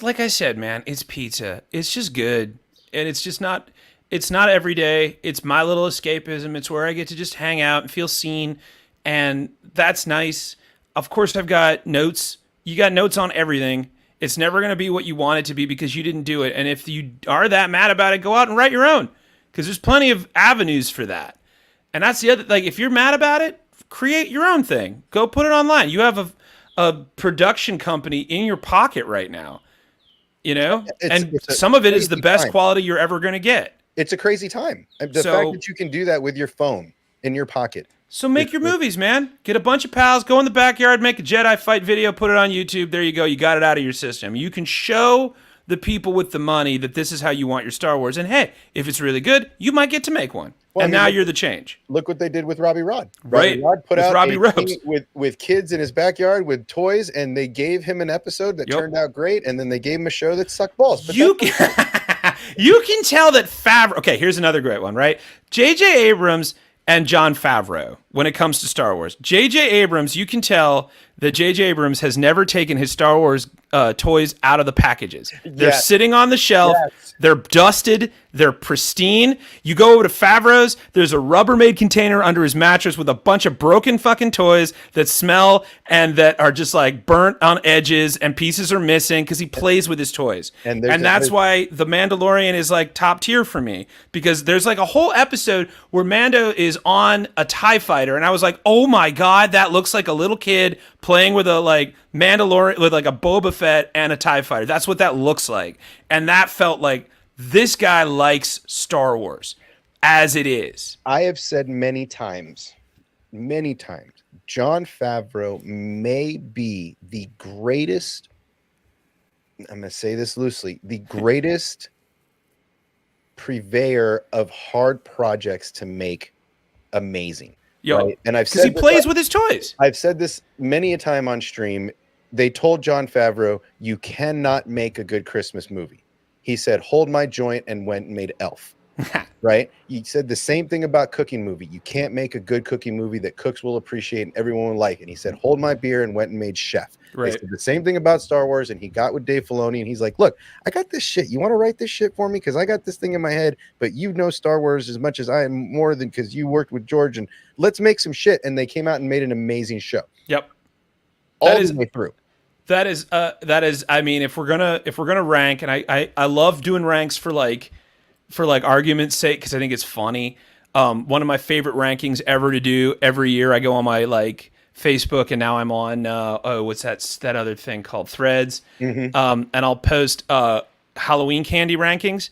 like I said, man. It's pizza. It's just good, and it's just not. It's not every day. It's my little escapism. It's where I get to just hang out and feel seen, and that's nice. Of course, I've got notes. You got notes on everything. It's never going to be what you want it to be because you didn't do it. And if you are that mad about it, go out and write your own, because there's plenty of avenues for that. And that's the other, like, if you're mad about it, create your own thing. Go put it online. You have a production company in your pocket right now, some of it is the best quality you're ever going to get. It's a crazy time. The fact that you can do that with your phone in your pocket. So make your movies, man. Get a bunch of pals, go in the backyard, make a Jedi fight video, put it on YouTube. There you go. You got it out of your system. You can show the people with the money that this is how you want your Star Wars. And hey, if it's really good, you might get to make one. Well, now you're the change. Look what they did with Robbie Rod. Right. Robbie Rod put out Robbie Ropes with kids in his backyard with toys, and they gave him an episode that turned out great, and then they gave him a show that sucked balls. But you can tell that Favreau... Okay, here's another great one, right? J.J. Abrams and Jon Favreau, when it comes to Star Wars. J.J. Abrams, you can tell that J.J. Abrams has never taken his Star Wars toys out of the packages. They're sitting on the shelf. Yes. They're dusted. They're pristine. You go over to Favreau's, there's a Rubbermaid container under his mattress with a bunch of broken fucking toys that smell and that are just like burnt on edges, and pieces are missing because he plays with his toys. And that's why The Mandalorian is like top tier for me, because there's like a whole episode where Mando is on a TIE fighter, and I was like, oh my God, that looks like a little kid playing with a like Mandalorian, with like a Boba Fett and a TIE fighter. That's what that looks like. And that felt like, this guy likes Star Wars as it is. I have said many times, Jon Favreau may be the greatest, I'm going to say this loosely, the greatest purveyor of hard projects to make amazing. Right? And I've said, because he plays with his toys. I've said this many a time on stream. They told Jon Favreau, you cannot make a good Christmas movie. He said, hold my joint, and went and made Elf. Right? You said the same thing about cooking movie. You can't make a good cooking movie that cooks will appreciate and everyone will like. And he said, hold my beer, and went and made Chef. They Right. said the same thing about Star Wars, and he got with Dave Filoni, and he's like, look, I got this shit. You want to write this shit for me? Because I got this thing in my head, but you know Star Wars as much as I am, more than because you worked with George, and let's make some shit. And they came out and made an amazing show. Yep. All the way through. That is I mean, if we're gonna rank, and I love doing ranks for argument's sake, because I think it's funny. One of my favorite rankings ever to do every year, I go on my Facebook, and now I'm on what's that other thing called Threads, and I'll post Halloween candy rankings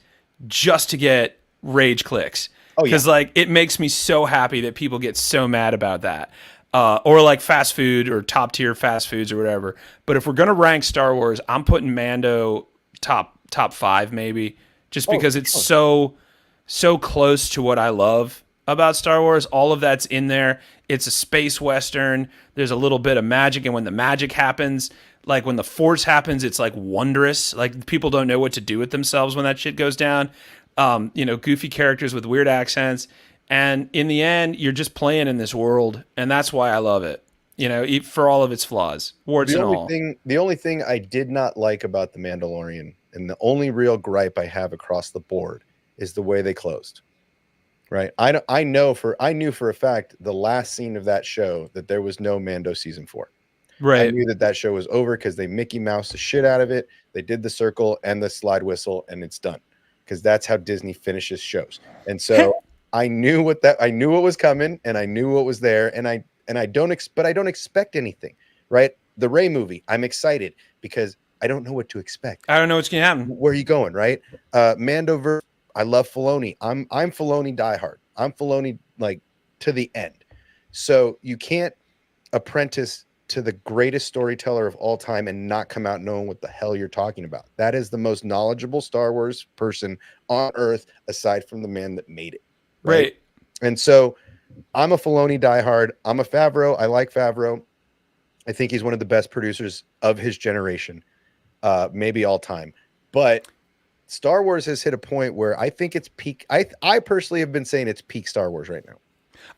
just to get rage clicks, because it makes me so happy that people get so mad about that. Or like fast food or top tier fast foods or whatever. But if we're gonna rank Star Wars, I'm putting Mando top 5 maybe, just because it's so close to what I love about Star Wars. All of that's in there. It's a space western. There's a little bit of magic, and when the magic happens, like when the Force happens, it's like wondrous. Like people don't know what to do with themselves when that shit goes down. Goofy characters with weird accents. And in the end, you're just playing in this world, and that's why I love it. For all of its flaws, warts and all. The only thing I did not like about The Mandalorian, and the only real gripe I have across the board, is the way they closed. Right? I knew for a fact the last scene of that show that there was no Mando season 4. Right. I knew that show was over because they Mickey Mouse the shit out of it. They did the circle and the slide whistle, and it's done. Because that's how Disney finishes shows. And so I knew what was coming, and I knew what was there, and I don't expect anything, right? The Rey movie, I'm excited because I don't know what to expect. I don't know what's gonna happen. Where are you going, right? Mandoverse, I love Filoni. I'm Filoni diehard. I'm Filoni to the end. So you can't apprentice to the greatest storyteller of all time and not come out knowing what the hell you're talking about. That is the most knowledgeable Star Wars person on earth, aside from the man that made it. Right. And so I'm a Filoni diehard. I'm a Favreau. I like Favreau. I think he's one of the best producers of his generation, maybe all time. But Star Wars has hit a point where I think it's peak. I personally have been saying it's peak Star Wars right now.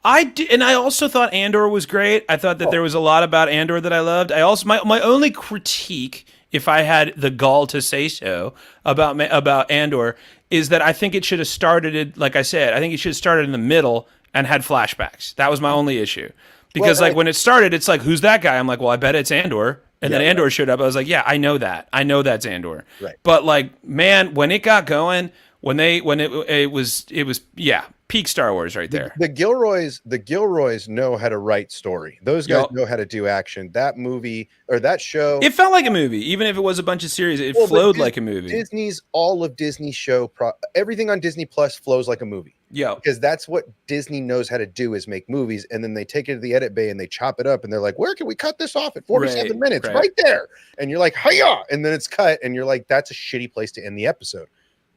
And I also thought Andor was great. I thought that there was a lot about Andor that I loved. I also my only critique, if I had the gall to say so, about Andor, is that I think it should have started, like I said, I think it should have started in the middle and had flashbacks. That was my only issue. Because when it started, it's like, who's that guy? I'm like, well, I bet it's Andor. And then Andor showed up. I was like, yeah, I know that. I know that's Andor. Right. But man, when it got going, it was peak Star Wars right there. The Gilroys know how to write story. Those guys know how to do action. That movie or that show, it felt like a movie, even if it was a bunch of series. It flowed like a movie. All of Disney's show, everything on Disney Plus flows like a movie. Yeah, because that's what Disney knows how to do, is make movies, and then they take it to the edit bay and they chop it up, and they're like, "Where can we cut this off at 47 minutes? Right there." And you're like, "Hiya!" And then it's cut, and you're like, "That's a shitty place to end the episode."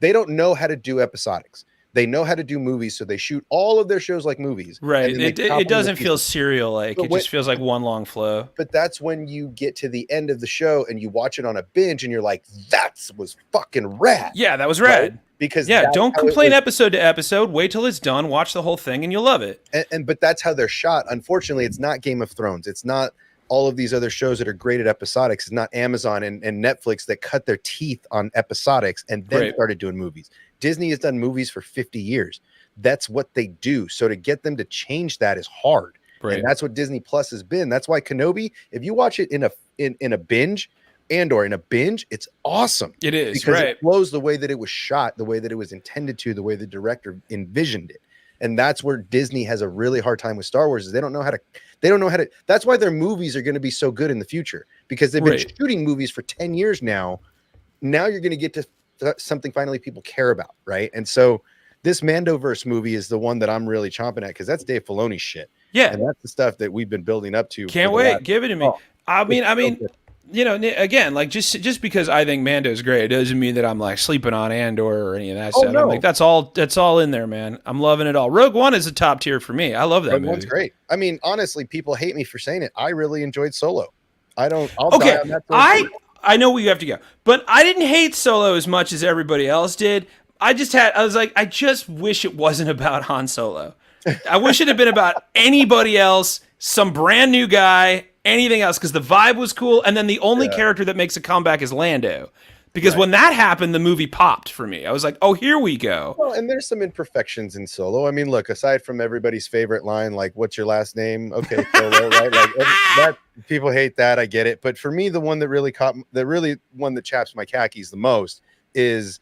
They don't know how to do episodics. They know how to do movies, so they shoot all of their shows like movies. Right. It doesn't feel serial-like. It just feels like one long flow. But that's when you get to the end of the show and you watch it on a binge, and you're like, "That was fucking rad." Yeah, that was rad. Right? Because don't complain episode to episode. Wait till it's done. Watch the whole thing, and you'll love it. But that's how they're shot. Unfortunately, it's not Game of Thrones. It's not all of these other shows that are great at episodics. It's not Amazon and Netflix that cut their teeth on episodics and then started doing movies. Disney has done movies for 50 years. That's what they do. So to get them to change that is hard. Right. And that's what Disney Plus has been. That's why Kenobi, if you watch it in a binge, it's awesome. It is, because it flows the way that it was shot, the way that it was intended to, the way the director envisioned it. And that's where Disney has a really hard time with Star Wars, is they don't know how to, that's why their movies are going to be so good in the future, because they've been shooting movies for 10 years now. Now you're going to get to something finally people care about. Right. And so this Mandoverse movie is the one that I'm really chomping at, because that's Dave Filoni's shit. Yeah. And that's the stuff that we've been building up to. Can't wait. Give it to me. I mean, again, like just because I think Mando's great, it doesn't mean that I'm like sleeping on Andor or any of that stuff. No. I'm like, that's all in there, man. I'm loving it all. Rogue One is a top tier for me. I love that movie. Rogue One's great. I mean, honestly, people hate me for saying it. I really enjoyed Solo. I'll die on that. I know where you have to go, but I didn't hate Solo as much as everybody else did. I was like, I just wish it wasn't about Han Solo. I wish it had been about anybody else, some brand new guy, anything else, because the vibe was cool. And then the only character that makes a comeback is Lando. Because when that happened, the movie popped for me. I was like, oh, here we go. Well, and there's some imperfections in Solo. I mean, look, aside from everybody's favorite line, like, what's your last name? Okay, Solo, right? Like, that, people hate that. I get it. But for me, the one that really one that chaps my khakis the most is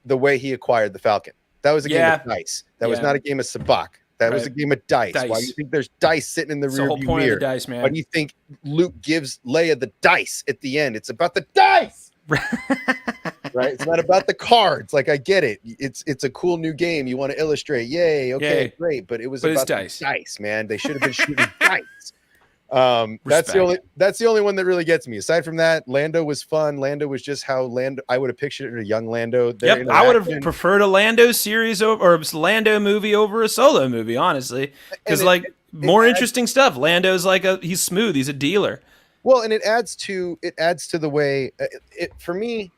the way he acquired the Falcon. That was a game of dice. That was not a game of sabacc. That was a game of dice. Why do you think there's dice sitting in the rear view mirror? Of the dice, man. Why do you think Luke gives Leia the dice at the end? It's about the dice. Right, it's not about the cards. Like, I get it. It's a cool new game. You want to illustrate? Yay! Okay, great. But it was about the dice, man. They should have been shooting dice. That's the only one that really gets me. Aside from that, Lando was fun. Lando was just how Lando. I would have pictured a young Lando. Yep, I would have preferred a Lando series or a Lando movie over a Solo movie, honestly, because more interesting stuff. Lando's he's smooth. He's a dealer. Well, and it adds to the way for me,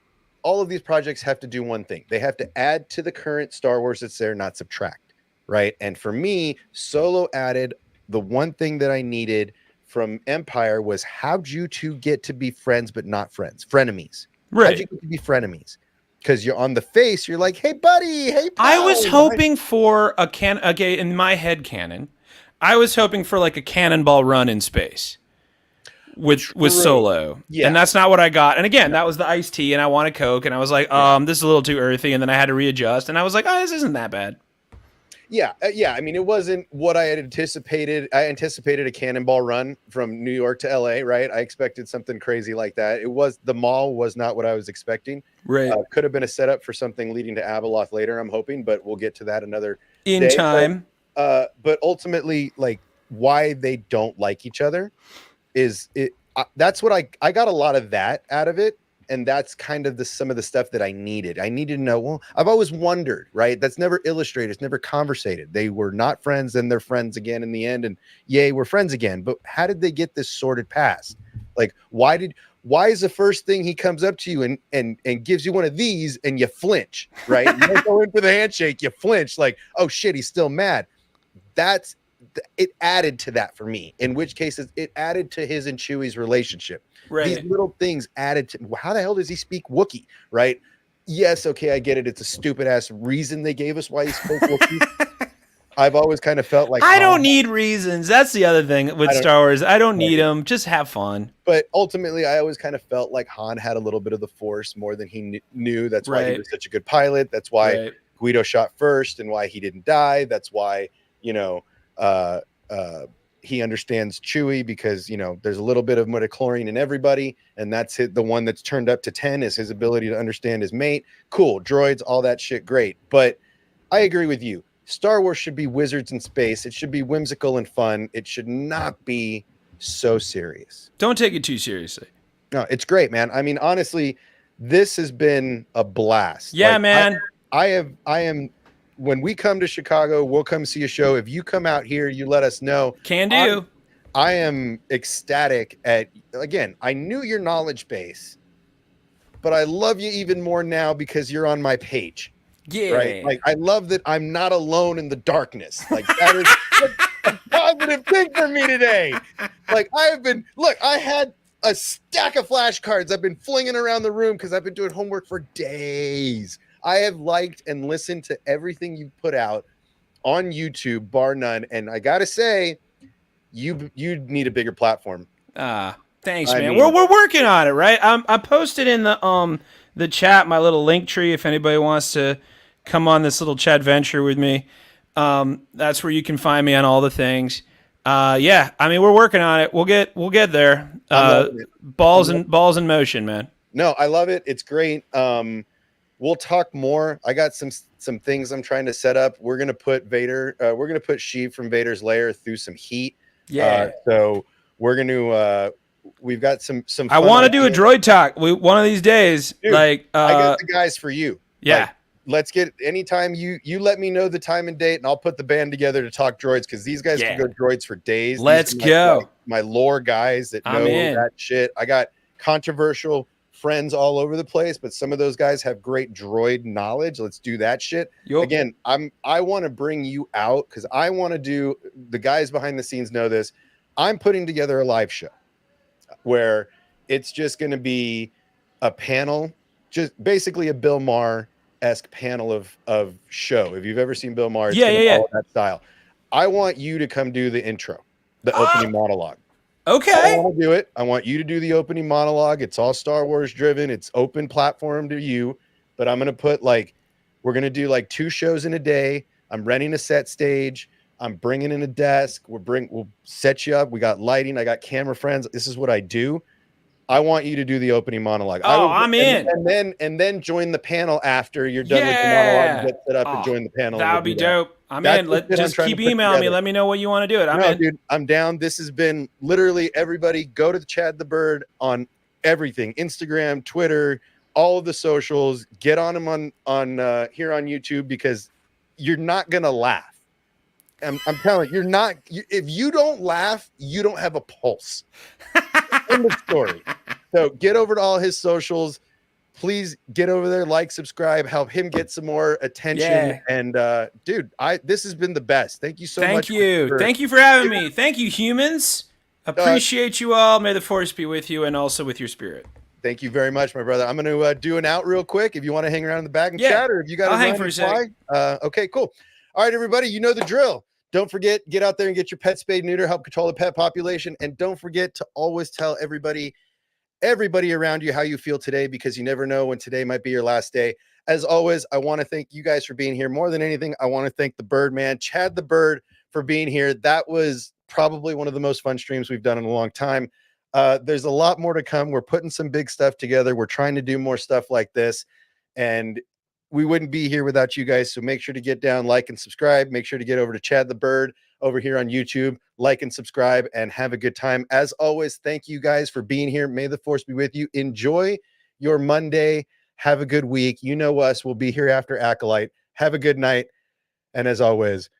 all of these projects have to do one thing. They have to add to the current Star Wars that's there, not subtract, right? And for me, Solo added the one thing that I needed from Empire was how'd you two get to be friends but not friends, frenemies? Right. How'd you get to be frenemies? Because you're on the face, you're like, hey buddy, hey pal. I was hoping for in my head canon, I was hoping for like a cannonball run in space. With Solo, and that's not what I got. And again, that was the iced tea, and I wanted Coke, and I was like, this is a little too earthy, and then I had to readjust, and I was like, oh, this isn't that bad. Yeah. I mean, it wasn't what I had anticipated. I anticipated a cannonball run from New York to LA, right? I expected something crazy like that. The mall was not what I was expecting. Right. Could have been a setup for something leading to Abeloth later, I'm hoping, but we'll get to that another in time. But ultimately, like, why they don't like each other is it. That's what I got a lot of that out of it. And that's kind of some of the stuff that I needed. I needed to know, well, I've always wondered, right? That's never illustrated. It's never conversated. They were not friends, then they're friends again in the end. And yay, we're friends again. But how did they get this sorted past? Like, why is the first thing he comes up to you and gives you one of these and you flinch, right? You don't go in for the handshake, you flinch like, oh shit, he's still mad. It added to that for me, in which cases it added to his and Chewie's relationship. Right. These little things added to how the hell does he speak Wookiee, right? Yes, okay, I get it. It's a stupid ass reason they gave us why he spoke Wookiee. I've always kind of felt like I don't need reasons. That's the other thing with Star Wars. I don't need them. Just have fun. But ultimately, I always kind of felt like Han had a little bit of the Force more than he knew. That's why he was such a good pilot. That's why Guido shot first and why he didn't die. That's why, he understands Chewie because, there's a little bit of midichlorian in everybody. And that's it. The one that's turned up to 10 is his ability to understand his mate. Cool. Droids, all that shit. Great. But I agree with you. Star Wars should be wizards in space. It should be whimsical and fun. It should not be so serious. Don't take it too seriously. No, it's great, man. I mean, honestly, this has been a blast. Yeah, man. I am. When we come to Chicago, we'll come see a show. If you come out here, you let us know. Can do. I am ecstatic again, I knew your knowledge base, but I love you even more now because you're on my page. Yeah. Right. Like, I love that I'm not alone in the darkness. Like, that is a positive thing for me today. Like, I had a stack of flashcards I've been flinging around the room because I've been doing homework for days. I have liked and listened to everything you put out on YouTube, bar none. And I gotta say, you need a bigger platform. Thanks, man. We're working on it, right? I posted in the chat my little link tree if anybody wants to come on this little chat venture with me. That's where you can find me on all the things. We're working on it. We'll get there. Balls in motion, man. No, I love it. It's great. We'll talk more. I got some things I'm trying to set up. We're gonna put Vader. We're gonna put Sheev from Vader's lair through some heat. Yeah. So we're gonna. We've got some. I want to do a droid talk. One of these days. Dude, I got the guys for you. Yeah. Like, let's get anytime you let me know the time and date, and I'll put the band together to talk droids because these guys can go droids for days. Let's go. My lore guys that know that shit. I got controversial, friends all over the place, but some of those guys have great droid knowledge. Let's do that shit. Yup. Again, I want to bring you out because I want to do, the guys behind the scenes know this. I'm putting together a live show where it's just going to be a panel, just basically a Bill Maher-esque panel of show. If you've ever seen Bill Maher, it's gonna follow that style. I want you to come do the intro, the opening monologue. Okay. I don't want to do it. I want you to do the opening monologue. It's all Star Wars driven. It's open platform to you, but I'm going to put we're going to do 2 shows in a day. I'm renting a set stage. I'm bringing in a desk. We'll set you up. We got lighting. I got camera friends. This is what I do. I want you to do the opening monologue. I'm in. And then join the panel after you're done with the monologue. Get set up and join the panel. That would be dope. I'm in. Just keep emailing me. Let me know what you want to do it. I'm in. Dude, I'm down. This has been literally everybody. Go to the Chad the Bird on everything: Instagram, Twitter, all of the socials. Get on them on here on YouTube because you're not gonna laugh. I'm telling you, you're not. If you don't laugh, you don't have a pulse. End of story. So get over to all his socials. Please get over there, subscribe, help him get some more attention. Yeah. And dude, this has been the best. Thank you so much. Thank you. Thank you for having me. Thank you, humans. Appreciate you all. May the force be with you and also with your spirit. Thank you very much, my brother. I'm going to do an out real quick. If you want to hang around in the back and chat, or if you got to hang for a sec. Okay, cool. All right, everybody, you know the drill. Don't forget, get out there and get your pet spayed, neuter, help control the pet population. And don't forget to always tell everybody around you how you feel today, because you never know when today might be your last day. As always, I want to thank you guys for being here. More than anything, I want to thank the Birdman, Chad the Bird, for being here. That was probably one of the most fun streams we've done in a long time. There's a lot more to come. We're putting some big stuff together. We're trying to do more stuff like this, and we wouldn't be here without you guys. So make sure to get down, like, and subscribe. Make sure to get over to Chad the Bird over here on YouTube, like and subscribe, and have a good time. As always, thank you guys for being here. May the force be with you. Enjoy your Monday. Have a good week. You know us. We'll be here after Acolyte. Have a good night. And as always,